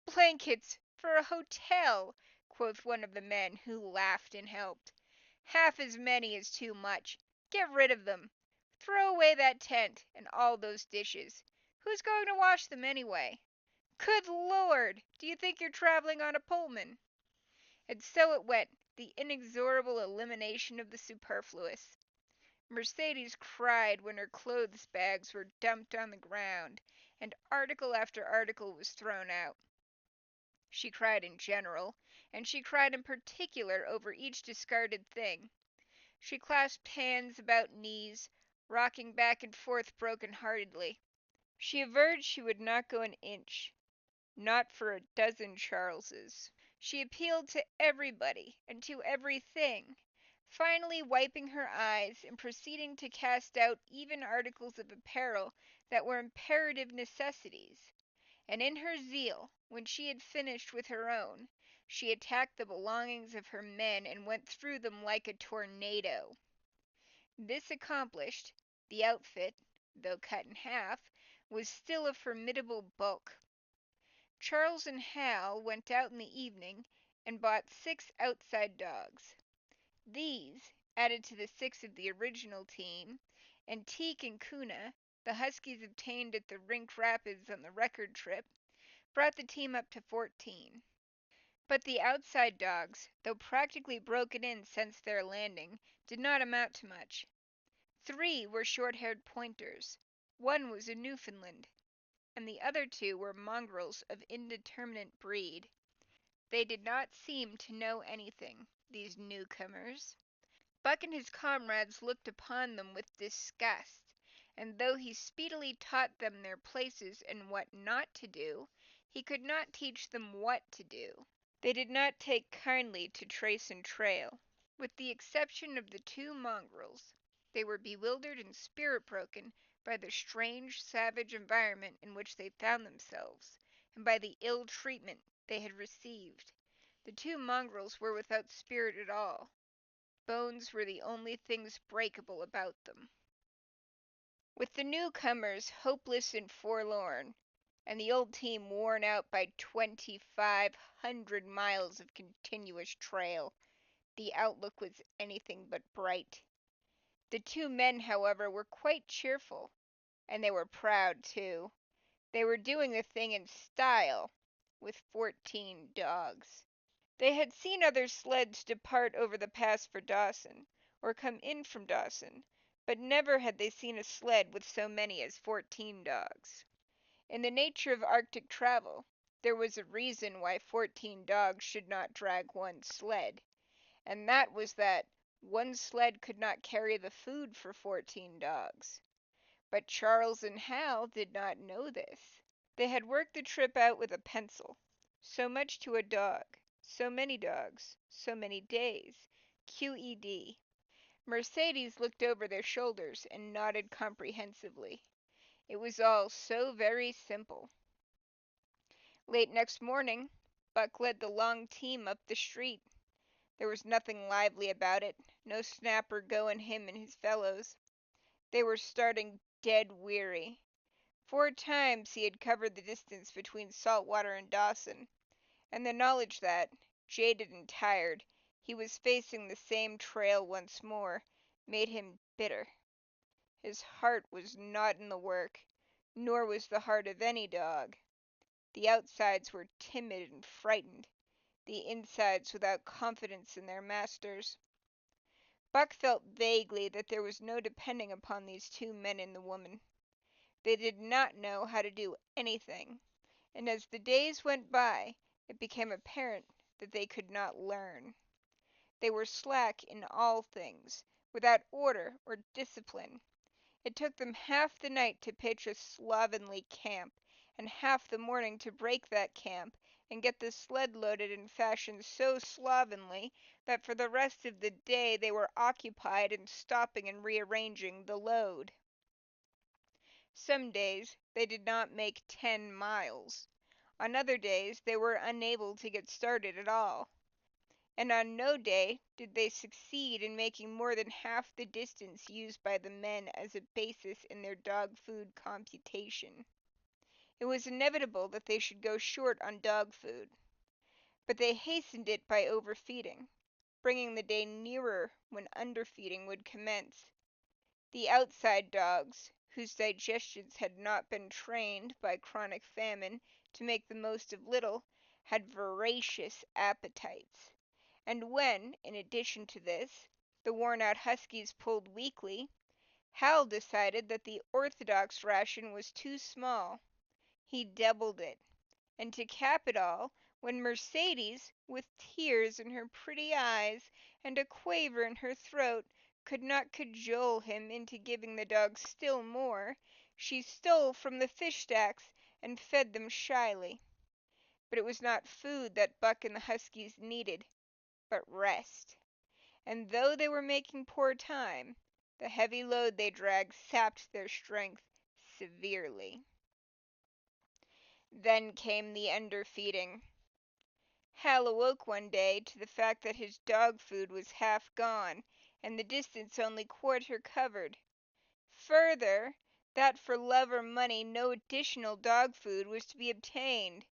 "Blankets for a hotel," quoth one of the men, who laughed and helped. "Half as many is too much. Get rid of them. Throw away that tent, and all those dishes. Who's going to wash them, anyway? Good Lord! Do you think you're traveling on a Pullman?" And so it went, the inexorable elimination of the superfluous. Mercedes cried when her clothes bags were dumped on the ground, and article after article was thrown out. She cried in general, and she cried in particular over each discarded thing. She clasped hands about knees, rocking back and forth broken-heartedly. She averred she would not go an inch, not for a dozen Charleses. She appealed to everybody and to everything, finally wiping her eyes and proceeding to cast out even articles of apparel that were imperative necessities. And in her zeal, when she had finished with her own, she attacked the belongings of her men and went through them like a tornado. This accomplished, the outfit, though cut in half, was still a formidable bulk. Charles and Hal went out in the evening and bought 6 outside dogs. These, added to the 6 of the original team, and Teak and Kuna, the huskies obtained at the Rink Rapids on the record trip, brought the team up to 14. But the outside dogs, though practically broken in since their landing, did not amount to much. 3 were short-haired pointers, 1 was a Newfoundland, and the other 2 were mongrels of indeterminate breed. They did not seem to know anything, these newcomers. Buck and his comrades looked upon them with disgust, and though he speedily taught them their places and what not to do, he could not teach them what to do. They did not take kindly to trace and trail. With the exception of the 2 mongrels, they were bewildered and spirit-broken by the strange, savage environment in which they found themselves, and by the ill treatment they had received. The 2 mongrels were without spirit at all. Bones were the only things breakable about them. With the newcomers hopeless and forlorn, and the old team worn out by 2,500 miles of continuous trail, the outlook was anything but bright. The 2 men, however, were quite cheerful, and they were proud, too. They were doing the thing in style, with 14 dogs. They had seen other sleds depart over the pass for Dawson, or come in from Dawson, but never had they seen a sled with so many as 14 dogs. In the nature of Arctic travel, there was a reason why 14 dogs should not drag one sled, and that was that one sled could not carry the food for 14 dogs. But Charles and Hal did not know this. They had worked the trip out with a pencil. So much to a dog, so many dogs, so many days, QED. Mercedes looked over their shoulders and nodded comprehensively. It was all so very simple. Late next morning, Buck led the long team up the street. There was nothing lively about it, no snapper goin' him and his fellows. They were starting dead weary. 4 times he had covered the distance between Saltwater and Dawson, and the knowledge that, jaded and tired, he was facing the same trail once more, made him bitter. His heart was not in the work, nor was the heart of any dog. The outsides were timid and frightened, the insides without confidence in their masters. Buck felt vaguely that there was no depending upon these 2 men and the woman. They did not know how to do anything, and as the days went by, it became apparent that they could not learn. They were slack in all things, without order or discipline. It took them half the night to pitch a slovenly camp, and half the morning to break that camp and get the sled loaded in fashion so slovenly that for the rest of the day they were occupied in stopping and rearranging the load. Some days they did not make 10 miles. On other days they were unable to get started at all. And on no day did they succeed in making more than half the distance used by the men as a basis in their dog food computation. It was inevitable that they should go short on dog food, but they hastened it by overfeeding, bringing the day nearer when underfeeding would commence. The outside dogs, whose digestions had not been trained by chronic famine to make the most of little, had voracious appetites. And when, in addition to this, the worn-out huskies pulled weakly, Hal decided that the orthodox ration was too small. He doubled it. And to cap it all, when Mercedes, with tears in her pretty eyes and a quaver in her throat, could not cajole him into giving the dogs still more, she stole from the fish stacks and fed them shyly. But it was not food that Buck and the huskies needed, but rest. And though they were making poor time, the heavy load they dragged sapped their strength severely. Then came the underfeeding. Hal awoke one day to the fact that his dog food was half gone, and the distance only quarter covered. Further, that for love or money no additional dog food was to be obtained.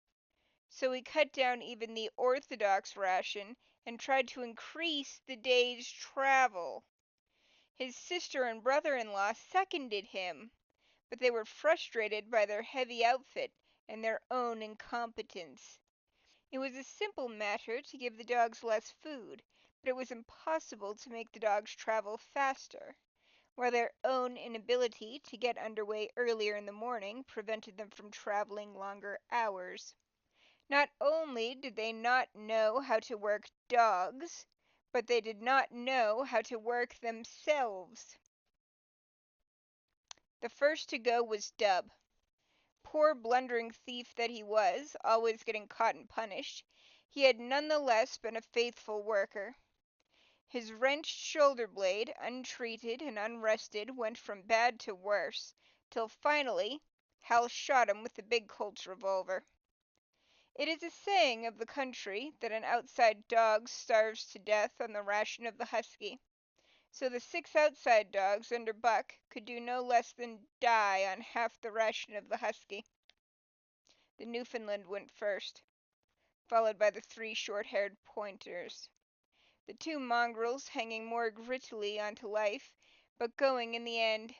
So he cut down even the orthodox ration and tried to increase the day's travel. His sister and brother-in-law seconded him, but they were frustrated by their heavy outfit and their own incompetence. It was a simple matter to give the dogs less food, but it was impossible to make the dogs travel faster, while their own inability to get underway earlier in the morning prevented them from traveling longer hours. Not only did they not know how to work dogs, but they did not know how to work themselves. The first to go was Dub. Poor blundering thief that he was, always getting caught and punished, he had none the less been a faithful worker. His wrenched shoulder blade, untreated and unrested, went from bad to worse, till finally Hal shot him with the big Colt's revolver. It is a saying of the country that an outside dog starves to death on the ration of the husky. So the 6 outside dogs under Buck could do no less than die on half the ration of the husky. The Newfoundland went first, followed by the 3 short-haired pointers, the 2 mongrels hanging more grittily on to life, but going in the end.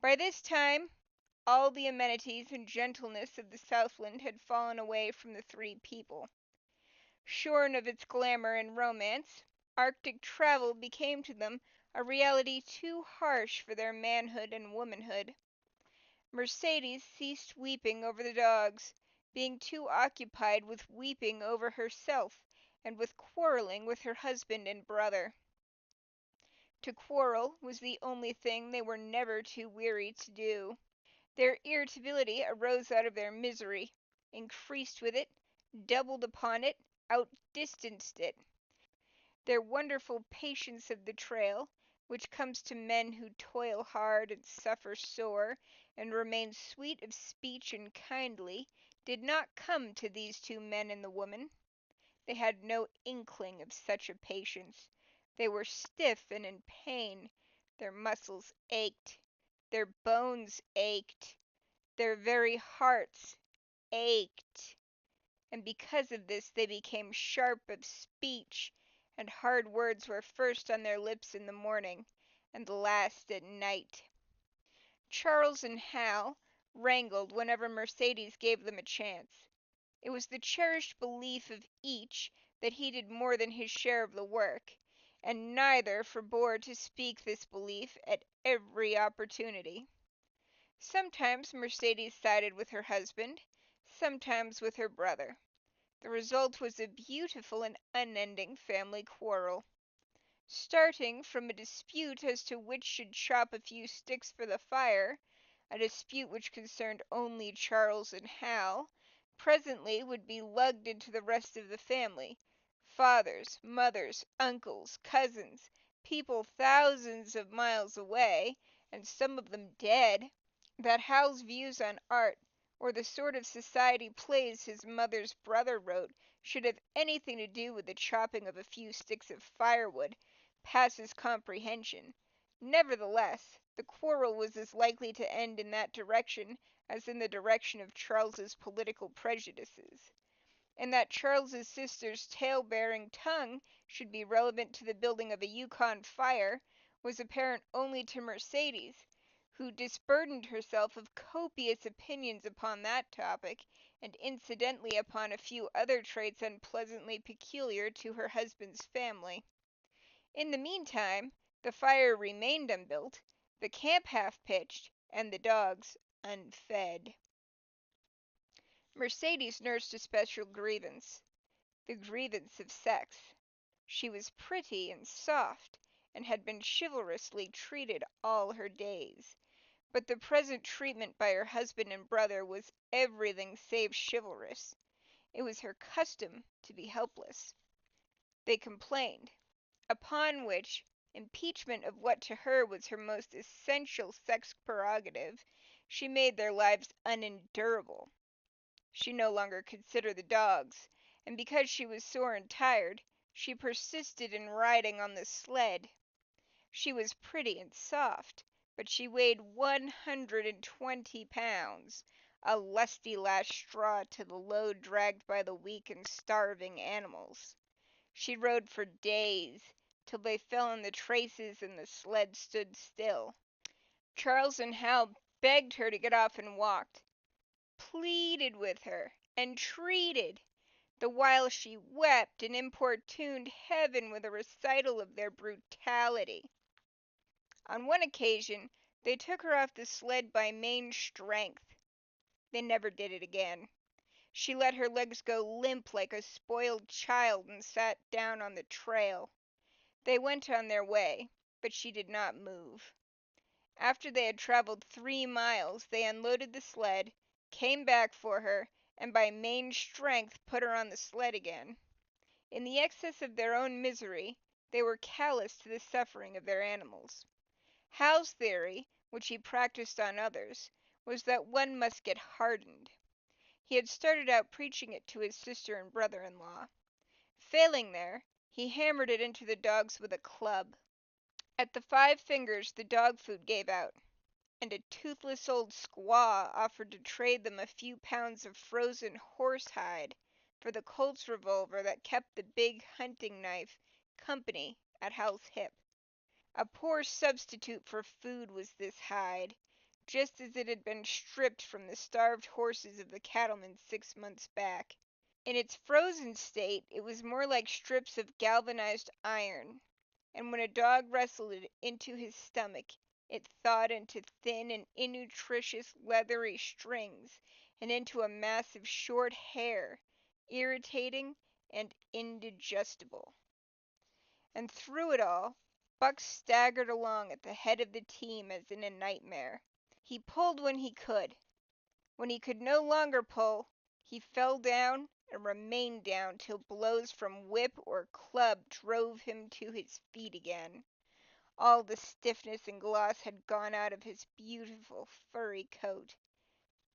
By this time all the amenities and gentleness of the Southland had fallen away from the 3 people. Shorn of its glamour and romance, Arctic travel became to them a reality too harsh for their manhood and womanhood. Mercedes ceased weeping over the dogs, being too occupied with weeping over herself and with quarreling with her husband and brother. To quarrel was the only thing they were never too weary to do. Their irritability arose out of their misery, increased with it, doubled upon it, outdistanced it. Their wonderful patience of the trail, which comes to men who toil hard and suffer sore, and remain sweet of speech and kindly, did not come to these 2 men and the woman. They had no inkling of such a patience. They were stiff and in pain. Their muscles ached. Their bones ached. Their very hearts ached. And because of this they became sharp of speech, and hard words were first on their lips in the morning, and last at night. Charles and Hal wrangled whenever Mercedes gave them a chance. It was the cherished belief of each that he did more than his share of the work, and neither forbore to speak this belief at every opportunity. Sometimes Mercedes sided with her husband, sometimes with her brother. The result was a beautiful and unending family quarrel. Starting from a dispute as to which should chop a few sticks for the fire, a dispute which concerned only Charles and Hal, presently would be lugged into the rest of the family, fathers, mothers, uncles, cousins, people thousands of miles away, and some of them dead, that Hal's views on art, or the sort of society plays his mother's brother wrote, should have anything to do with the chopping of a few sticks of firewood, passes comprehension. Nevertheless, the quarrel was as likely to end in that direction as in the direction of Charles's political prejudices. And that Charles's sister's tale-bearing tongue should be relevant to the building of a Yukon fire was apparent only to Mercedes, who disburdened herself of copious opinions upon that topic, and incidentally upon a few other traits unpleasantly peculiar to her husband's family. In the meantime the fire remained unbuilt, the camp half pitched, and the dogs unfed. Mercedes nursed a special grievance, the grievance of sex. She was pretty and soft, and had been chivalrously treated all her days, but the present treatment by her husband and brother was everything save chivalrous. It was her custom to be helpless. They complained. Upon which, impeachment of what to her was her most essential sex prerogative, she made their lives unendurable. She no longer considered the dogs, and because she was sore and tired, she persisted in riding on the sled. She was pretty and soft, but she weighed 120 pounds, a lusty last straw to the load dragged by the weak and starving animals. She rode for days, till they fell in the traces and the sled stood still. Charles and Hal begged her to get off and walk, pleaded with her, entreated, the while she wept and importuned heaven with a recital of their brutality. On one occasion they took her off the sled by main strength. They never did it again. She let her legs go limp like a spoiled child and sat down on the trail. They went on their way, but she did not move. After they had traveled 3 miles, they unloaded the sled, came back for her, and by main strength put her on the sled again. In the excess of their own misery, they were callous to the suffering of their animals. Hal's theory, which he practiced on others, was that one must get hardened. He had started out preaching it to his sister and brother-in-law. Failing there, he hammered it into the dogs with a club. At the 5 fingers the dog food gave out, and a toothless old squaw offered to trade them a few pounds of frozen horsehide for the Colt's revolver that kept the big hunting knife company at Hal's hip. A poor substitute for food was this hide, just as it had been stripped from the starved horses of the cattlemen 6 months back. In its frozen state it was more like strips of galvanized iron, and when a dog wrestled it into his stomach it thawed into thin and innutritious leathery strings and into a mass of short hair, irritating and indigestible. And through it all, Buck staggered along at the head of the team as in a nightmare. He pulled when he could. When he could no longer pull, he fell down and remained down till blows from whip or club drove him to his feet again. All the stiffness and gloss had gone out of his beautiful furry coat.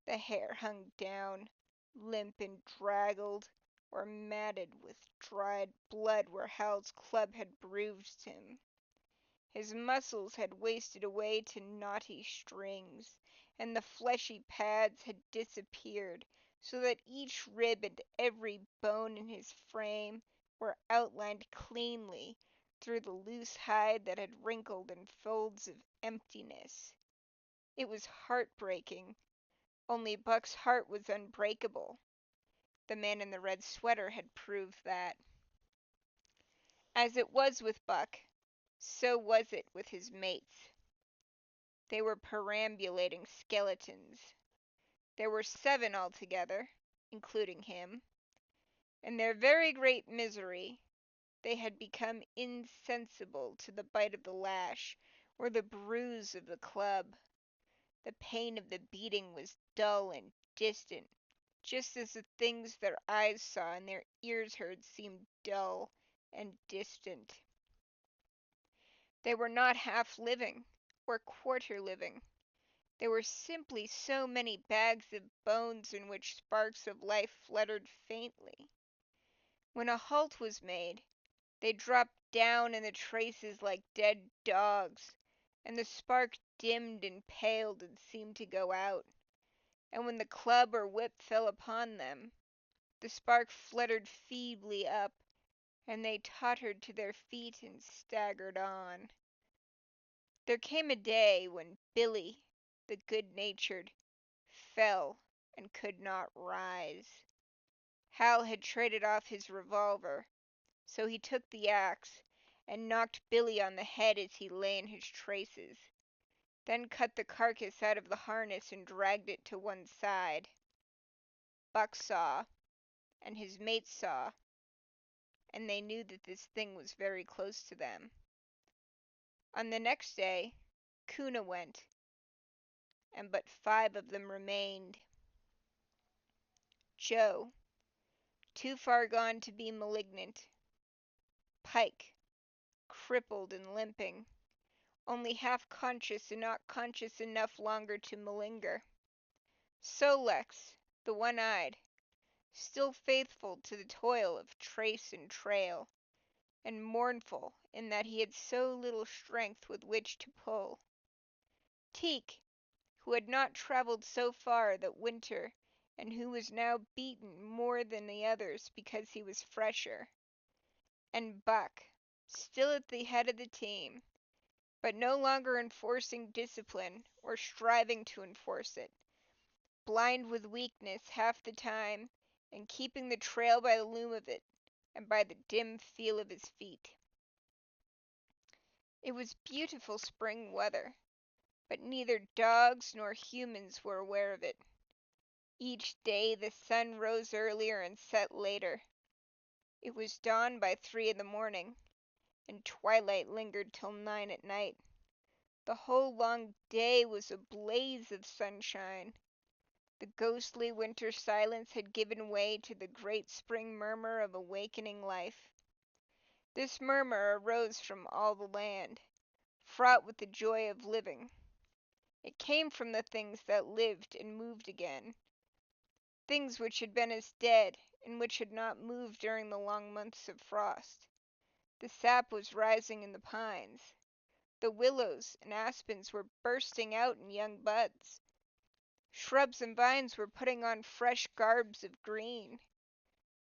The hair hung down, limp and draggled, or matted with dried blood where Hal's club had bruised him. His muscles had wasted away to knotty strings, and the fleshy pads had disappeared, so that each rib and every bone in his frame were outlined cleanly through the loose hide that had wrinkled in folds of emptiness. It was heartbreaking, only Buck's heart was unbreakable. The man in the red sweater had proved that. As it was with Buck, so was it with his mates. They were perambulating skeletons. There were 7 altogether, including him. In their very great misery, they had become insensible to the bite of the lash or the bruise of the club. The pain of the beating was dull and distant, just as the things their eyes saw and their ears heard seemed dull and distant. They were not half living, or quarter living. They were simply so many bags of bones in which sparks of life fluttered faintly. When a halt was made, they dropped down in the traces like dead dogs, and the spark dimmed and paled and seemed to go out. And when the club or whip fell upon them, the spark fluttered feebly up, and they tottered to their feet and staggered on. There came a day when Billy, the good-natured, fell and could not rise. Hal had traded off his revolver, so he took the axe and knocked Billy on the head as he lay in his traces, then cut the carcass out of the harness and dragged it to one side. Buck saw, and his mates saw, and they knew that this thing was very close to them. On the next day, Kuna went, and but 5 of them remained. Joe, too far gone to be malignant. Pike, crippled and limping, only half conscious and not conscious enough longer to malinger. Sol-leks, the one-eyed, still faithful to the toil of trace and trail, and mournful in that he had so little strength with which to pull. Teak, who had not traveled so far that winter, and who was now beaten more than the others because he was fresher. And Buck, still at the head of the team, but no longer enforcing discipline or striving to enforce it, blind with weakness half the time, and keeping the trail by the loom of it and by the dim feel of his feet. It was beautiful spring weather, but neither dogs nor humans were aware of it. Each day the sun rose earlier and set later. It was dawn by 3 in the morning, and twilight lingered till 9 at night. The whole long day was a blaze of sunshine. The ghostly winter silence had given way to the great spring murmur of awakening life. This murmur arose from all the land, fraught with the joy of living. It came from the things that lived and moved again, things which had been as dead and which had not moved during the long months of frost. The sap was rising in the pines. The willows and aspens were bursting out in young buds. Shrubs and vines were putting on fresh garbs of green.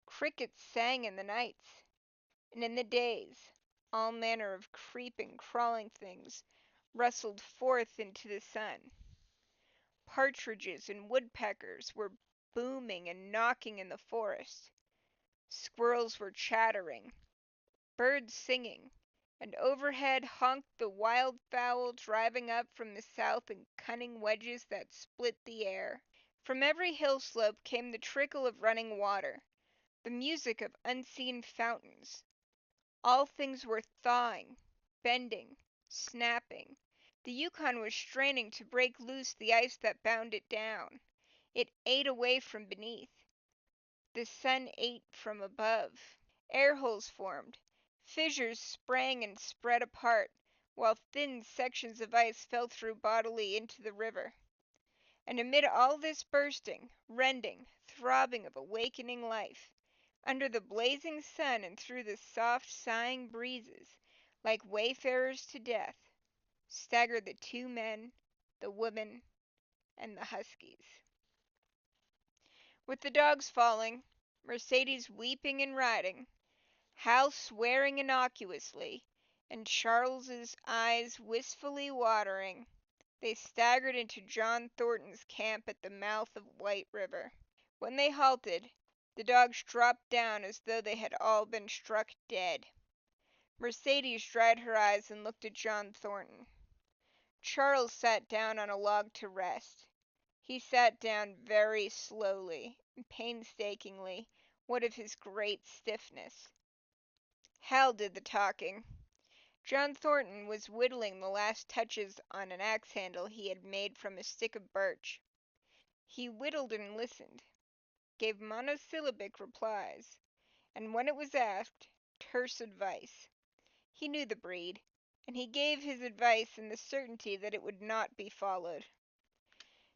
Crickets sang in the nights, and in the days all manner of creeping, crawling things rustled forth into the sun. Partridges and woodpeckers were booming and knocking in the forest. Squirrels were chattering, birds singing, and overhead honked the wild fowl driving up from the south in cunning wedges that split the air. From every hill slope came the trickle of running water, the music of unseen fountains. All things were thawing, bending, snapping. The Yukon was straining to break loose the ice that bound it down. It ate away from beneath. The sun ate from above. Air holes formed. Fissures sprang and spread apart, while thin sections of ice fell through bodily into the river. And amid all this bursting, rending, throbbing of awakening life, under the blazing sun and through the soft sighing breezes, like wayfarers to death, staggered the 2 men, the woman, and the huskies. With the dogs falling, Mercedes weeping and riding, Hal swearing innocuously, and Charles's eyes wistfully watering, they staggered into John Thornton's camp at the mouth of White River. When they halted, the dogs dropped down as though they had all been struck dead. Mercedes dried her eyes and looked at John Thornton. Charles sat down on a log to rest. He sat down very slowly and painstakingly, what of his great stiffness. Hal did the talking. John Thornton was whittling the last touches on an axe handle he had made from a stick of birch. He whittled and listened, gave monosyllabic replies, and when it was asked, terse advice. He knew the breed, and he gave his advice in the certainty that it would not be followed.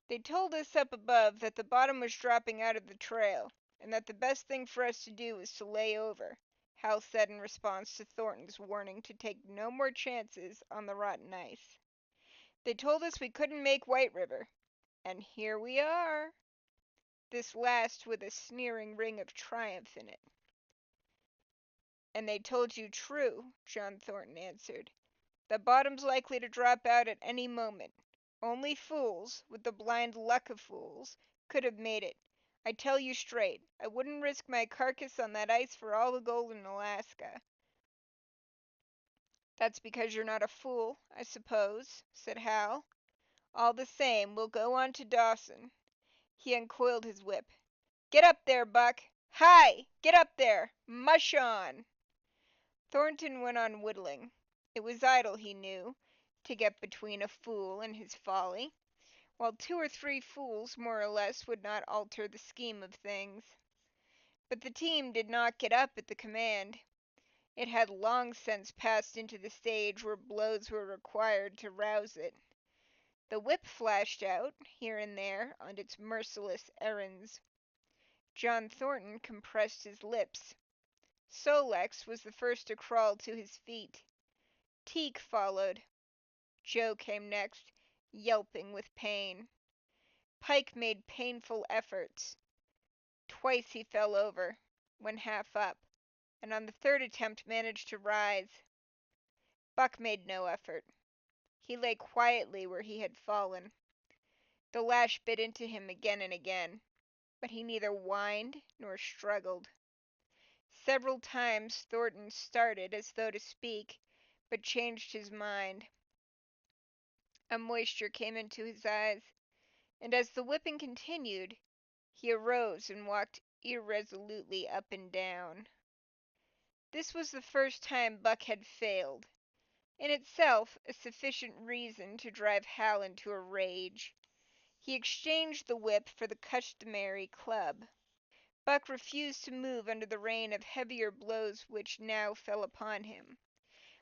They told us up above that the bottom was dropping out of the trail, and that the best thing for us to do was to lay over, Hal said in response to Thornton's warning to take no more chances on the rotten ice. They told us we couldn't make White River, and here we are. This last with a sneering ring of triumph in it. And they told you true, John Thornton answered. The bottom's likely to drop out at any moment. Only fools, with the blind luck of fools, could have made it. I tell you straight, I wouldn't risk my carcass on that ice for all the gold in Alaska. That's because you're not a fool, I suppose, said Hal. All the same, we'll go on to Dawson. He uncoiled his whip. Get up there, Buck! Hi! Get up there! Mush on! Thornton went on whittling. It was idle, he knew, to get between a fool and his folly, while 2 or 3 fools more or less would not alter the scheme of things. But the team did not get up at the command. It had long since passed into the stage where blows were required to rouse it. The whip flashed out, here and there, on its merciless errands. John Thornton compressed his lips. Sol-leks was the first to crawl to his feet. Teak followed. Joe came next, yelping with pain. Pike made painful efforts. Twice he fell over, when half up, and on the third attempt managed to rise. Buck made no effort. He lay quietly where he had fallen. The lash bit into him again and again, but he neither whined nor struggled. Several times Thornton started as though to speak, but changed his mind. A moisture came into his eyes, and as the whipping continued, he arose and walked irresolutely up and down. This was the first time Buck had failed, in itself a sufficient reason to drive Hal into a rage. He exchanged the whip for the customary club. Buck refused to move under the rain of heavier blows which now fell upon him.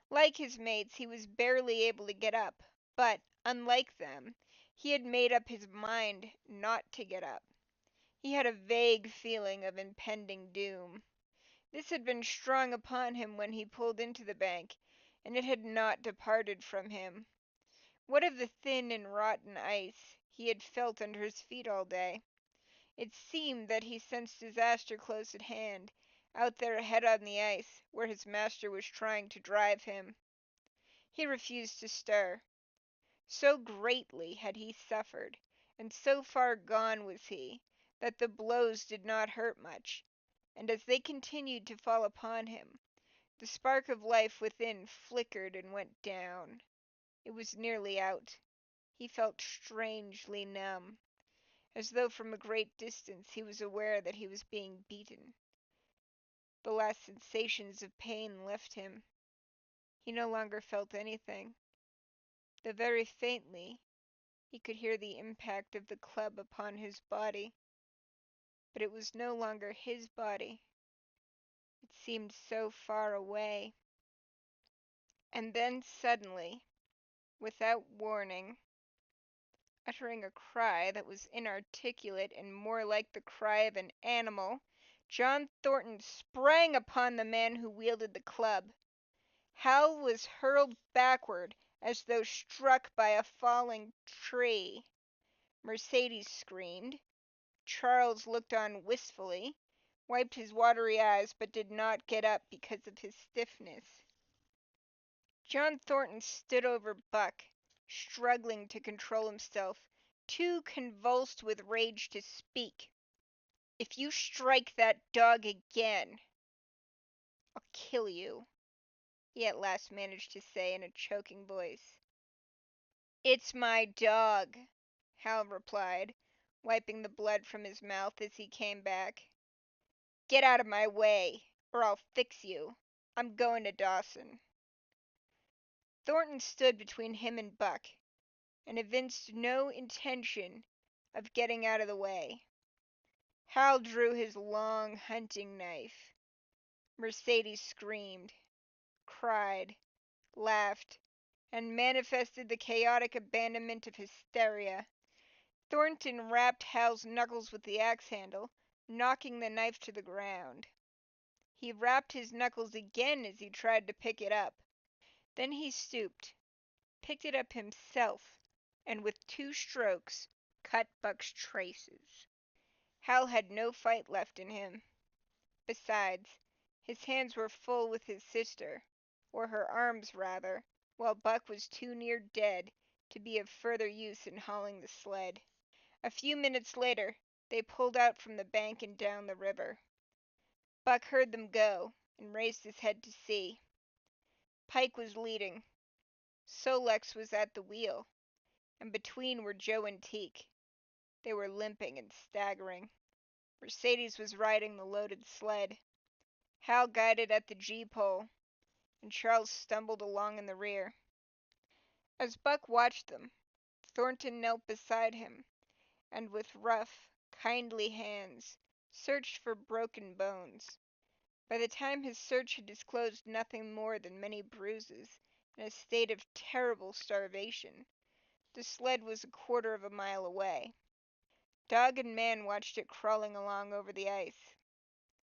Like his mates, he was barely able to get up, but, unlike them, he had made up his mind not to get up. He had a vague feeling of impending doom. This had been strong upon him when he pulled into the bank, and it had not departed from him. What of the thin and rotten ice he had felt under his feet all day? It seemed that he sensed disaster close at hand, out there ahead on the ice, where his master was trying to drive him. He refused to stir. So greatly had he suffered, and so far gone was he, that the blows did not hurt much, and as they continued to fall upon him, the spark of life within flickered and went down. It was nearly out. He felt strangely numb, as though from a great distance he was aware that he was being beaten. The last sensations of pain left him. He no longer felt anything, though very faintly he could hear the impact of the club upon his body. But it was no longer his body. It seemed so far away. And then suddenly, without warning, uttering a cry that was inarticulate and more like the cry of an animal, John Thornton sprang upon the man who wielded the club. Hal was hurled backward as though struck by a falling tree. Mercedes screamed. Charles looked on wistfully, wiped his watery eyes, but did not get up because of his stiffness. John Thornton stood over Buck, struggling to control himself, too convulsed with rage to speak. "If you strike that dog again, I'll kill you," he at last managed to say in a choking voice. "It's my dog," Hal replied, wiping the blood from his mouth as he came back. "Get out of my way, or I'll fix you. I'm going to Dawson." Thornton stood between him and Buck, and evinced no intention of getting out of the way. Hal drew his long hunting knife. Mercedes screamed, cried, laughed, and manifested the chaotic abandonment of hysteria. Thornton rapped Hal's knuckles with the axe handle, knocking the knife to the ground. He rapped his knuckles again as he tried to pick it up. Then he stooped, picked it up himself, and with 2 strokes cut Buck's traces. Hal had no fight left in him. Besides, his hands were full with his sister, or her arms rather, while Buck was too near dead to be of further use in hauling the sled. A few minutes later they pulled out from the bank and down the river. Buck heard them go, and raised his head to see. Pike was leading. Sol-leks was at the wheel, and between were Joe and Teak. They were limping and staggering. Mercedes was riding the loaded sled. Hal guided at the gee-pole, and Charles stumbled along in the rear. As Buck watched them, Thornton knelt beside him, and with rough, kindly hands searched for broken bones. By the time his search had disclosed nothing more than many bruises and a state of terrible starvation, the sled was 1/4 of a mile away. Dog and man watched it crawling along over the ice.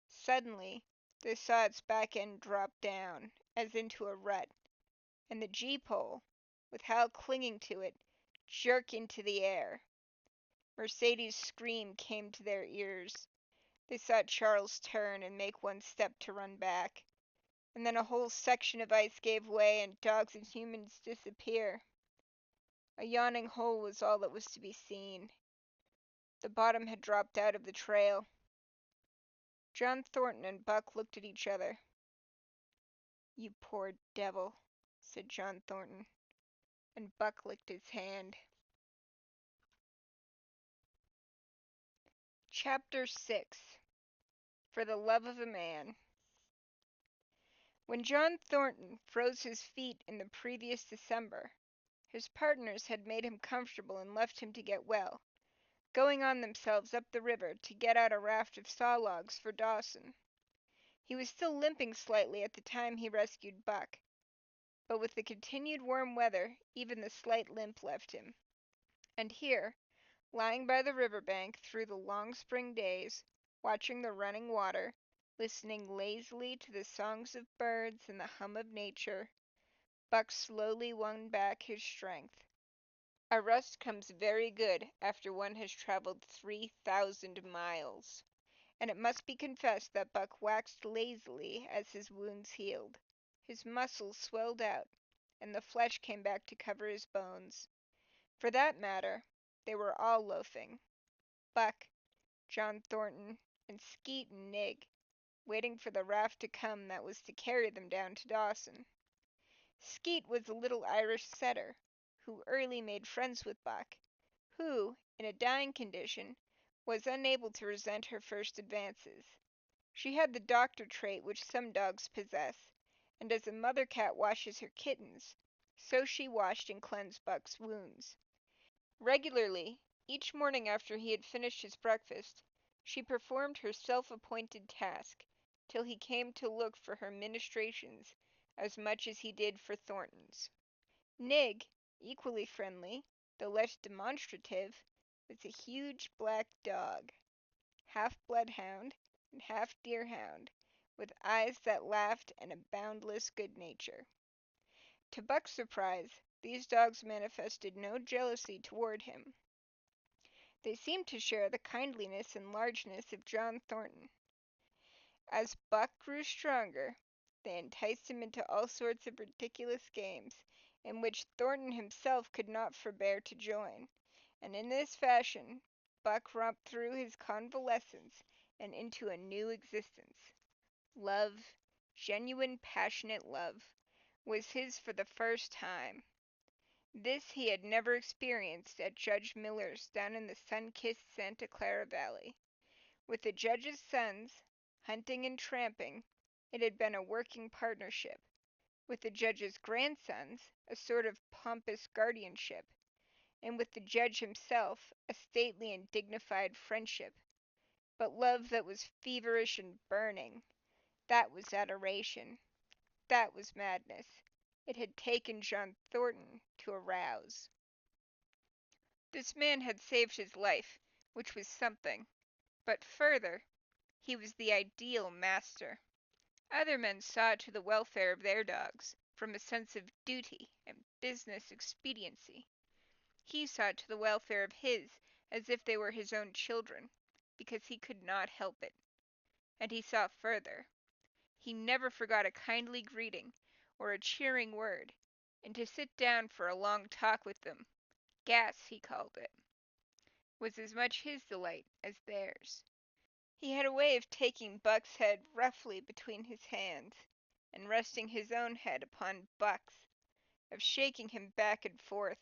Suddenly they saw its back end drop down, as into a rut, and the gee-pole, with Hal clinging to it, jerk into the air. Mercedes' scream came to their ears. They saw Charles turn and make one step to run back, and then a whole section of ice gave way and dogs and humans disappear. A yawning hole was all that was to be seen. The bottom had dropped out of the trail. John Thornton and Buck looked at each other. "You poor devil," said John Thornton, and Buck licked his hand. Chapter 6. For the Love of a Man. When John Thornton froze his feet in the previous December, his partners had made him comfortable and left him to get well, going on themselves up the river to get out a raft of saw logs for Dawson. He was still limping slightly at the time he rescued Buck, but with the continued warm weather even the slight limp left him. And here, lying by the river bank through the long spring days, watching the running water, listening lazily to the songs of birds and the hum of nature, Buck slowly won back his strength. A rest comes very good after one has traveled 3,000 miles, and it must be confessed that Buck waxed lazily as his wounds healed. His muscles swelled out, and the flesh came back to cover his bones. For that matter, they were all loafing. Buck, John Thornton, and Skeet and Nig, waiting for the raft to come that was to carry them down to Dawson. Skeet was a little Irish setter, who early made friends with Buck, who, in a dying condition, was unable to resent her first advances. She had the doctor trait which some dogs possess, and as a mother cat washes her kittens, so she washed and cleansed Buck's wounds. Regularly, each morning after he had finished his breakfast, she performed her self-appointed task, till he came to look for her ministrations as much as he did for Thornton's. Nig, equally friendly, though less demonstrative, was a huge black dog, half bloodhound and half deerhound, with eyes that laughed and a boundless good nature. To Buck's surprise, these dogs manifested no jealousy toward him. They seemed to share the kindliness and largeness of John Thornton. As Buck grew stronger, they enticed him into all sorts of ridiculous games, in which Thornton himself could not forbear to join, and in this fashion Buck romped through his convalescence and into a new existence. Love, genuine passionate love, was his for the first time. This he had never experienced at Judge Miller's down in the sun-kissed Santa Clara Valley. With the judge's sons, hunting and tramping, it had been a working partnership. With the judge's grandsons, a sort of pompous guardianship, and with the judge himself, a stately and dignified friendship. But love that was feverish and burning, that was adoration. That was madness. It had taken John Thornton to arouse. This man had saved his life, which was something, but further, he was the ideal master. Other men saw to the welfare of their dogs, from a sense of duty and business expediency. He saw to the welfare of his as if they were his own children, because he could not help it. And he saw further. He never forgot a kindly greeting, or a cheering word, and to sit down for a long talk with them, gas he called it, was as much his delight as theirs. He had a way of taking Buck's head roughly between his hands, and resting his own head upon Buck's, of shaking him back and forth,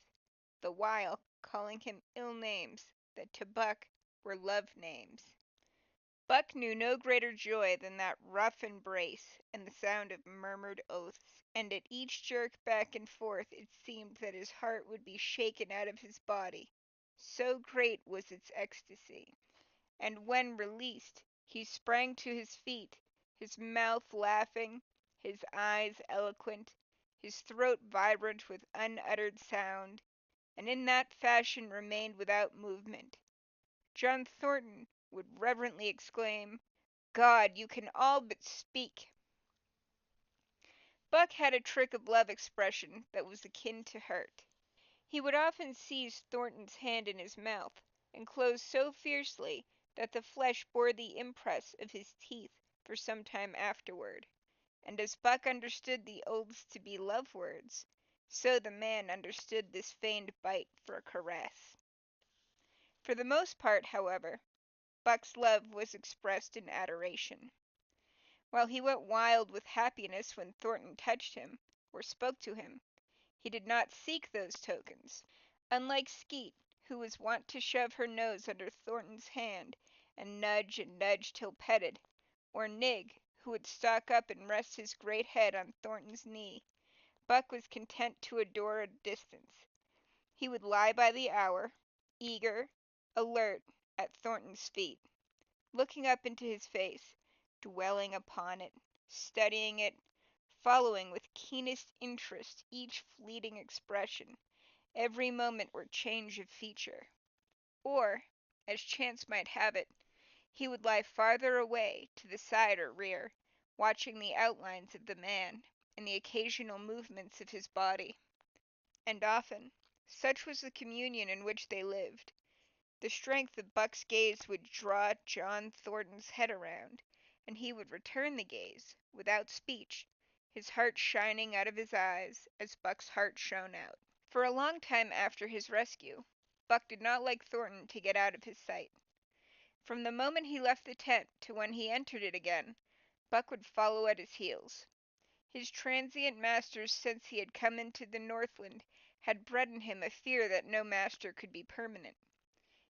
the while calling him ill names that to Buck were love names. Buck knew no greater joy than that rough embrace and the sound of murmured oaths, and at each jerk back and forth it seemed that his heart would be shaken out of his body, so great was its ecstasy. And when released, he sprang to his feet, his mouth laughing, his eyes eloquent, his throat vibrant with unuttered sound, and in that fashion remained without movement. John Thornton would reverently exclaim, "God, you can all but speak." Buck had a trick of love expression that was akin to hurt. He would often seize Thornton's hand in his mouth, and close so fiercely that the flesh bore the impress of his teeth for some time afterward, and as Buck understood the oaths to be love words, so the man understood this feigned bite for a caress. For the most part, however, Buck's love was expressed in adoration. While he went wild with happiness when Thornton touched him, or spoke to him, he did not seek those tokens. Unlike Skeet, who was wont to shove her nose under Thornton's hand and nudge till petted, or Nig, who would stalk up and rest his great head on Thornton's knee, Buck was content to adore at a distance. He would lie by the hour, eager, alert, at Thornton's feet, looking up into his face, dwelling upon it, studying it, following with keenest interest each fleeting expression, every moment or change of feature. Or, as chance might have it, he would lie farther away, to the side or rear, watching the outlines of the man, and the occasional movements of his body. And often, such was the communion in which they lived, the strength of Buck's gaze would draw John Thornton's head around, and he would return the gaze, without speech, his heart shining out of his eyes as Buck's heart shone out. For a long time after his rescue, Buck did not like Thornton to get out of his sight. From the moment he left the tent to when he entered it again, Buck would follow at his heels. His transient masters since he had come into the Northland had bred in him a fear that no master could be permanent.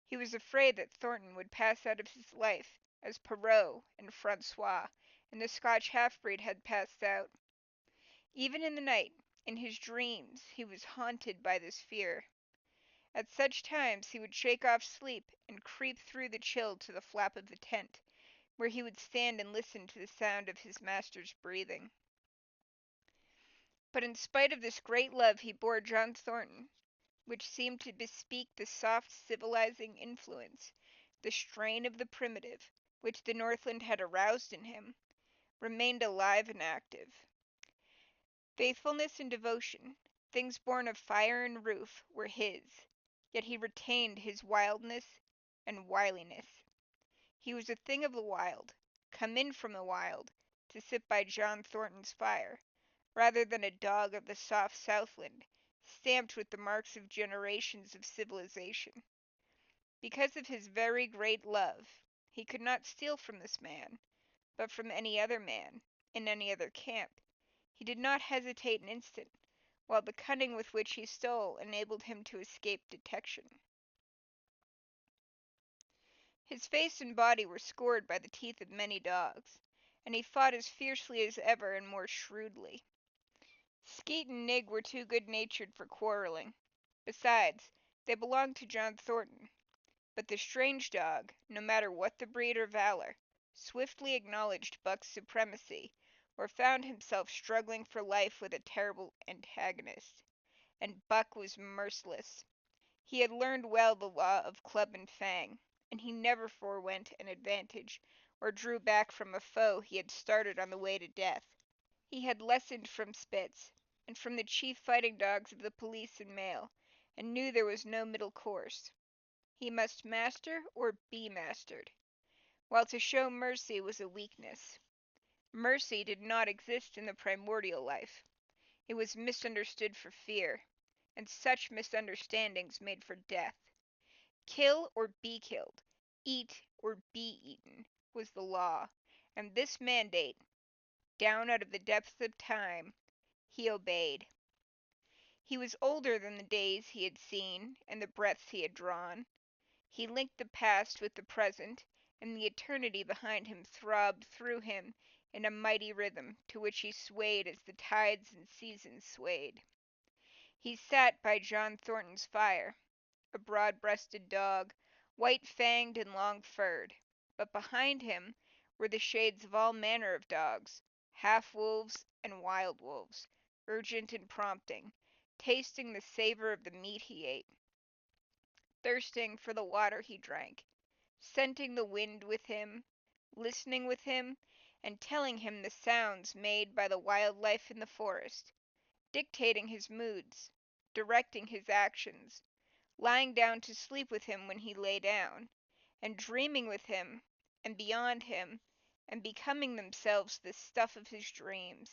He was afraid that Thornton would pass out of his life as Perrault and Francois and the Scotch half-breed had passed out. Even in the night, in his dreams, he was haunted by this fear. At such times he would shake off sleep and creep through the chill to the flap of the tent, where he would stand and listen to the sound of his master's breathing. But in spite of this great love he bore John Thornton, which seemed to bespeak the soft civilizing influence, the strain of the primitive, which the Northland had aroused in him, remained alive and active. Faithfulness and devotion, things born of fire and roof, were his, yet he retained his wildness and wiliness. He was a thing of the wild, come in from the wild, to sit by John Thornton's fire, rather than a dog of the soft Southland, stamped with the marks of generations of civilization. Because of his very great love, he could not steal from this man, but from any other man, in any other camp. He did not hesitate an instant, while the cunning with which he stole enabled him to escape detection. His face and body were scored by the teeth of many dogs, and he fought as fiercely as ever and more shrewdly. Skeet and Nig were too good-natured for quarreling. Besides, they belonged to John Thornton. But the strange dog, no matter what the breed or valor, swiftly acknowledged Buck's supremacy, or found himself struggling for life with a terrible antagonist. And Buck was merciless. He had learned well the law of club and fang, and he never forewent an advantage, or drew back from a foe he had started on the way to death. He had lessoned from Spitz, and from the chief fighting dogs of the police and mail, and knew there was no middle course. He must master or be mastered, while to show mercy was a weakness. Mercy did not exist in the primordial life. It was misunderstood for fear, and such misunderstandings made for death. Kill or be killed, eat or be eaten, was the law, and this mandate, down out of the depths of time, he obeyed. He was older than the days he had seen and the breaths he had drawn. He linked the past with the present, and the eternity behind him throbbed through him in a mighty rhythm to which he swayed as the tides and seasons swayed. He sat by John Thornton's fire, a broad-breasted dog, white-fanged and long-furred, but behind him were the shades of all manner of dogs, half-wolves and wild wolves, urgent and prompting, tasting the savor of the meat he ate, thirsting for the water he drank, scenting the wind with him, listening with him, and telling him the sounds made by the wild life in the forest, dictating his moods, directing his actions, lying down to sleep with him when he lay down, and dreaming with him, and beyond him, and becoming themselves the stuff of his dreams.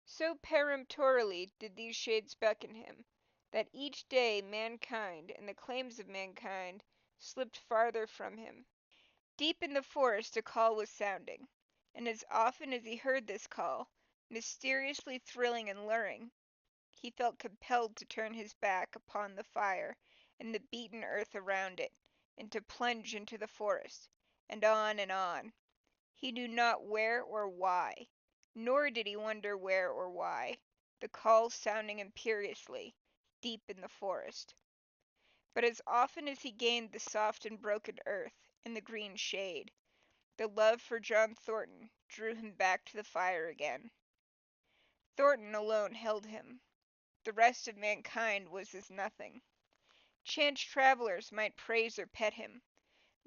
So peremptorily did these shades beckon him, that each day mankind and the claims of mankind slipped farther from him. Deep in the forest a call was sounding, and as often as he heard this call, mysteriously thrilling and luring, he felt compelled to turn his back upon the fire and the beaten earth around it, and to plunge into the forest, and on and on. He knew not where or why, nor did he wonder where or why, the call sounding imperiously, deep in the forest. But as often as he gained the soft and broken earth and the green shade, the love for John Thornton drew him back to the fire again. Thornton alone held him. The rest of mankind was as nothing. Chance travelers might praise or pet him,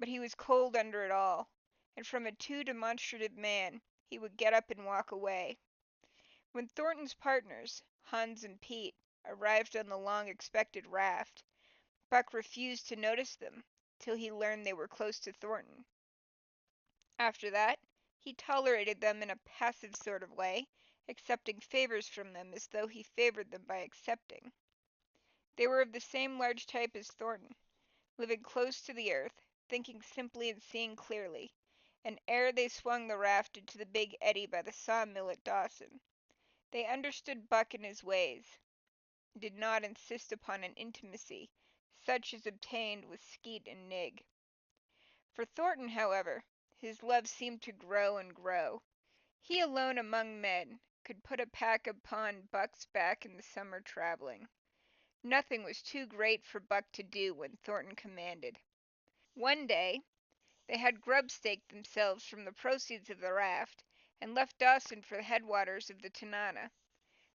but he was cold under it all, and from a too demonstrative man he would get up and walk away. When Thornton's partners, Hans and Pete, arrived on the long-expected raft, Buck refused to notice them till he learned they were close to Thornton. After that, he tolerated them in a passive sort of way, accepting favors from them as though he favored them by accepting. They were of the same large type as Thornton, living close to the earth, thinking simply and seeing clearly, and ere they swung the raft into the big eddy by the sawmill at Dawson, they understood Buck and his ways, and did not insist upon an intimacy such as obtained with Skeet and Nig. For Thornton, however, his love seemed to grow and grow. He alone among men could put a pack upon Buck's back in the summer traveling. Nothing was too great for Buck to do when Thornton commanded. One day they had grub-staked themselves from the proceeds of the raft, and left Dawson for the headwaters of the Tanana.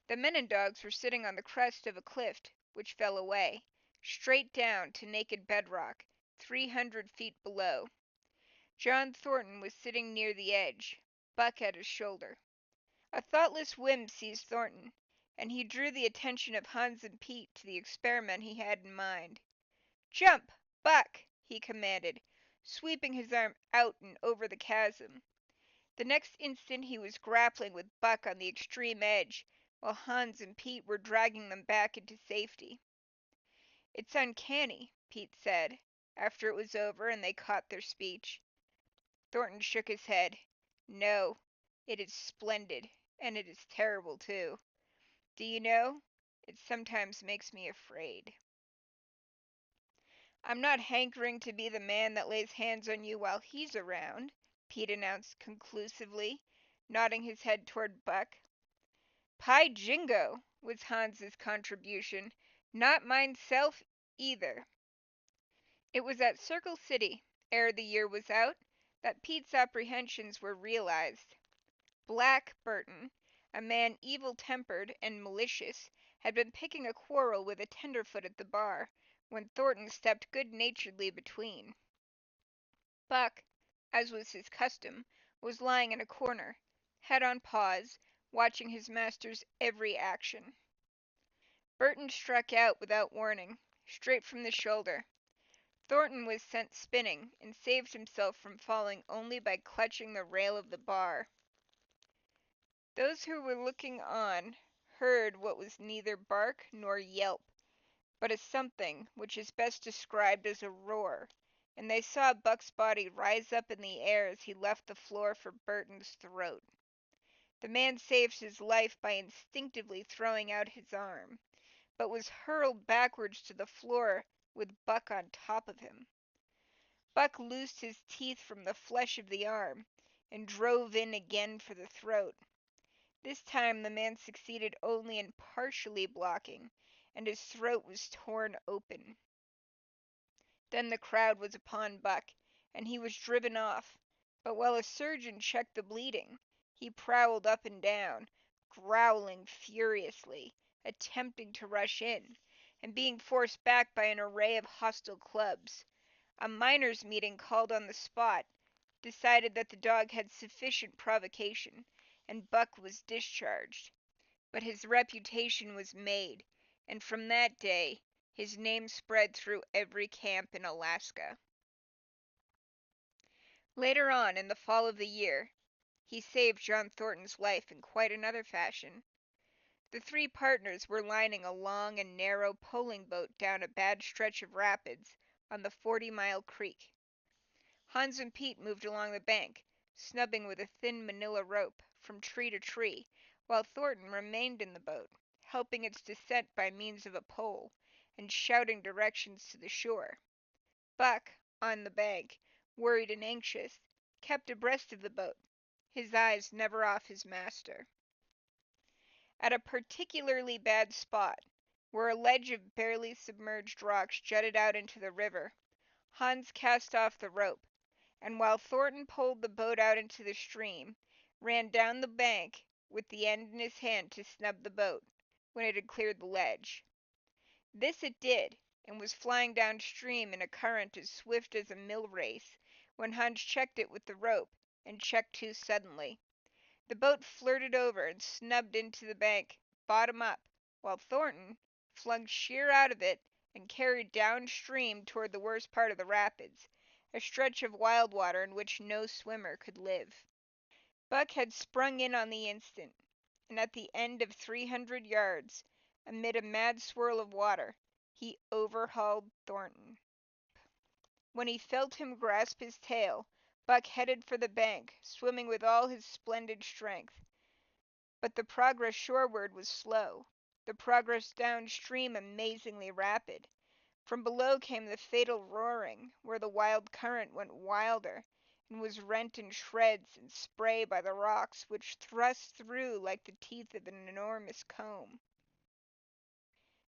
The men and dogs were sitting on the crest of a cliff which fell away, straight down to naked bedrock, 300 feet below. John Thornton was sitting near the edge, Buck at his shoulder. A thoughtless whim seized Thornton, and he drew the attention of Hans and Pete to the experiment he had in mind. "Jump, Buck!" he commanded, sweeping his arm out and over the chasm. The next instant he was grappling with Buck on the extreme edge, while Hans and Pete were dragging them back into safety. "It's uncanny," Pete said, after it was over and they caught their speech. Thornton shook his head. "No, it is splendid, and it is terrible, too. Do you know, it sometimes makes me afraid." "I'm not hankering to be the man that lays hands on you while he's around," Pete announced conclusively, nodding his head toward Buck. "Py jingo," was Hans's contribution. "Not mineself, either." It was at Circle City, ere the year was out, that Pete's apprehensions were realized. Black Burton, a man evil-tempered and malicious, had been picking a quarrel with a tenderfoot at the bar, when Thornton stepped good-naturedly between. Buck, as was his custom, was lying in a corner, head on paws, watching his master's every action. Burton struck out without warning, straight from the shoulder. Thornton was sent spinning, and saved himself from falling only by clutching the rail of the bar. Those who were looking on heard what was neither bark nor yelp, but a something which is best described as a roar, and they saw Buck's body rise up in the air as he left the floor for Burton's throat. The man saved his life by instinctively throwing out his arm, but was hurled backwards to the floor with Buck on top of him. Buck loosed his teeth from the flesh of the arm, and drove in again for the throat. This time the man succeeded only in partially blocking, and his throat was torn open. Then the crowd was upon Buck, and he was driven off, but while a surgeon checked the bleeding, he prowled up and down, growling furiously, attempting to rush in, and being forced back by an array of hostile clubs. A miners' meeting called on the spot decided that the dog had sufficient provocation, and Buck was discharged. But his reputation was made, and from that day his name spread through every camp in Alaska. Later on, in the fall of the year, he saved John Thornton's life in quite another fashion. The three partners were lining a long and narrow poling boat down a bad stretch of rapids on the 40-mile creek. Hans and Pete moved along the bank, snubbing with a thin manila rope from tree to tree, while Thornton remained in the boat, helping its descent by means of a pole, and shouting directions to the shore. Buck, on the bank, worried and anxious, kept abreast of the boat, his eyes never off his master. At a particularly bad spot, where a ledge of barely submerged rocks jutted out into the river, Hans cast off the rope, and while Thornton pulled the boat out into the stream, ran down the bank with the end in his hand to snub the boat, when it had cleared the ledge. This it did, and was flying downstream in a current as swift as a mill race, when Hans checked it with the rope, and checked too suddenly. The boat flirted over and snubbed into the bank, bottom up, while Thornton, flung sheer out of it, and carried downstream toward the worst part of the rapids, a stretch of wild water in which no swimmer could live. Buck had sprung in on the instant, and at the end of 300 yards, amid a mad swirl of water, he overhauled Thornton. When he felt him grasp his tail, Buck headed for the bank, swimming with all his splendid strength. But the progress shoreward was slow, the progress downstream amazingly rapid. From below came the fatal roaring, where the wild current went wilder, and was rent in shreds and spray by the rocks, which thrust through like the teeth of an enormous comb.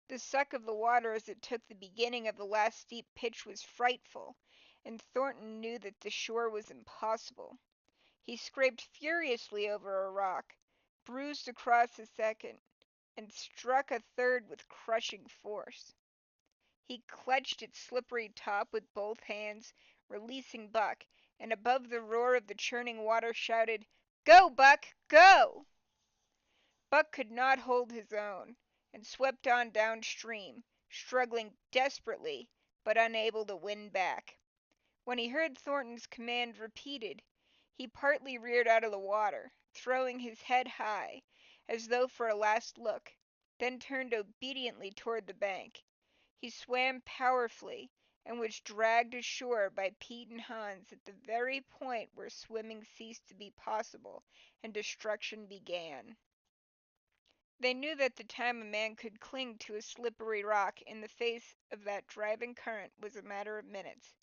The suck of the water as it took the beginning of the last steep pitch was frightful, and Thornton knew that the shore was impossible. He scraped furiously over a rock, bruised across a second, and struck a third with crushing force. He clutched its slippery top with both hands, releasing Buck, and above the roar of the churning water shouted, "Go, Buck, go!" Buck could not hold his own, and swept on downstream, struggling desperately, but unable to win back. When he heard Thornton's command repeated, he partly reared out of the water, throwing his head high, as though for a last look, then turned obediently toward the bank. He swam powerfully, and was dragged ashore by Pete and Hans at the very point where swimming ceased to be possible and destruction began. They knew that the time a man could cling to a slippery rock in the face of that driving current was a matter of minutes,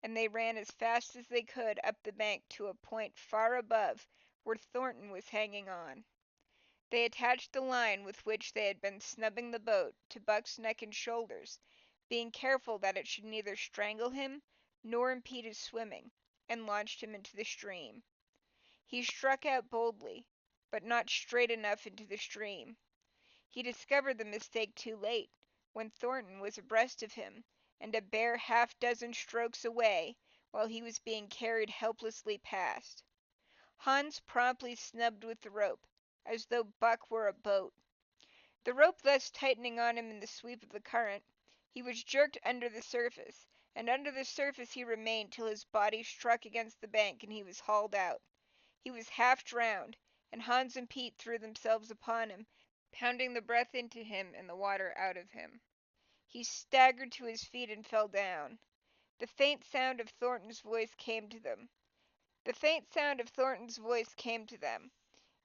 and they ran as fast as they could up the bank to a point far above where Thornton was hanging on. They attached the line with which they had been snubbing the boat to Buck's neck and shoulders, being careful that it should neither strangle him nor impede his swimming, and launched him into the stream. He struck out boldly, but not straight enough into the stream. He discovered the mistake too late, when Thornton was abreast of him, and a bare half-dozen strokes away, while he was being carried helplessly past. Hans promptly snubbed with the rope, as though Buck were a boat. The rope thus tightening on him in the sweep of the current, he was jerked under the surface, and under the surface he remained till his body struck against the bank and he was hauled out. He was half drowned, and Hans and Pete threw themselves upon him, pounding the breath into him and the water out of him. He staggered to his feet and fell down. The faint sound of Thornton's voice came to them.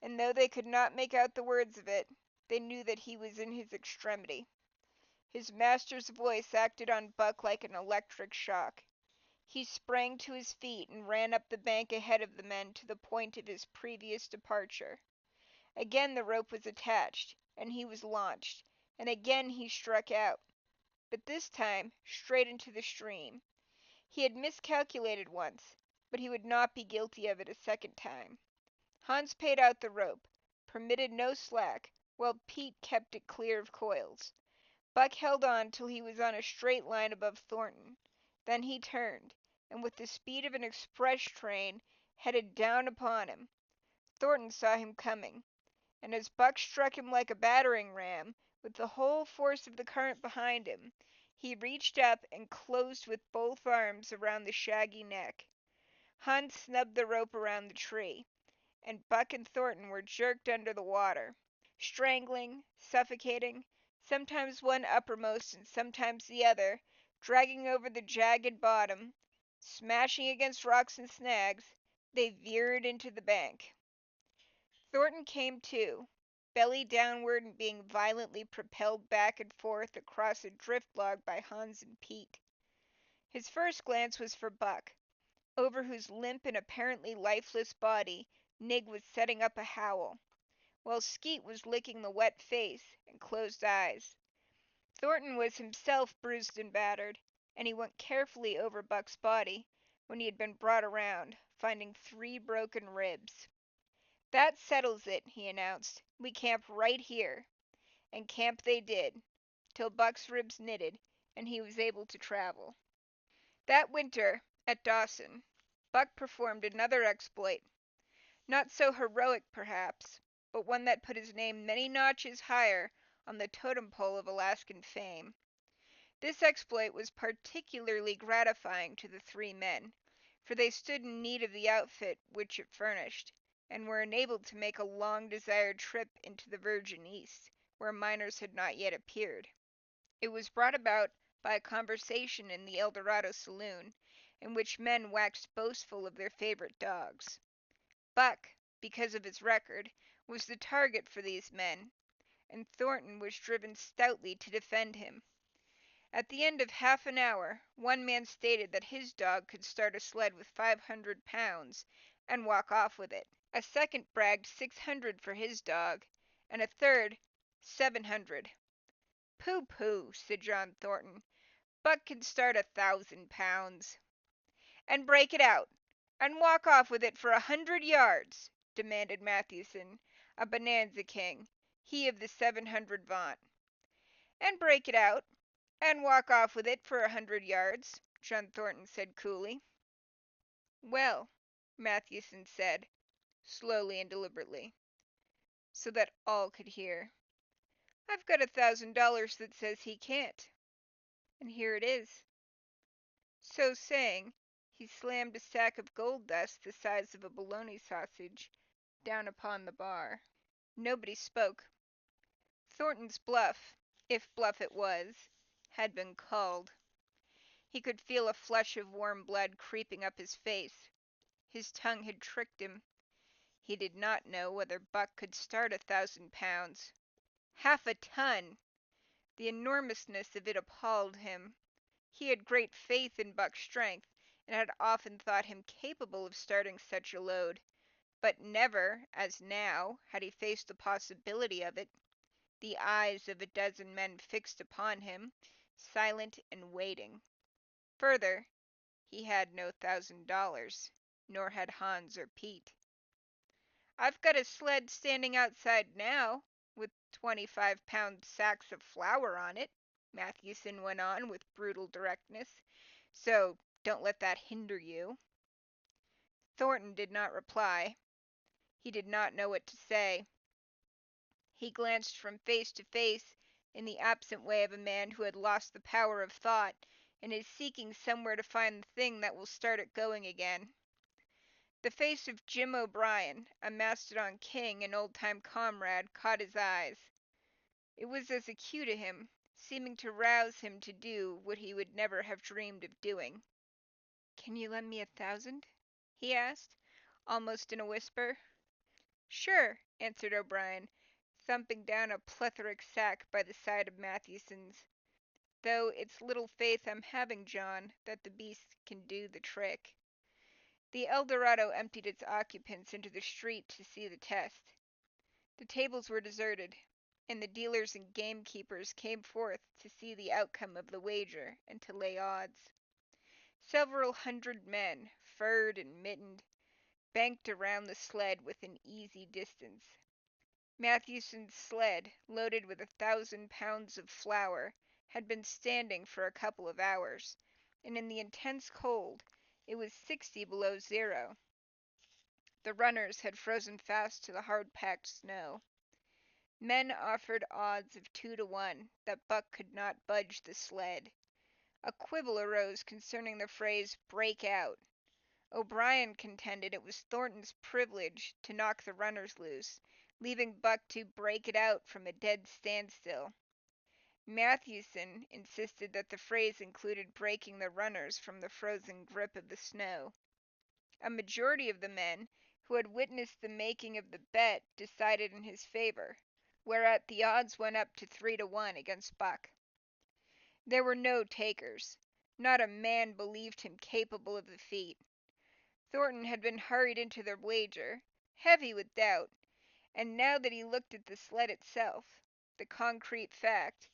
And though they could not make out the words of it, they knew that he was in his extremity. His master's voice acted on Buck like an electric shock. He sprang to his feet and ran up the bank ahead of the men to the point of his previous departure. Again the rope was attached, and he was launched, and again he struck out, but this time straight into the stream. He had miscalculated once, but he would not be guilty of it a second time. Hans paid out the rope, permitted no slack, while Pete kept it clear of coils. Buck held on till he was on a straight line above Thornton. Then he turned, and with the speed of an express train, headed down upon him. Thornton saw him coming, and as Buck struck him like a battering ram, With the whole force of the current behind him, he reached up and closed with both arms around the shaggy neck. Hans snubbed the rope around the tree, and Buck and Thornton were jerked under the water, strangling, suffocating, sometimes one uppermost and sometimes the other, dragging over the jagged bottom, smashing against rocks and snags. They veered into the bank. Thornton came to, belly downward and being violently propelled back and forth across a drift log by Hans and Pete. His first glance was for Buck, over whose limp and apparently lifeless body Nig was setting up a howl, while Skeet was licking the wet face and closed eyes. Thornton was himself bruised and battered, and he went carefully over Buck's body when he had been brought around, finding 3 broken ribs. "That settles it," he announced. "We camp right here." And camp they did, till Buck's ribs knitted, and he was able to travel. That winter, at Dawson, Buck performed another exploit. Not so heroic, perhaps, but one that put his name many notches higher on the totem pole of Alaskan fame. This exploit was particularly gratifying to the 3 men, for they stood in need of the outfit which it furnished, and were enabled to make a long-desired trip into the Virgin East, where miners had not yet appeared. It was brought about by a conversation in the Eldorado saloon, in which men waxed boastful of their favorite dogs. Buck, because of his record, was the target for these men, and Thornton was driven stoutly to defend him. At the end of half an hour, one man stated that his dog could start a sled with 500 pounds and walk off with it. A second bragged 600 for his dog, and a third 700. "Pooh-pooh," said John Thornton. "Buck can start 1,000 pounds." "And break it out, and walk off with it for 100 yards," demanded Mathewson, a bonanza king, he of the 700 vaunt. "And break it out, and walk off with it for 100 yards," John Thornton said coolly. "Well," Mathewson said, slowly and deliberately, so that all could hear, "I've got $1,000 that says he can't. And here it is." So saying, he slammed a sack of gold dust the size of a bologna sausage down upon the bar. Nobody spoke. Thornton's bluff, if bluff it was, had been called. He could feel a flush of warm blood creeping up his face. His tongue had tricked him. He did not know whether Buck could start 1,000 pounds. 1/2 a ton! The enormousness of it appalled him. He had great faith in Buck's strength, and had often thought him capable of starting such a load, but never, as now, had he faced the possibility of it. The eyes of a dozen men fixed upon him, silent and waiting. Further, he had no $1,000, nor had Hans or Pete. "I've got a sled standing outside now, with 25-pound sacks of flour on it," Mathewson went on with brutal directness, "so don't let that hinder you." Thornton did not reply. He did not know what to say. He glanced from face to face in the absent way of a man who had lost the power of thought and is seeking somewhere to find the thing that will start it going again. The face of Jim O'Brien, a Mastodon king and old-time comrade, caught his eyes. It was as a cue to him, seeming to rouse him to do what he would never have dreamed of doing. "Can you lend me 1,000?" he asked, almost in a whisper. "Sure," answered O'Brien, thumping down a plethoric sack by the side of Mathewson's. "Though it's little faith I'm having, John, that the beast can do the trick." The Eldorado emptied its occupants into the street to see the test. The tables were deserted, and the dealers and gamekeepers came forth to see the outcome of the wager and to lay odds. Several hundred men, furred and mittened, banked around the sled within easy distance. Mathewson's sled, loaded with 1,000 pounds of flour, had been standing for a couple of hours, and in the intense cold it was 60 below zero. The runners had frozen fast to the hard-packed snow. Men offered odds of 2 to 1 that Buck could not budge the sled. A quibble arose concerning the phrase "break out." O'Brien contended it was Thornton's privilege to knock the runners loose, leaving Buck to "break it out" from a dead standstill. Matthewson insisted that the phrase included breaking the runners from the frozen grip of the snow. A majority of the men who had witnessed the making of the bet decided in his favor, whereat the odds went up to 3 to 1 against Buck. There were no takers. Not a man believed him capable of the feat. Thornton had been hurried into the wager, heavy with doubt, and now that he looked at the sled itself, the concrete fact,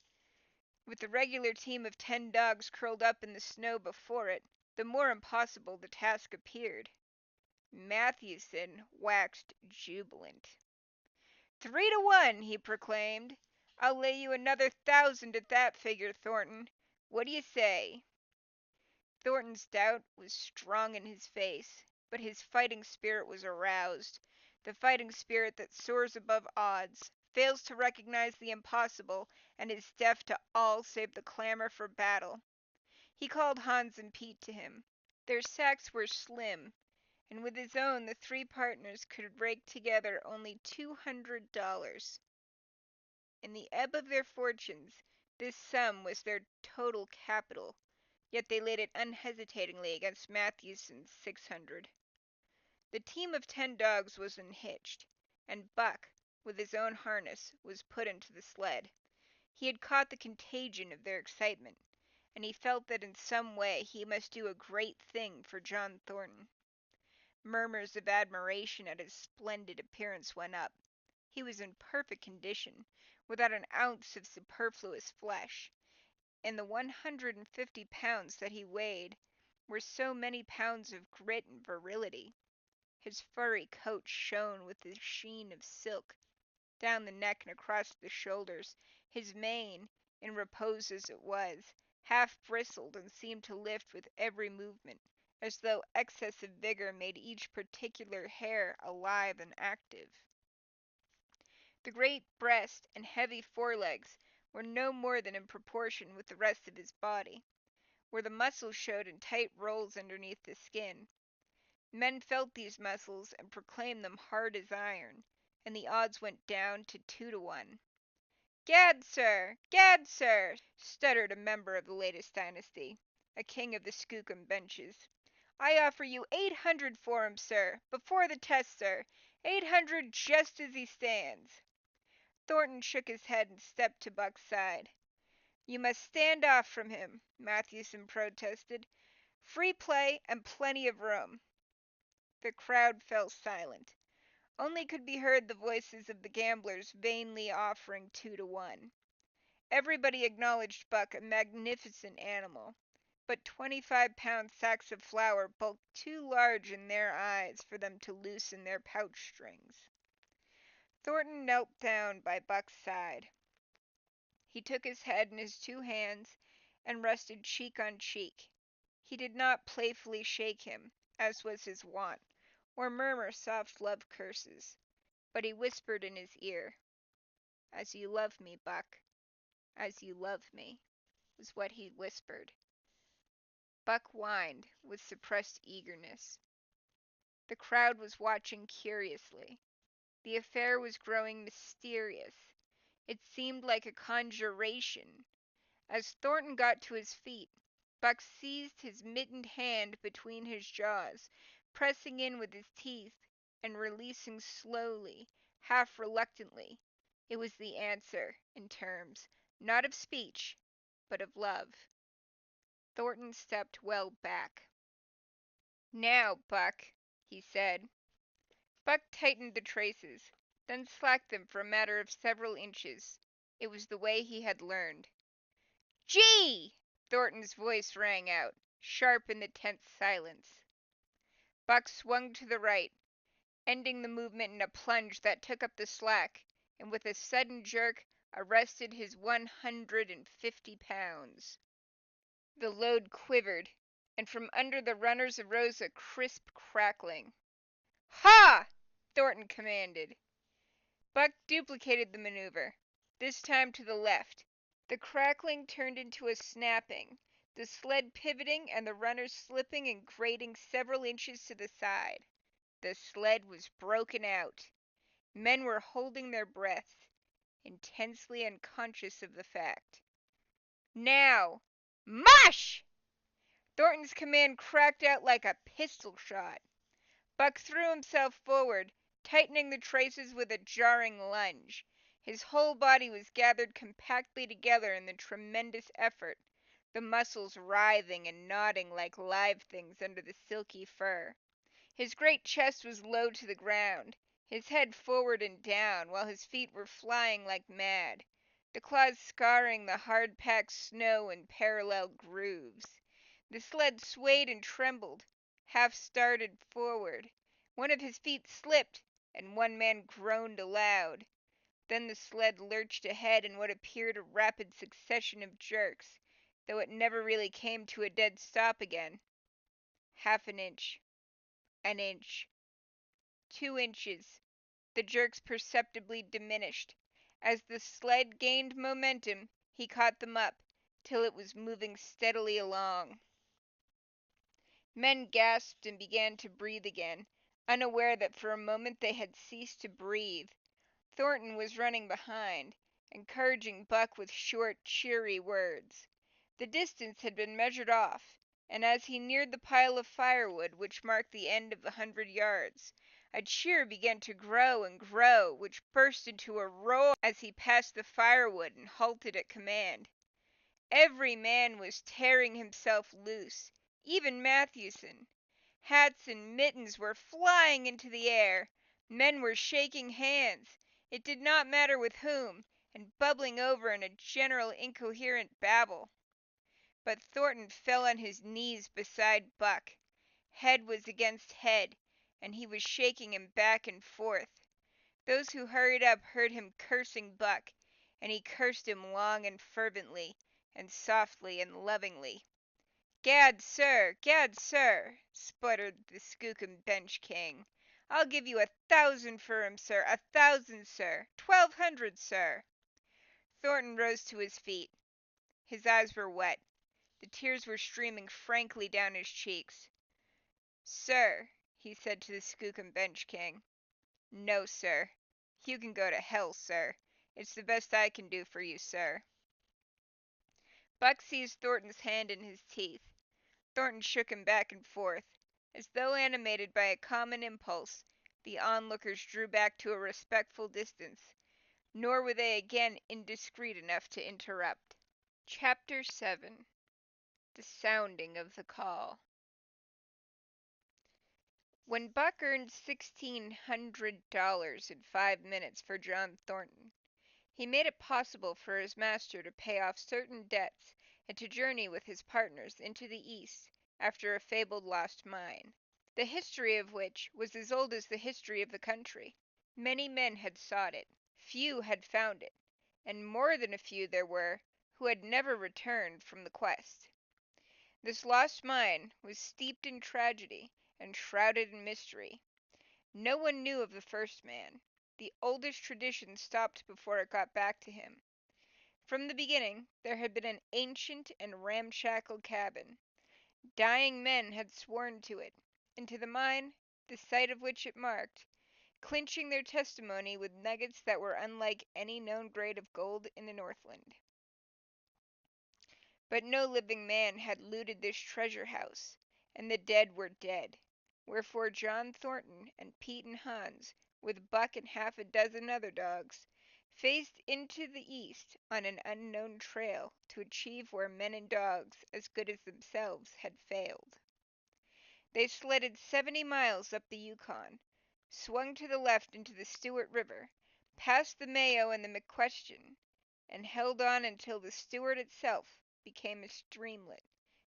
with the regular team of 10 dogs curled up in the snow before it, the more impossible the task appeared. Matthewson waxed jubilant. 3 to 1, he proclaimed. I'll lay you another 1,000 at that figure, Thornton. What do you say? Thornton's doubt was strong in his face, but his fighting spirit was aroused. The fighting spirit that soars above odds, fails to recognize the impossible, and is deaf to all save the clamor for battle. He called Hans and Pete to him. Their sacks were slim, and with his own the 3 partners could rake together only $200. In the ebb of their fortunes, this sum was their total capital, yet they laid it unhesitatingly against Matthewson's 600. The team of 10 dogs was unhitched, and Buck, with his own harness, was put into the sled. He had caught the contagion of their excitement, and he felt that in some way he must do a great thing for John Thornton. Murmurs of admiration at his splendid appearance went up. He was in perfect condition, without an ounce of superfluous flesh, and the 150 pounds that he weighed were so many pounds of grit and virility. His furry coat shone with the sheen of silk down the neck and across the shoulders. His mane, in repose as it was, half bristled and seemed to lift with every movement, as though excess of vigor made each particular hair alive and active. The great breast and heavy forelegs were no more than in proportion with the rest of his body, where the muscles showed in tight rolls underneath the skin. Men felt these muscles and proclaimed them hard as iron, and the odds went down to 2 to 1. "Gad, sir! Gad, sir!" stuttered a member of the latest dynasty, a king of the Skookum benches. "I offer you 800 for him, sir, before the test, sir. 800 just as he stands." Thornton shook his head and stepped to Buck's side. "You must stand off from him," Matthewson protested. "Free play and plenty of room." The crowd fell silent. Only could be heard the voices of the gamblers vainly offering 2 to 1. Everybody acknowledged Buck a magnificent animal, but 25-pound sacks of flour bulked too large in their eyes for them to loosen their pouch strings. Thornton knelt down by Buck's side. He took his head in his 2 hands and rested cheek on cheek. He did not playfully shake him, as was his wont, or murmur soft love curses, but he whispered in his ear, "As you love me, Buck, as you love me," was what he whispered. Buck whined with suppressed eagerness. The crowd was watching curiously. The affair was growing mysterious. It seemed like a conjuration. As Thornton got to his feet, Buck seized his mittened hand between his jaws, pressing in with his teeth and releasing slowly, half reluctantly. It was the answer, in terms, not of speech, but of love. Thornton stepped well back. "Now, Buck," he said. Buck tightened the traces, then slacked them for a matter of several inches. It was the way he had learned. "Gee!" Thornton's voice rang out, sharp in the tense silence. Buck swung to the right, ending the movement in a plunge that took up the slack, and with a sudden jerk arrested his 150 pounds. The load quivered, and from under the runners arose a crisp crackling. "Ha!" Thornton commanded. Buck duplicated the maneuver, this time to the left. The crackling turned into a snapping, the sled pivoting and the runners slipping and grating several inches to the side. The sled was broken out. Men were holding their breath, intensely unconscious of the fact. Now! Mush! Thornton's command cracked out like a pistol shot. Buck threw himself forward, tightening the traces with a jarring lunge. His whole body was gathered compactly together in the tremendous effort, the muscles writhing and knotting like live things under the silky fur. His great chest was low to the ground, his head forward and down, while his feet were flying like mad, the claws scarring the hard-packed snow in parallel grooves. The sled swayed and trembled, half started forward. One of his feet slipped, and one man groaned aloud. Then the sled lurched ahead in what appeared a rapid succession of jerks, though it never really came to a dead stop again. Half an inch. An inch. 2 inches. The jerks perceptibly diminished. As the sled gained momentum, he caught them up, till it was moving steadily along. Men gasped and began to breathe again, unaware that for a moment they had ceased to breathe. Thornton was running behind, encouraging Buck with short, cheery words. The distance had been measured off, and as he neared the pile of firewood which marked the end of the 100 yards, a cheer began to grow and grow, which burst into a roar as he passed the firewood and halted at command. Every man was tearing himself loose, even Matthewson. Hats and mittens were flying into the air. Men were shaking hands, it did not matter with whom, and bubbling over in a general incoherent babble. But Thornton fell on his knees beside Buck. Head was against head, and he was shaking him back and forth. Those who hurried up heard him cursing Buck, and he cursed him long and fervently, and softly and lovingly. "Gad, sir! Gad, sir!" spluttered the skookum bench king. "I'll give you 1,000 for him, sir! 1,000, sir! 1,200, sir!" Thornton rose to his feet. His eyes were wet. The tears were streaming frankly down his cheeks. "Sir," he said to the skookum bench king. "No, sir. You can go to hell, sir. It's the best I can do for you, sir." Buck seized Thornton's hand in his teeth. Thornton shook him back and forth. As though animated by a common impulse, the onlookers drew back to a respectful distance, nor were they again indiscreet enough to interrupt. Chapter 7. The Sounding of the Call. When Buck earned $1,600 in 5 minutes for John Thornton, he made it possible for his master to pay off certain debts and to journey with his partners into the East after a fabled lost mine, the history of which was as old as the history of the country. Many men had sought it, few had found it, and more than a few there were who had never returned from the quest. This lost mine was steeped in tragedy and shrouded in mystery. No one knew of the first man. The oldest tradition stopped before it got back to him. From the beginning there had been an ancient and ramshackle cabin. Dying men had sworn to it, and to the mine, the site of which it marked, clinching their testimony with nuggets that were unlike any known grade of gold in the Northland. But no living man had looted this treasure house, and the dead were dead, wherefore John Thornton and Pete and Hans, with Buck and half a dozen other dogs, faced into the East on an unknown trail to achieve where men and dogs as good as themselves had failed. They sledded 70 miles up the Yukon, swung to the left into the Stewart River, passed the Mayo and the McQuestion, and held on until the Stewart itself became a streamlet,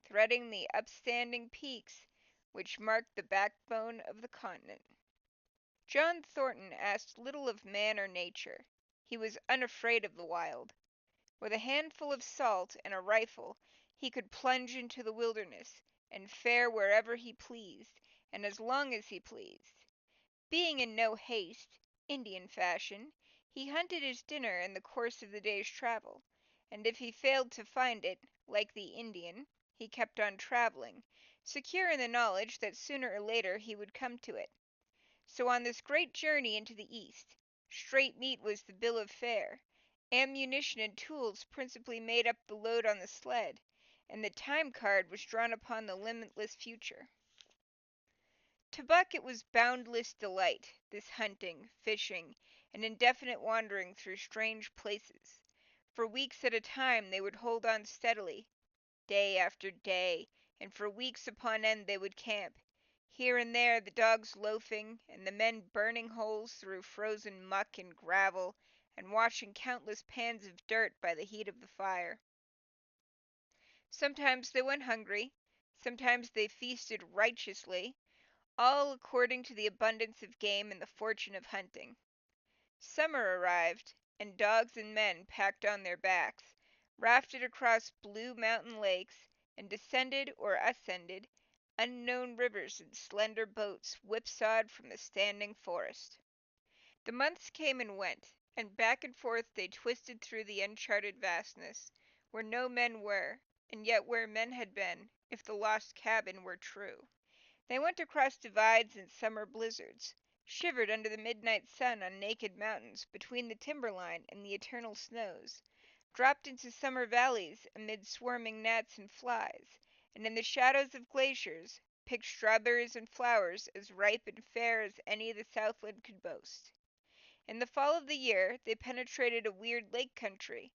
threading the upstanding peaks which marked the backbone of the continent. John Thornton asked little of man or nature. He was unafraid of the wild. With a handful of salt and a rifle he could plunge into the wilderness and fare wherever he pleased and as long as he pleased. Being in no haste, Indian fashion, He hunted his dinner in the course of the day's travel, and if he failed to find it, like the Indian, he kept on traveling, secure in the knowledge that sooner or later he would come to it. So on this great journey into the East, straight meat was the bill of fare, ammunition and tools principally made up the load on the sled, and the time card was drawn upon the limitless future. To Buck it was boundless delight, this hunting, fishing, and indefinite wandering through strange places. For weeks at a time they would hold on steadily, day after day, and for weeks upon end they would camp, here and there the dogs loafing, and the men burning holes through frozen muck and gravel, and washing countless pans of dirt by the heat of the fire. Sometimes they went hungry, sometimes they feasted righteously, all according to the abundance of game and the fortune of hunting. Summer arrived, and dogs and men packed on their backs, rafted across blue mountain lakes, and descended or ascended unknown rivers in slender boats whipsawed from the standing forest. The months came and went, and back and forth they twisted through the uncharted vastness, where no men were, and yet where men had been, if the lost cabin were true. They went across divides in summer blizzards, shivered under the midnight sun on naked mountains between the timberline and the eternal snows, dropped into summer valleys amid swarming gnats and flies, and in the shadows of glaciers picked strawberries and flowers as ripe and fair as any the Southland could boast. In the fall of the year they penetrated a weird lake country,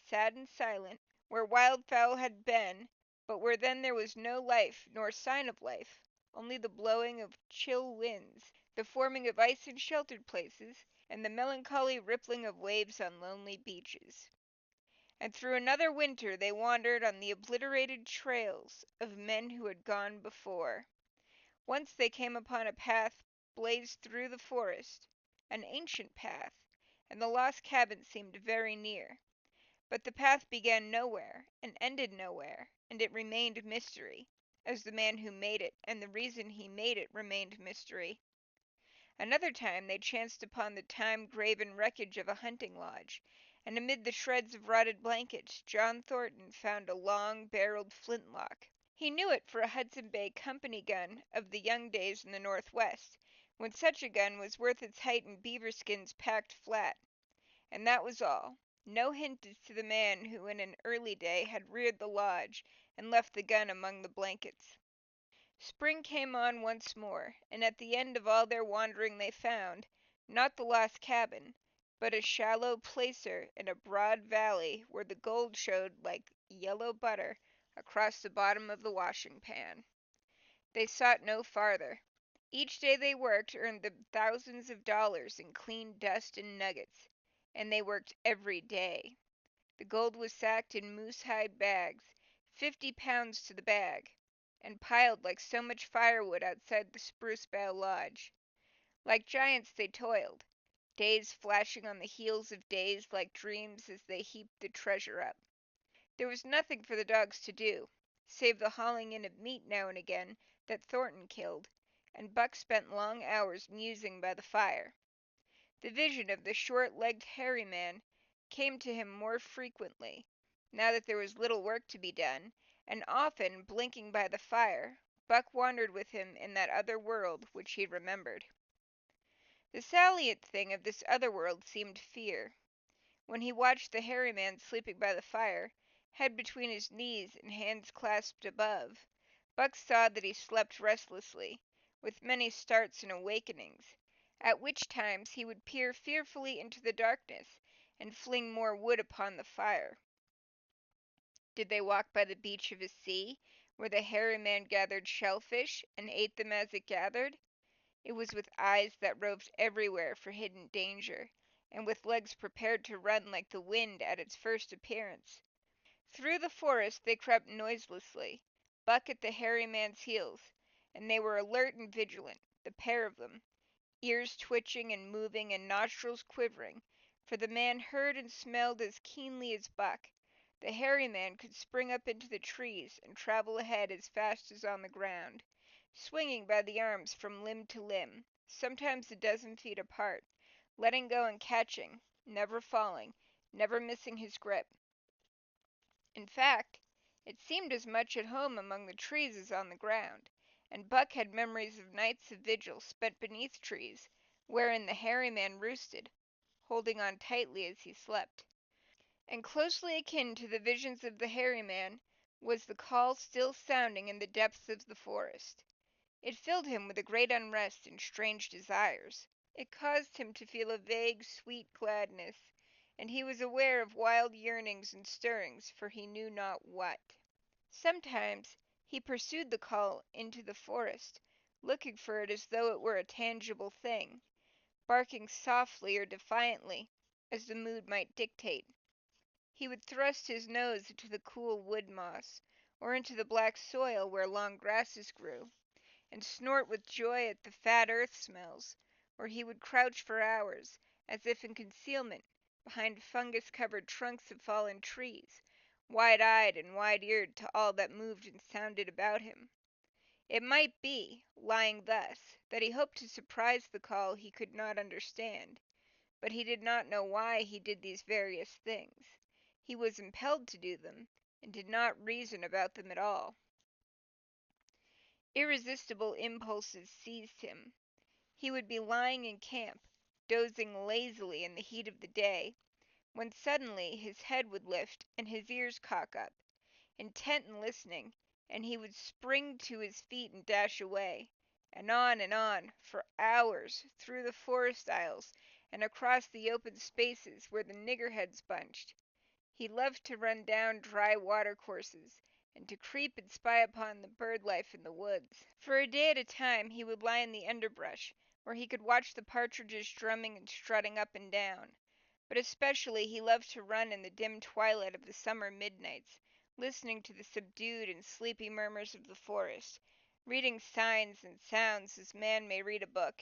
sad and silent, where wildfowl had been, but where then there was no life nor sign of life, only the blowing of chill winds, the forming of ice in sheltered places, and the melancholy rippling of waves on lonely beaches. And through another winter they wandered on the obliterated trails of men who had gone before. Once they came upon a path blazed through the forest, an ancient path, and the lost cabin seemed very near. But the path began nowhere and ended nowhere, and it remained mystery, as the man who made it and the reason he made it remained mystery. Another time they chanced upon the time-graven wreckage of a hunting lodge, and amid the shreds of rotted blankets John Thornton found a long-barreled flintlock. He knew it for a Hudson Bay Company gun of the young days in the Northwest, when such a gun was worth its height in beaver skins packed flat. And that was all. No hint as to the man who in an early day had reared the lodge and left the gun among the blankets. Spring came on once more, and at the end of all their wandering they found, not the lost cabin, but a shallow placer in a broad valley where the gold showed like yellow butter across the bottom of the washing pan. They sought no farther. Each day they worked earned them thousands of dollars in clean dust and nuggets, and they worked every day. The gold was sacked in moose-hide bags, 50 pounds to the bag, and piled like so much firewood outside the Spruce Bough Lodge. Like giants they toiled, days flashing on the heels of days like dreams as they heaped the treasure up. There was nothing for the dogs to do, save the hauling in of meat now and again that Thornton killed, and Buck spent long hours musing by the fire. The vision of the short-legged hairy man came to him more frequently, now that there was little work to be done, and often, blinking by the fire, Buck wandered with him in that other world which he remembered. The salient thing of this other world seemed fear. When he watched the hairy man sleeping by the fire, head between his knees and hands clasped above, Buck saw that he slept restlessly, with many starts and awakenings, at which times he would peer fearfully into the darkness and fling more wood upon the fire. Did they walk by the beach of a sea, where the hairy man gathered shellfish and ate them as it gathered? It was with eyes that roved everywhere for hidden danger, and with legs prepared to run like the wind at its first appearance. Through the forest they crept noiselessly, Buck at the hairy man's heels, and they were alert and vigilant, the pair of them, ears twitching and moving and nostrils quivering, for the man heard and smelled as keenly as Buck. The hairy man could spring up into the trees and travel ahead as fast as on the ground, swinging by the arms from limb to limb, sometimes a dozen feet apart, letting go and catching, never falling, never missing his grip. In fact, it seemed as much at home among the trees as on the ground, and Buck had memories of nights of vigil spent beneath trees, wherein the hairy man roosted, holding on tightly as he slept. And closely akin to the visions of the hairy man was the call still sounding in the depths of the forest. It filled him with a great unrest and strange desires. It caused him to feel a vague, sweet gladness, and he was aware of wild yearnings and stirrings for he knew not what. Sometimes he pursued the call into the forest, looking for it as though it were a tangible thing, barking softly or defiantly, as the mood might dictate. He would thrust his nose into the cool wood moss, or into the black soil where long grasses grew, and snort with joy at the fat earth smells, or he would crouch for hours, as if in concealment, behind fungus-covered trunks of fallen trees, wide-eyed and wide-eared to all that moved and sounded about him. It might be, lying thus, that he hoped to surprise the call he could not understand, but he did not know why he did these various things. He was impelled to do them, and did not reason about them at all. Irresistible impulses seized him. He would be lying in camp, dozing lazily in the heat of the day, when suddenly his head would lift and his ears cock up, intent and listening, and he would spring to his feet and dash away, and on, for hours, through the forest aisles, and across the open spaces where the niggerheads bunched. He loved to run down dry watercourses, and to creep and spy upon the bird life in the woods. For a day at a time he would lie in the underbrush, where he could watch the partridges drumming and strutting up and down. But especially he loved to run in the dim twilight of the summer midnights, listening to the subdued and sleepy murmurs of the forest, reading signs and sounds as man may read a book,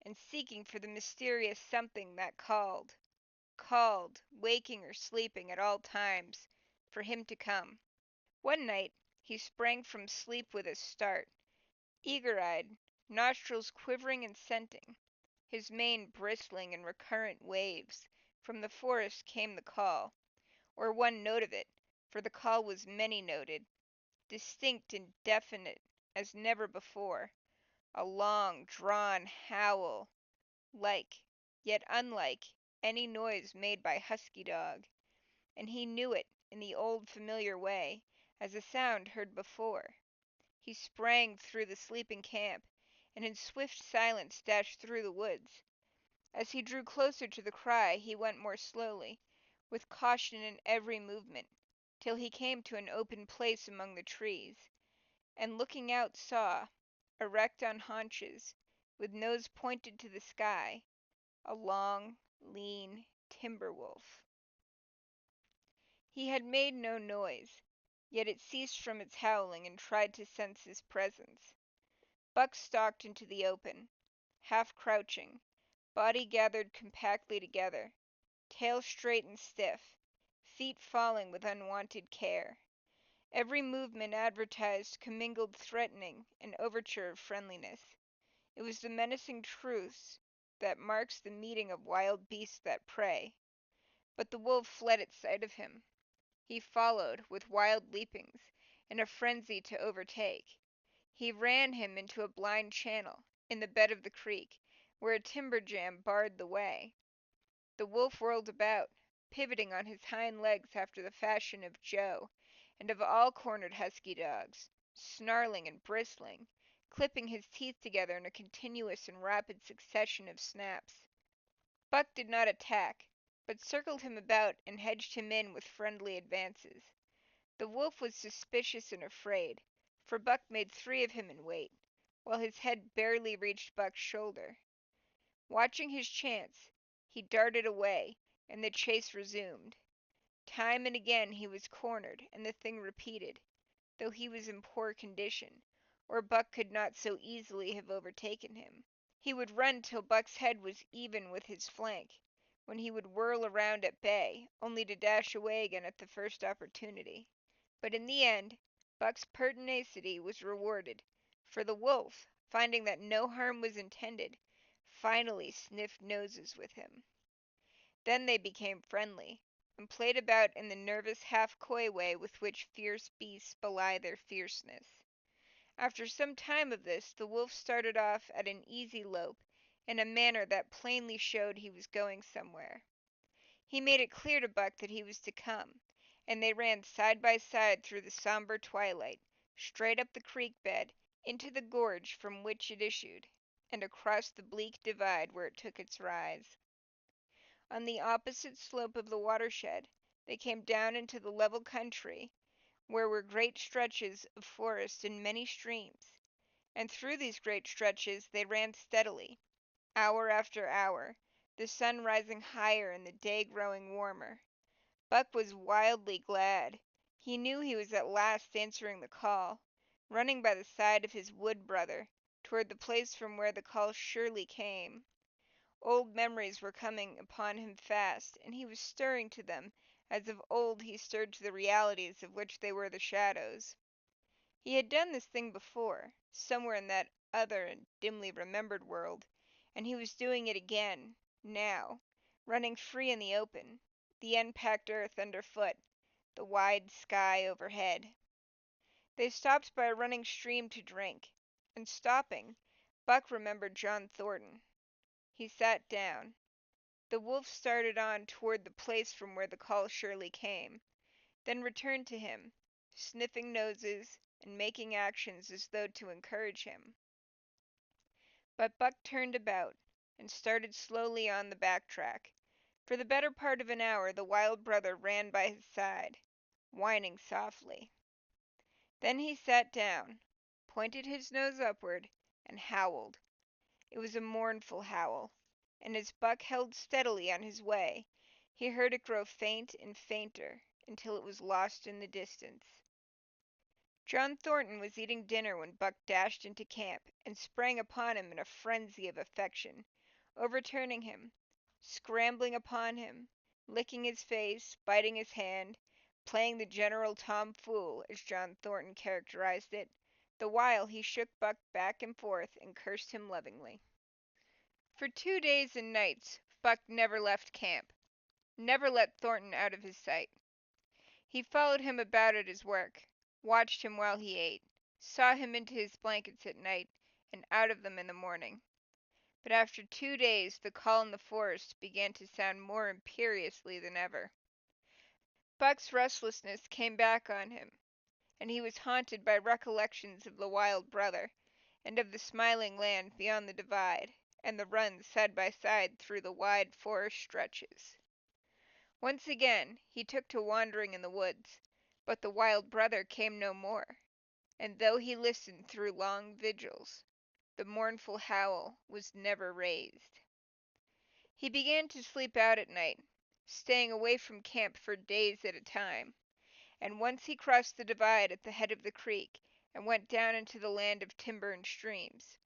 and seeking for the mysterious something that called, waking or sleeping at all times, for him to come. One night he sprang from sleep with a start, eager-eyed, nostrils quivering and scenting, his mane bristling in recurrent waves. From the forest came the call, or one note of it, for the call was many-noted, distinct and definite as never before, a long drawn howl, like, yet unlike, any noise made by husky dog, and he knew it, in the old familiar way, as a sound heard before. He sprang through the sleeping camp, and in swift silence dashed through the woods. As he drew closer to the cry he went more slowly, with caution in every movement, till he came to an open place among the trees, and looking out saw, erect on haunches, with nose pointed to the sky, a long, lean timber wolf. He had made no noise, yet it ceased from its howling and tried to sense his presence. Buck stalked into the open, half crouching, body gathered compactly together, tail straight and stiff, feet falling with unwonted care. Every movement advertised commingled threatening and overture of friendliness. It was the menacing truce that marks the meeting of wild beasts that prey. But the wolf fled at sight of him. He followed, with wild leapings, in a frenzy to overtake. He ran him into a blind channel, in the bed of the creek, where a timber jam barred the way. The wolf whirled about, pivoting on his hind legs after the fashion of Joe, and of all cornered husky dogs, snarling and bristling, clipping his teeth together in a continuous and rapid succession of snaps. Buck did not attack, but circled him about and hedged him in with friendly advances. The wolf was suspicious and afraid, for Buck made 3 of him in weight, while his head barely reached Buck's shoulder. Watching his chance, he darted away, and the chase resumed. Time and again he was cornered, and the thing repeated, though he was in poor condition, or Buck could not so easily have overtaken him. He would run till Buck's head was even with his flank, when he would whirl around at bay, only to dash away again at the first opportunity. But in the end, Buck's pertinacity was rewarded, for the wolf, finding that no harm was intended, finally sniffed noses with him. Then they became friendly, and played about in the nervous half-coy way with which fierce beasts belie their fierceness. After some time of this the wolf started off at an easy lope, in a manner that plainly showed he was going somewhere. He made it clear to Buck that he was to come, and they ran side by side through the somber twilight, straight up the creek bed, into the gorge from which it issued, and across the bleak divide where it took its rise. On the opposite slope of the watershed they came down into the level country, where were great stretches of forest and many streams, and through these great stretches they ran steadily, hour after hour, the sun rising higher and the day growing warmer. Buck was wildly glad. He knew he was at last answering the call, running by the side of his wood brother, toward the place from where the call surely came. Old memories were coming upon him fast, and he was stirring to them as of old he stirred to the realities of which they were the shadows. He had done this thing before, somewhere in that other and dimly remembered world, and he was doing it again, now, running free in the open, the unpacked earth underfoot, the wide sky overhead. They stopped by a running stream to drink, and stopping, Buck remembered John Thornton. He sat down. The wolf started on toward the place from where the call surely came, then returned to him, sniffing noses and making actions as though to encourage him. But Buck turned about, and started slowly on the back track. For the better part of an hour the wild brother ran by his side, whining softly. Then he sat down, pointed his nose upward, and howled. It was a mournful howl, and as Buck held steadily on his way, he heard it grow faint and fainter until it was lost in the distance. John Thornton was eating dinner when Buck dashed into camp and sprang upon him in a frenzy of affection, overturning him, scrambling upon him, licking his face, biting his hand, playing the general tomfool, as John Thornton characterized it, the while he shook Buck back and forth and cursed him lovingly. For 2 days and nights Buck never left camp, never let Thornton out of his sight. He followed him about at his work, watched him while he ate, saw him into his blankets at night, and out of them in the morning. But after 2 days the call in the forest began to sound more imperiously than ever. Buck's restlessness came back on him, and he was haunted by recollections of the wild brother, and of the smiling land beyond the divide, and the runs side by side through the wide forest stretches. Once again he took to wandering in the woods, but the wild brother came no more, and though he listened through long vigils, the mournful howl was never raised. He began to sleep out at night, staying away from camp for days at a time, and once he crossed the divide at the head of the creek and went down into the land of timber and streams.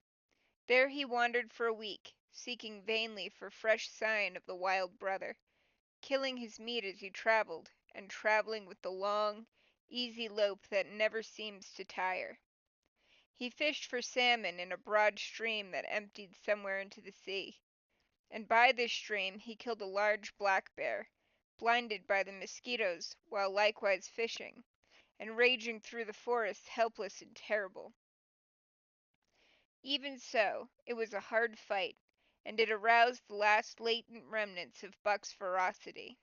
There he wandered for a week, seeking vainly for fresh sign of the wild brother, killing his meat as he traveled, and traveling with the long, easy lope that never seems to tire. He fished for salmon in a broad stream that emptied somewhere into the sea, and by this stream he killed a large black bear, blinded by the mosquitoes while likewise fishing, and raging through the forest helpless and terrible. Even so, it was a hard fight, and it aroused the last latent remnants of Buck's ferocity.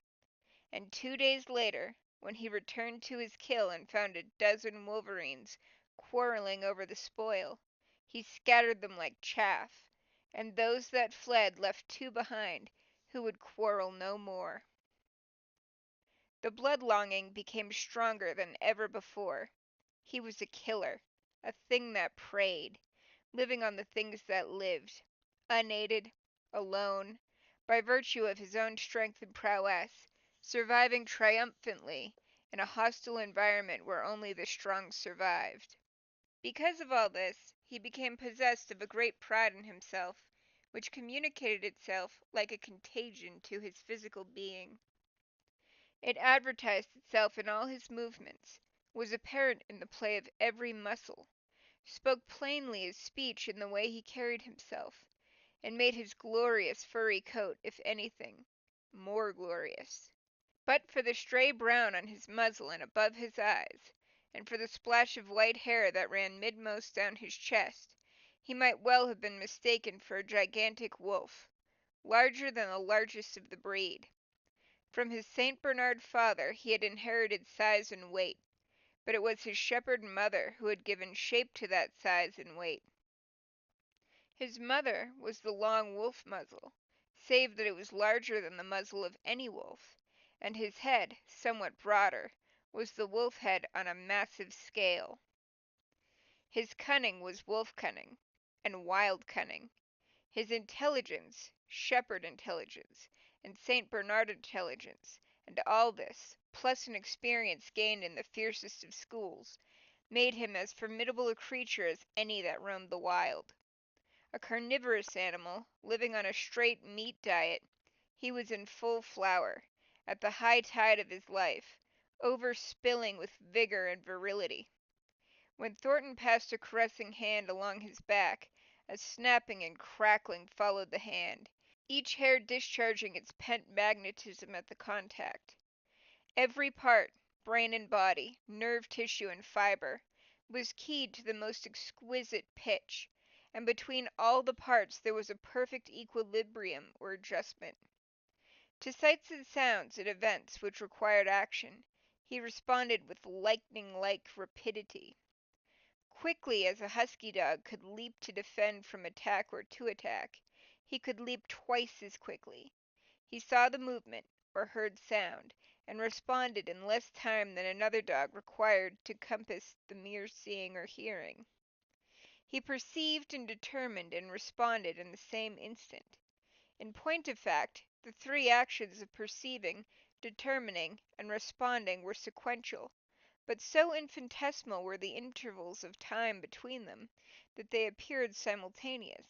And 2 days later, when he returned to his kill and found a dozen wolverines quarreling over the spoil, he scattered them like chaff, and those that fled left two behind who would quarrel no more. The blood-longing became stronger than ever before. He was a killer, a thing that preyed, living on the things that lived, unaided, alone, by virtue of his own strength and prowess, surviving triumphantly in a hostile environment where only the strong survived. Because of all this, he became possessed of a great pride in himself, which communicated itself like a contagion to his physical being. It advertised itself in all his movements, was apparent in the play of every muscle, spoke plainly as speech in the way he carried himself, and made his glorious furry coat, if anything, more glorious. But for the stray brown on his muzzle and above his eyes, and for the splash of white hair that ran midmost down his chest, he might well have been mistaken for a gigantic wolf, larger than the largest of the breed. From his St. Bernard father he had inherited size and weight, but it was his shepherd mother who had given shape to that size and weight. His mother was the long wolf muzzle, save that it was larger than the muzzle of any wolf, and his head, somewhat broader, was the wolf head on a massive scale. His cunning was wolf cunning, and wild cunning. His intelligence, shepherd intelligence, and St. Bernard intelligence, and all this, plus an experience gained in the fiercest of schools, made him as formidable a creature as any that roamed the wild. A carnivorous animal, living on a straight meat diet, he was in full flower, at the high tide of his life, overspilling with vigor and virility. When Thornton passed a caressing hand along his back, a snapping and crackling followed the hand, each hair discharging its pent magnetism at the contact. Every part, brain and body, nerve tissue and fiber, was keyed to the most exquisite pitch, and between all the parts there was a perfect equilibrium or adjustment. To sights and sounds and events which required action, he responded with lightning-like rapidity. Quickly as a husky dog could leap to defend from attack or to attack, he could leap twice as quickly. He saw the movement, or heard sound, and responded in less time than another dog required to compass the mere seeing or hearing. He perceived and determined and responded in the same instant. In point of fact, the three actions of perceiving, determining, and responding were sequential, but so infinitesimal were the intervals of time between them that they appeared simultaneous.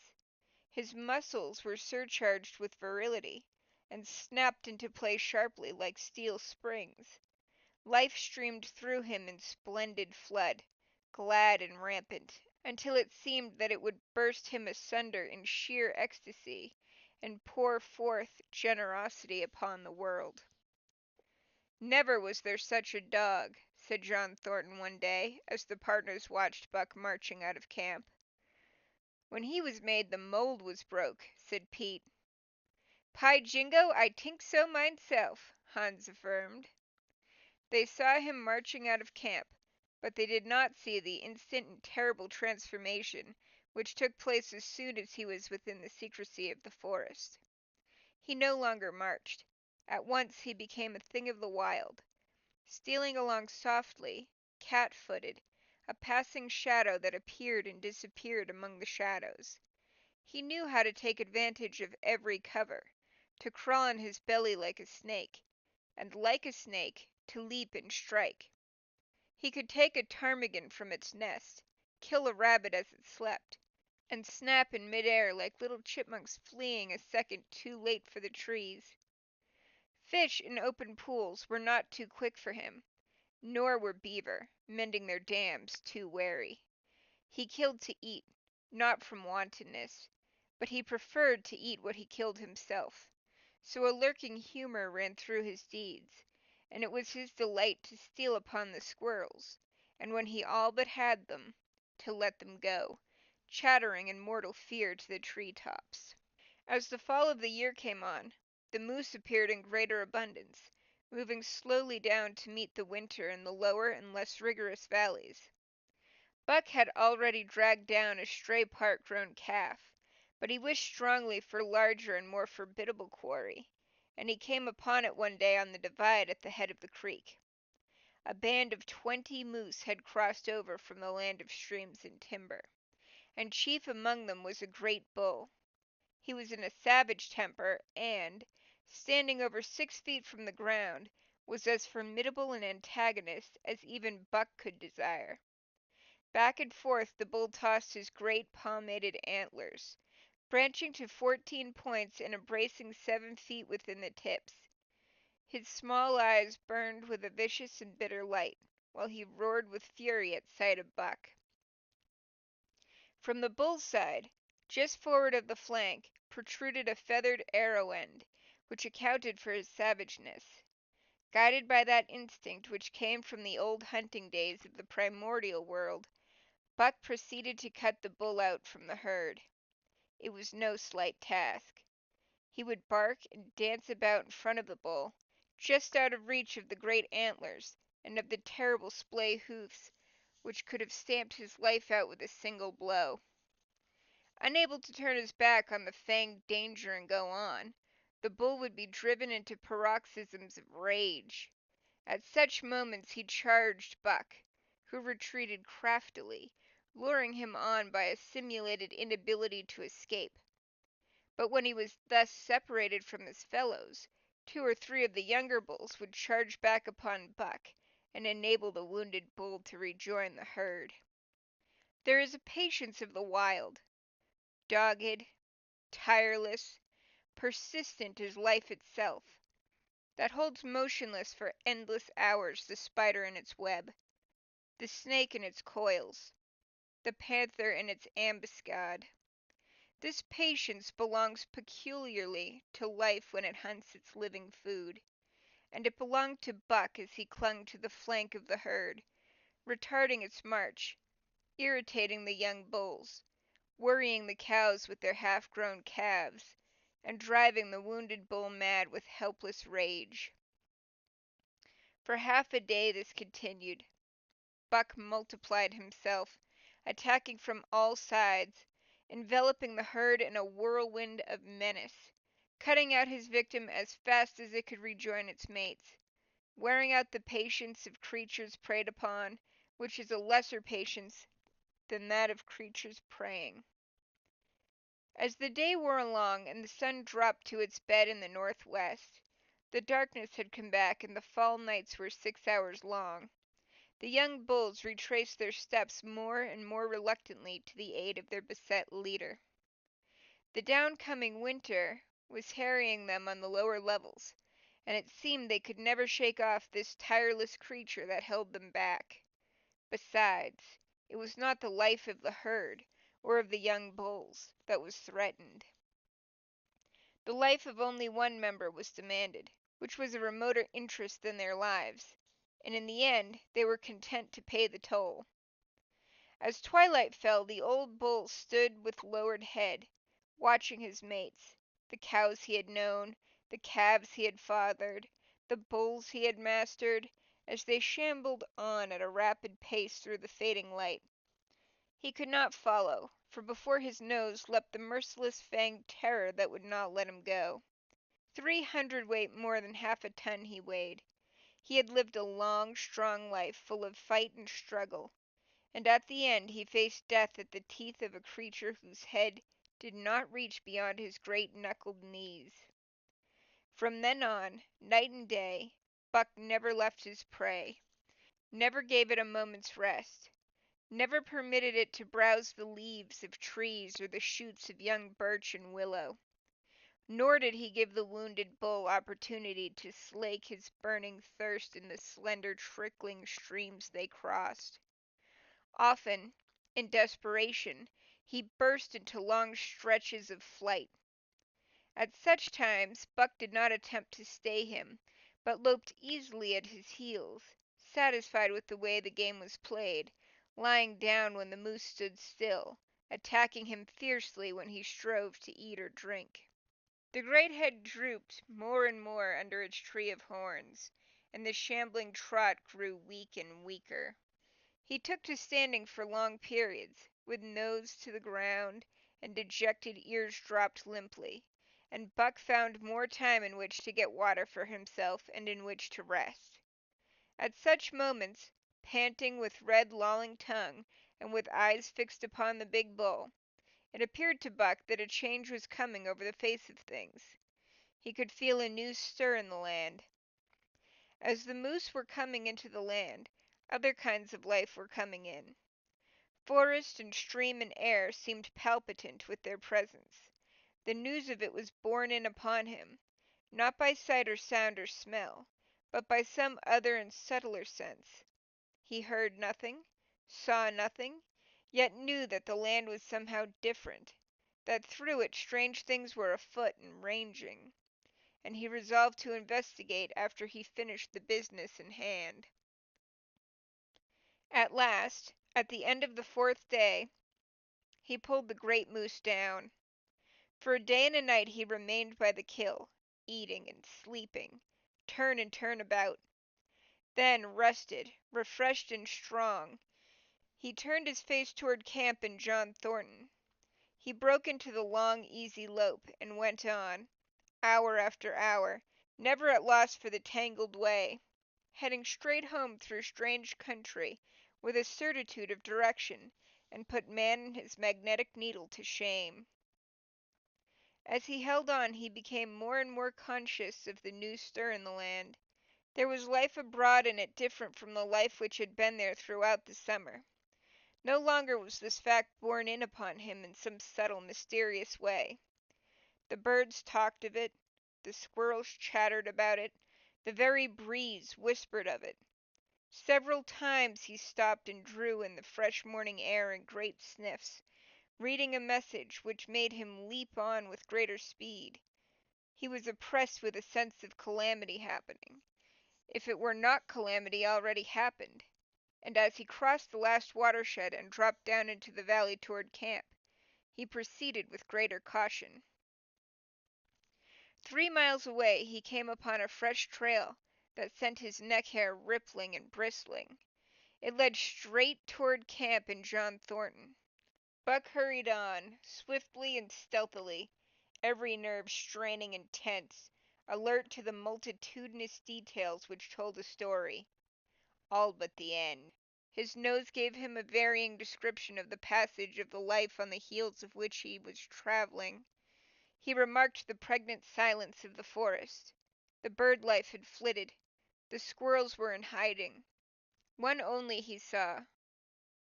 His muscles were surcharged with virility, and snapped into place sharply like steel springs. Life streamed through him in splendid flood, glad and rampant, until it seemed that it would burst him asunder in sheer ecstasy, and pour forth generosity upon the world. "Never was there such a dog," said John Thornton one day, as the partners watched Buck marching out of camp. "When he was made the mold was broke," said Pete. "Py jingo, I tink so mineself," Hans affirmed. They saw him marching out of camp, but they did not see the instant and terrible transformation which took place as soon as he was within the secrecy of the forest. He no longer marched. At once he became a thing of the wild, stealing along softly, cat-footed, a passing shadow that appeared and disappeared among the shadows. He knew how to take advantage of every cover, to crawl on his belly like a snake, and like a snake, to leap and strike. He could take a ptarmigan from its nest, kill a rabbit as it slept, and snap in mid-air like little chipmunks fleeing a second too late for the trees. Fish in open pools were not too quick for him, nor were beaver, mending their dams, too wary. He killed to eat, not from wantonness, but he preferred to eat what he killed himself, so a lurking humor ran through his deeds, and it was his delight to steal upon the squirrels, and when he all but had them, to let them go, chattering in mortal fear to the tree tops. As the fall of the year came on, the moose appeared in greater abundance, moving slowly down to meet the winter in the lower and less rigorous valleys. Buck had already dragged down a stray part-grown calf, but he wished strongly for larger and more formidable quarry, and he came upon it one day on the divide at the head of the creek. A band of 20 moose had crossed over from the land of streams and timber, and chief among them was a great bull. He was in a savage temper, and, standing over 6 feet from the ground, was as formidable an antagonist as even Buck could desire. Back and forth the bull tossed his great palmated antlers, branching to 14 points and embracing 7 feet within the tips. His small eyes burned with a vicious and bitter light, while he roared with fury at sight of Buck. From the bull's side, just forward of the flank, protruded a feathered arrow end, which accounted for his savageness. Guided by that instinct which came from the old hunting days of the primordial world, Buck proceeded to cut the bull out from the herd. It was no slight task. He would bark and dance about in front of the bull, just out of reach of the great antlers and of the terrible splay hoofs which could have stamped his life out with a single blow. Unable to turn his back on the fanged danger and go on, the bull would be driven into paroxysms of rage. At such moments he charged Buck, who retreated craftily, luring him on by a simulated inability to escape. But when he was thus separated from his fellows, 2 or 3 of the younger bulls would charge back upon Buck and enable the wounded bull to rejoin the herd. There is a patience of the wild, dogged, tireless, persistent as life itself, that holds motionless for endless hours the spider in its web, the snake in its coils, the panther in its ambuscade. This patience belongs peculiarly to life when it hunts its living food, and it belonged to Buck as he clung to the flank of the herd, retarding its march, irritating the young bulls, worrying the cows with their half-grown calves, and driving the wounded bull mad with helpless rage. For half a day this continued. Buck multiplied himself, attacking from all sides, enveloping the herd in a whirlwind of menace, cutting out his victim as fast as it could rejoin its mates, wearing out the patience of creatures preyed upon, which is a lesser patience than that of creatures preying. As the day wore along and the sun dropped to its bed in the northwest, the darkness had come back and the fall nights were 6 hours long. The young bulls retraced their steps more and more reluctantly to the aid of their beset leader. The down-coming winter was harrying them on the lower levels, and it seemed they could never shake off this tireless creature that held them back. Besides, it was not the life of the herd, or of the young bulls, that was threatened. The life of only one member was demanded, which was a remoter interest than their lives, and in the end they were content to pay the toll. As twilight fell, the old bull stood with lowered head, watching his mates, the cows he had known, the calves he had fathered, the bulls he had mastered, as they shambled on at a rapid pace through the fading light. He could not follow, for before his nose leapt the merciless fanged terror that would not let him go. 300 more than half a ton he weighed. He had lived a long, strong life full of fight and struggle, and at the end he faced death at the teeth of a creature whose head did not reach beyond his great knuckled knees. From then on, night and day, Buck never left his prey, never gave it a moment's rest, never permitted it to browse the leaves of trees or the shoots of young birch and willow. Nor did he give the wounded bull opportunity to slake his burning thirst in the slender trickling streams they crossed. Often, in desperation, he burst into long stretches of flight. At such times Buck did not attempt to stay him, but loped easily at his heels, satisfied with the way the game was played, lying down when the moose stood still, attacking him fiercely when he strove to eat or drink. The great head drooped more and more under its tree of horns, and the shambling trot grew weak and weaker. He took to standing for long periods, with nose to the ground and dejected ears dropped limply, and Buck found more time in which to get water for himself and in which to rest. At such moments, panting with red lolling tongue, and with eyes fixed upon the big bull, it appeared to Buck that a change was coming over the face of things. He could feel a new stir in the land. As the moose were coming into the land, other kinds of life were coming in. Forest and stream and air seemed palpitant with their presence. The news of it was borne in upon him, not by sight or sound or smell, but by some other and subtler sense. He heard nothing, saw nothing, yet knew that the land was somehow different, that through it strange things were afoot and ranging. and he resolved to investigate after he finished the business in hand. At last, at the end of the 4th day, he pulled the great moose down. For a day and a night he remained by the kill, eating and sleeping, turn and turn about. Then, rested, refreshed and strong, he turned his face toward camp and John Thornton. He broke into the long, easy lope, and went on, hour after hour, never at loss for the tangled way, heading straight home through strange country, with a certitude of direction, and put man and his magnetic needle to shame. As he held on he became more and more conscious of the new stir in the land. There was life abroad in it different from the life which had been there throughout the summer. No longer was this fact borne in upon him in some subtle, mysterious way. The birds talked of it, the squirrels chattered about it, the very breeze whispered of it. Several times he stopped and drew in the fresh morning air in great sniffs, reading a message which made him leap on with greater speed. He was oppressed with a sense of calamity happening, if it were not calamity already happened, and as he crossed the last watershed and dropped down into the valley toward camp, he proceeded with greater caution. 3 miles away he came upon a fresh trail that sent his neck hair rippling and bristling. It led straight toward camp and John Thornton. Buck hurried on, swiftly and stealthily, every nerve straining and tense, alert to the multitudinous details which told a story, all but the end. His nose gave him a varying description of the passage of the life on the heels of which he was traveling. He remarked the pregnant silence of the forest. The bird life had flitted. The squirrels were in hiding. One only he saw,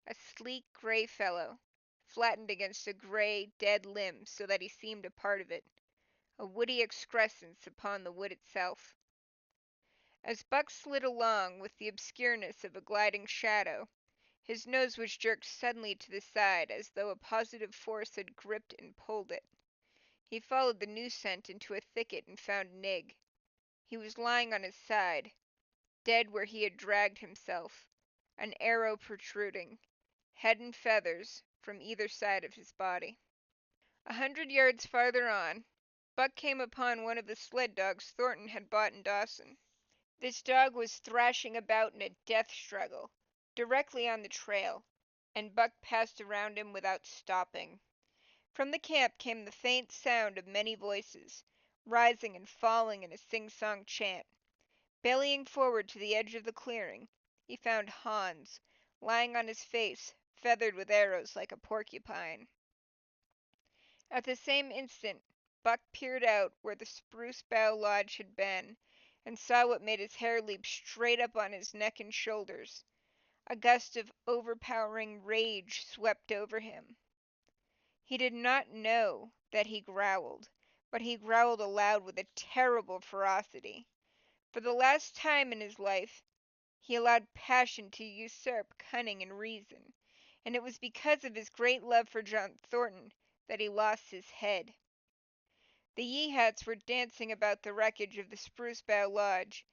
a sleek gray fellow, flattened against a gray, dead limb so that he seemed a part of it, a woody excrescence upon the wood itself. As Buck slid along with the obscureness of a gliding shadow, his nose was jerked suddenly to the side as though a positive force had gripped and pulled it. He followed the new scent into a thicket and found Nig. He was lying on his side, dead where he had dragged himself, an arrow protruding, head and feathers, from either side of his body. 100 yards farther on, Buck came upon one of the sled dogs Thornton had bought in Dawson. This dog was thrashing about in a death struggle, directly on the trail, and Buck passed around him without stopping. From the camp came the faint sound of many voices, rising and falling in a sing-song chant. Bellying forward to the edge of the clearing, he found Hans, lying on his face, feathered with arrows like a porcupine. At the same instant, Buck peered out where the spruce bough lodge had been, and saw what made his hair leap straight up on his neck and shoulders. A gust of overpowering rage swept over him. He did not know that he growled, but he growled aloud with a terrible ferocity. For the last time in his life, he allowed passion to usurp cunning and reason, and it was because of his great love for John Thornton that he lost his head. The Yeehats were dancing about the wreckage of the Spruce Bough Lodge,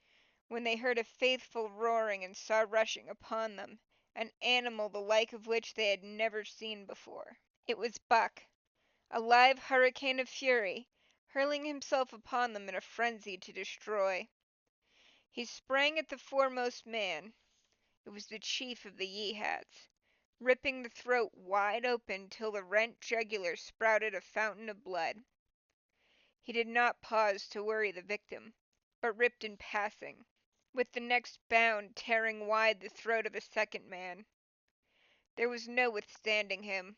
when they heard a faithful roaring and saw rushing upon them an animal the like of which they had never seen before. It was Buck, a live hurricane of fury, hurling himself upon them in a frenzy to destroy. He sprang at the foremost man. It was the chief of the Yeehats, ripping the throat wide open till the rent jugular sprouted a fountain of blood. He did not pause to worry the victim, but ripped in passing, with the next bound tearing wide the throat of a second man. There was no withstanding him.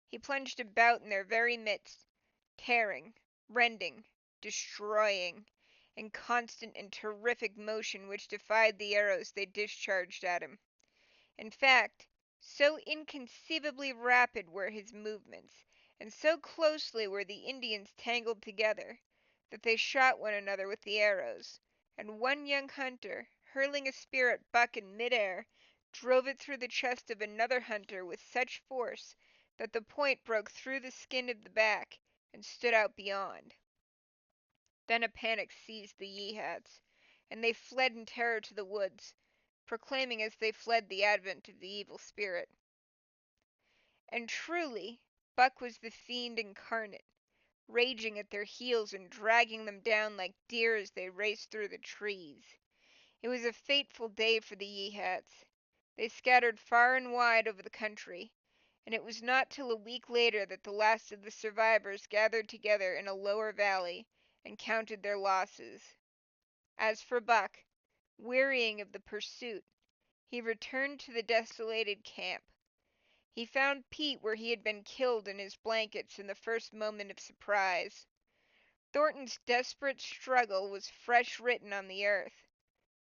He plunged about in their very midst, tearing, rending, destroying, in constant and terrific motion which defied the arrows they discharged at him. In fact, so inconceivably rapid were his movements, and so closely were the Indians tangled together, that they shot one another with the arrows, and one young hunter, hurling a spear at Buck in mid-air, drove it through the chest of another hunter with such force that the point broke through the skin of the back and stood out beyond. Then a panic seized the Yeehats, and they fled in terror to the woods, proclaiming as they fled the advent of the evil spirit. And truly, Buck was the fiend incarnate, raging at their heels and dragging them down like deer as they raced through the trees. It was a fateful day for the Yeehats. They scattered far and wide over the country, and it was not till a week later that the last of the survivors gathered together in a lower valley and counted their losses. As for Buck, wearying of the pursuit, he returned to the desolated camp. He found Pete where he had been killed in his blankets in the first moment of surprise. Thornton's desperate struggle was fresh written on the earth,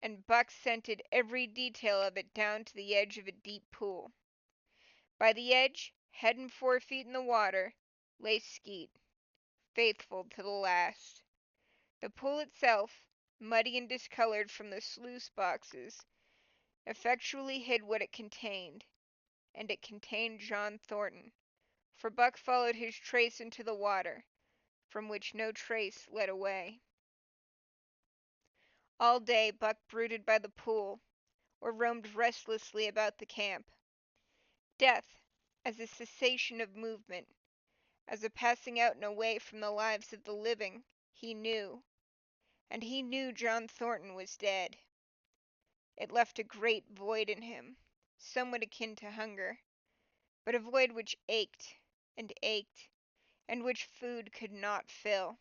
and Buck scented every detail of it down to the edge of a deep pool. By the edge, head and 4 feet in the water, lay Skeet, faithful to the last. The pool itself, muddy and discolored from the sluice boxes, effectually hid what it contained, and it contained John Thornton, for Buck followed his trace into the water, from which no trace led away. All day Buck brooded by the pool, or roamed restlessly about the camp. Death, as a cessation of movement, as a passing out and away from the lives of the living, he knew. And he knew John Thornton was dead. It left a great void in him, somewhat akin to hunger, but a void which ached, and which food could not fill.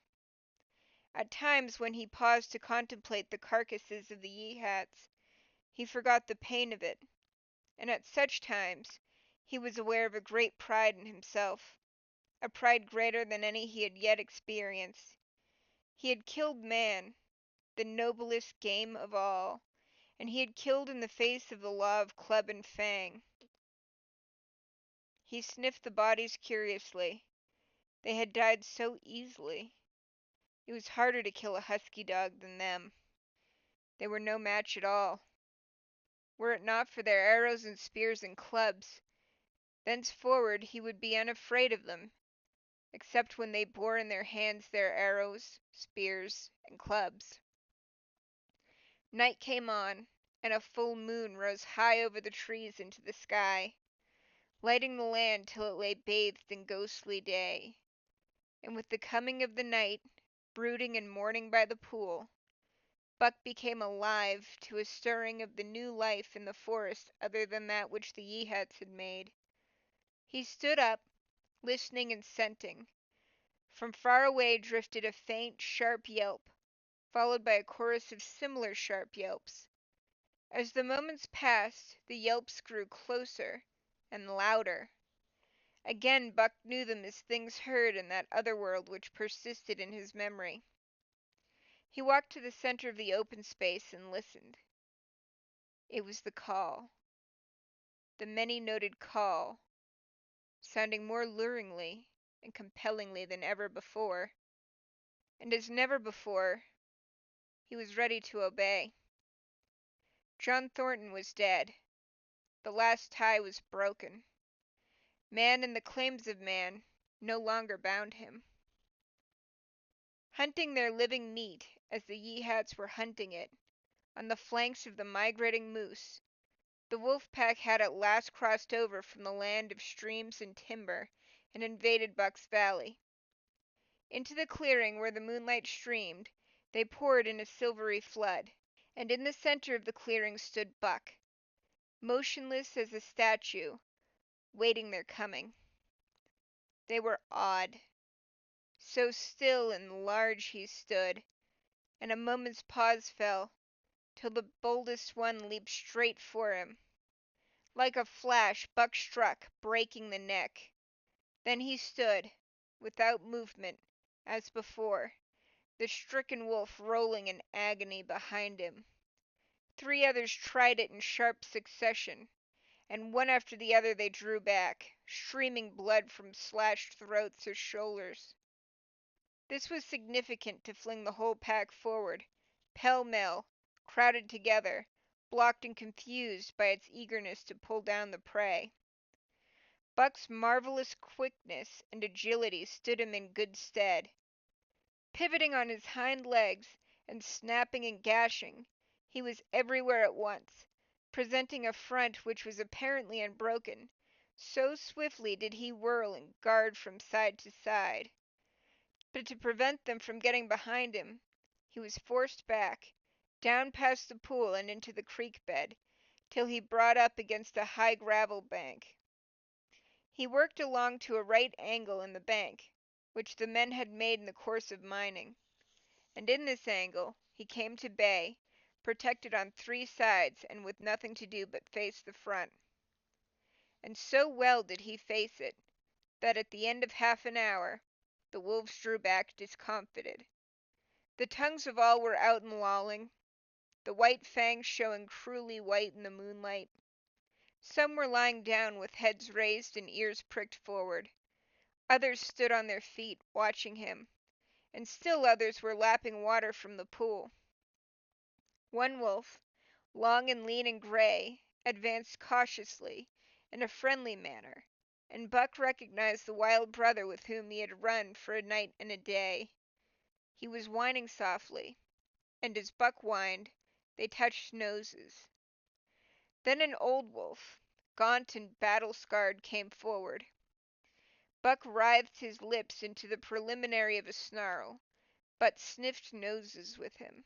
At times when he paused to contemplate the carcasses of the Yeehats, he forgot the pain of it, and at such times he was aware of a great pride in himself, a pride greater than any he had yet experienced. He had killed man, the noblest game of all, and he had killed in the face of the law of club and fang. He sniffed the bodies curiously. They had died so easily. It was harder to kill a husky dog than them. They were no match at all. Were it not for their arrows and spears and clubs, thenceforward he would be unafraid of them, except when they bore in their hands their arrows, spears, and clubs. Night came on, and a full moon rose high over the trees into the sky, lighting the land till it lay bathed in ghostly day. And with the coming of the night, brooding and mourning by the pool, Buck became alive to a stirring of the new life in the forest other than that which the Yeehats had made. He stood up, listening and scenting. From far away drifted a faint, sharp yelp, followed by a chorus of similar sharp yelps. As the moments passed, the yelps grew closer and louder. Again Buck knew them as things heard in that other world which persisted in his memory. He walked to the center of the open space and listened. It was the call, the many-noted call, sounding more luringly and compellingly than ever before. And as never before, he was ready to obey. John Thornton was dead. The last tie was broken. Man and the claims of man no longer bound him. Hunting their living meat, as the Yeehats were hunting it, on the flanks of the migrating moose, the wolf pack had at last crossed over from the land of streams and timber and invaded Buck's Valley. Into the clearing where the moonlight streamed, they poured in a silvery flood, and in the center of the clearing stood Buck, motionless as a statue, waiting their coming. They were awed. So still and large he stood, and a moment's pause fell, till the boldest one leaped straight for him. Like a flash Buck struck, breaking the neck. Then he stood, without movement, as before, the stricken wolf rolling in agony behind him. 3 others tried it in sharp succession, and one after the other they drew back, streaming blood from slashed throats or shoulders. This was significant to fling the whole pack forward, pell-mell, crowded together, blocked and confused by its eagerness to pull down the prey. Buck's marvelous quickness and agility stood him in good stead. Pivoting on his hind legs and snapping and gashing, he was everywhere at once, presenting a front which was apparently unbroken, so swiftly did he whirl and guard from side to side. But to prevent them from getting behind him, he was forced back, down past the pool and into the creek bed, till he brought up against a high gravel bank. He worked along to a right angle in the bank, which the men had made in the course of mining, and in this angle he came to bay, protected on 3 sides and with nothing to do but face the front. And so well did he face it, that at the end of half an hour the wolves drew back discomfited. The tongues of all were out and lolling, the white fangs showing cruelly white in the moonlight. Some were lying down with heads raised and ears pricked forward. Others stood on their feet, watching him, and still others were lapping water from the pool. One wolf, long and lean and gray, advanced cautiously, in a friendly manner, and Buck recognized the wild brother with whom he had run for a night and a day. He was whining softly, and as Buck whined, they touched noses. Then an old wolf, gaunt and battle-scarred, came forward. Buck writhed his lips into the preliminary of a snarl, but sniffed noses with him.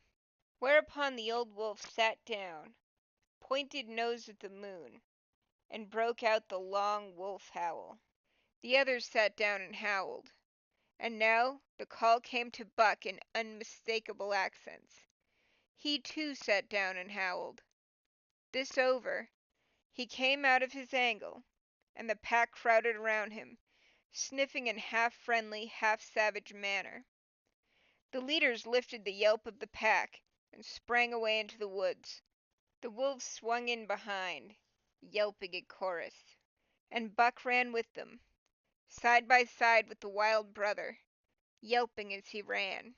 Whereupon the old wolf sat down, pointed nose at the moon, and broke out the long wolf howl. The others sat down and howled, and now the call came to Buck in unmistakable accents. He too sat down and howled. This over, he came out of his angle, and the pack crowded around him, sniffing in half-friendly, half-savage manner. The leaders lifted the yelp of the pack and sprang away into the woods. The wolves swung in behind, yelping in chorus, and Buck ran with them, side by side with the wild brother, yelping as he ran.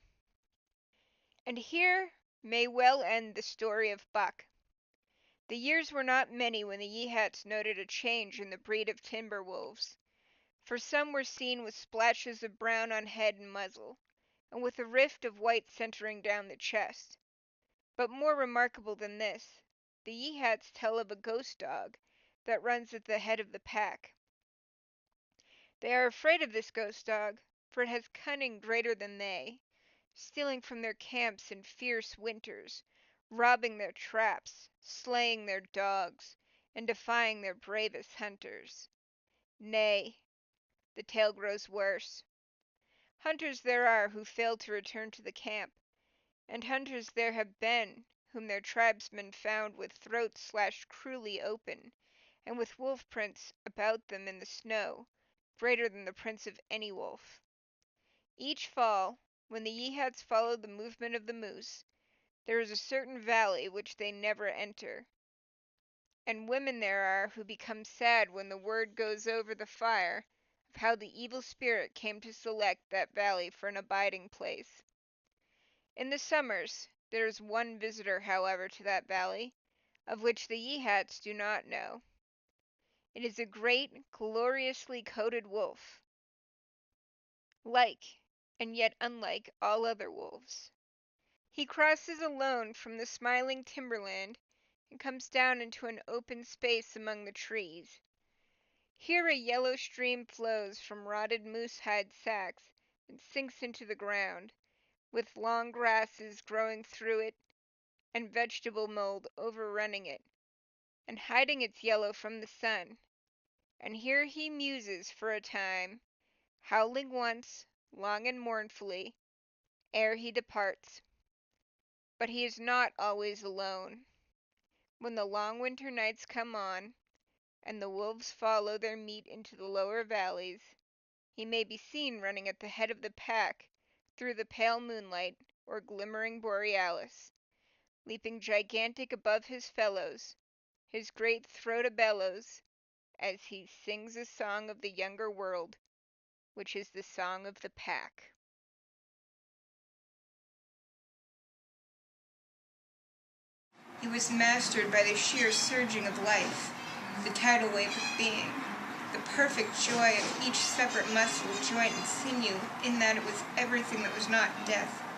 And here may well end the story of Buck. The years were not many when the Yeehats noted a change in the breed of timber wolves, for some were seen with splashes of brown on head and muzzle, and with a rift of white centering down the chest. But more remarkable than this, the Yeehats tell of a ghost dog that runs at the head of the pack. They are afraid of this ghost dog, for it has cunning greater than they, stealing from their camps in fierce winters, robbing their traps, slaying their dogs, and defying their bravest hunters. Nay, the tale grows worse. Hunters there are who fail to return to the camp, and hunters there have been whom their tribesmen found with throats slashed cruelly open, and with wolf prints about them in the snow, greater than the prints of any wolf. Each fall, when the Yeehats follow the movement of the moose, there is a certain valley which they never enter, and women there are who become sad when the word goes over the fire of how the evil spirit came to select that valley for an abiding place. In the summers there is one visitor, however, to that valley, of which the Yeehats do not know. It is a great, gloriously coated wolf, like, and yet unlike, all other wolves. He crosses alone from the smiling timberland and comes down into an open space among the trees. Here a yellow stream flows from rotted moose-hide sacks and sinks into the ground, with long grasses growing through it and vegetable mold overrunning it, and hiding its yellow from the sun. And here he muses for a time, howling once, long and mournfully, ere he departs. But he is not always alone. When the long winter nights come on, and the wolves follow their meat into the lower valleys, he may be seen running at the head of the pack through the pale moonlight or glimmering borealis, leaping gigantic above his fellows, his great throat a-bellows, as he sings a song of the younger world, which is the song of the pack. He was mastered by the sheer surging of life, the tidal wave of being, the perfect joy of each separate muscle, joint, and sinew, in that it was everything that was not death.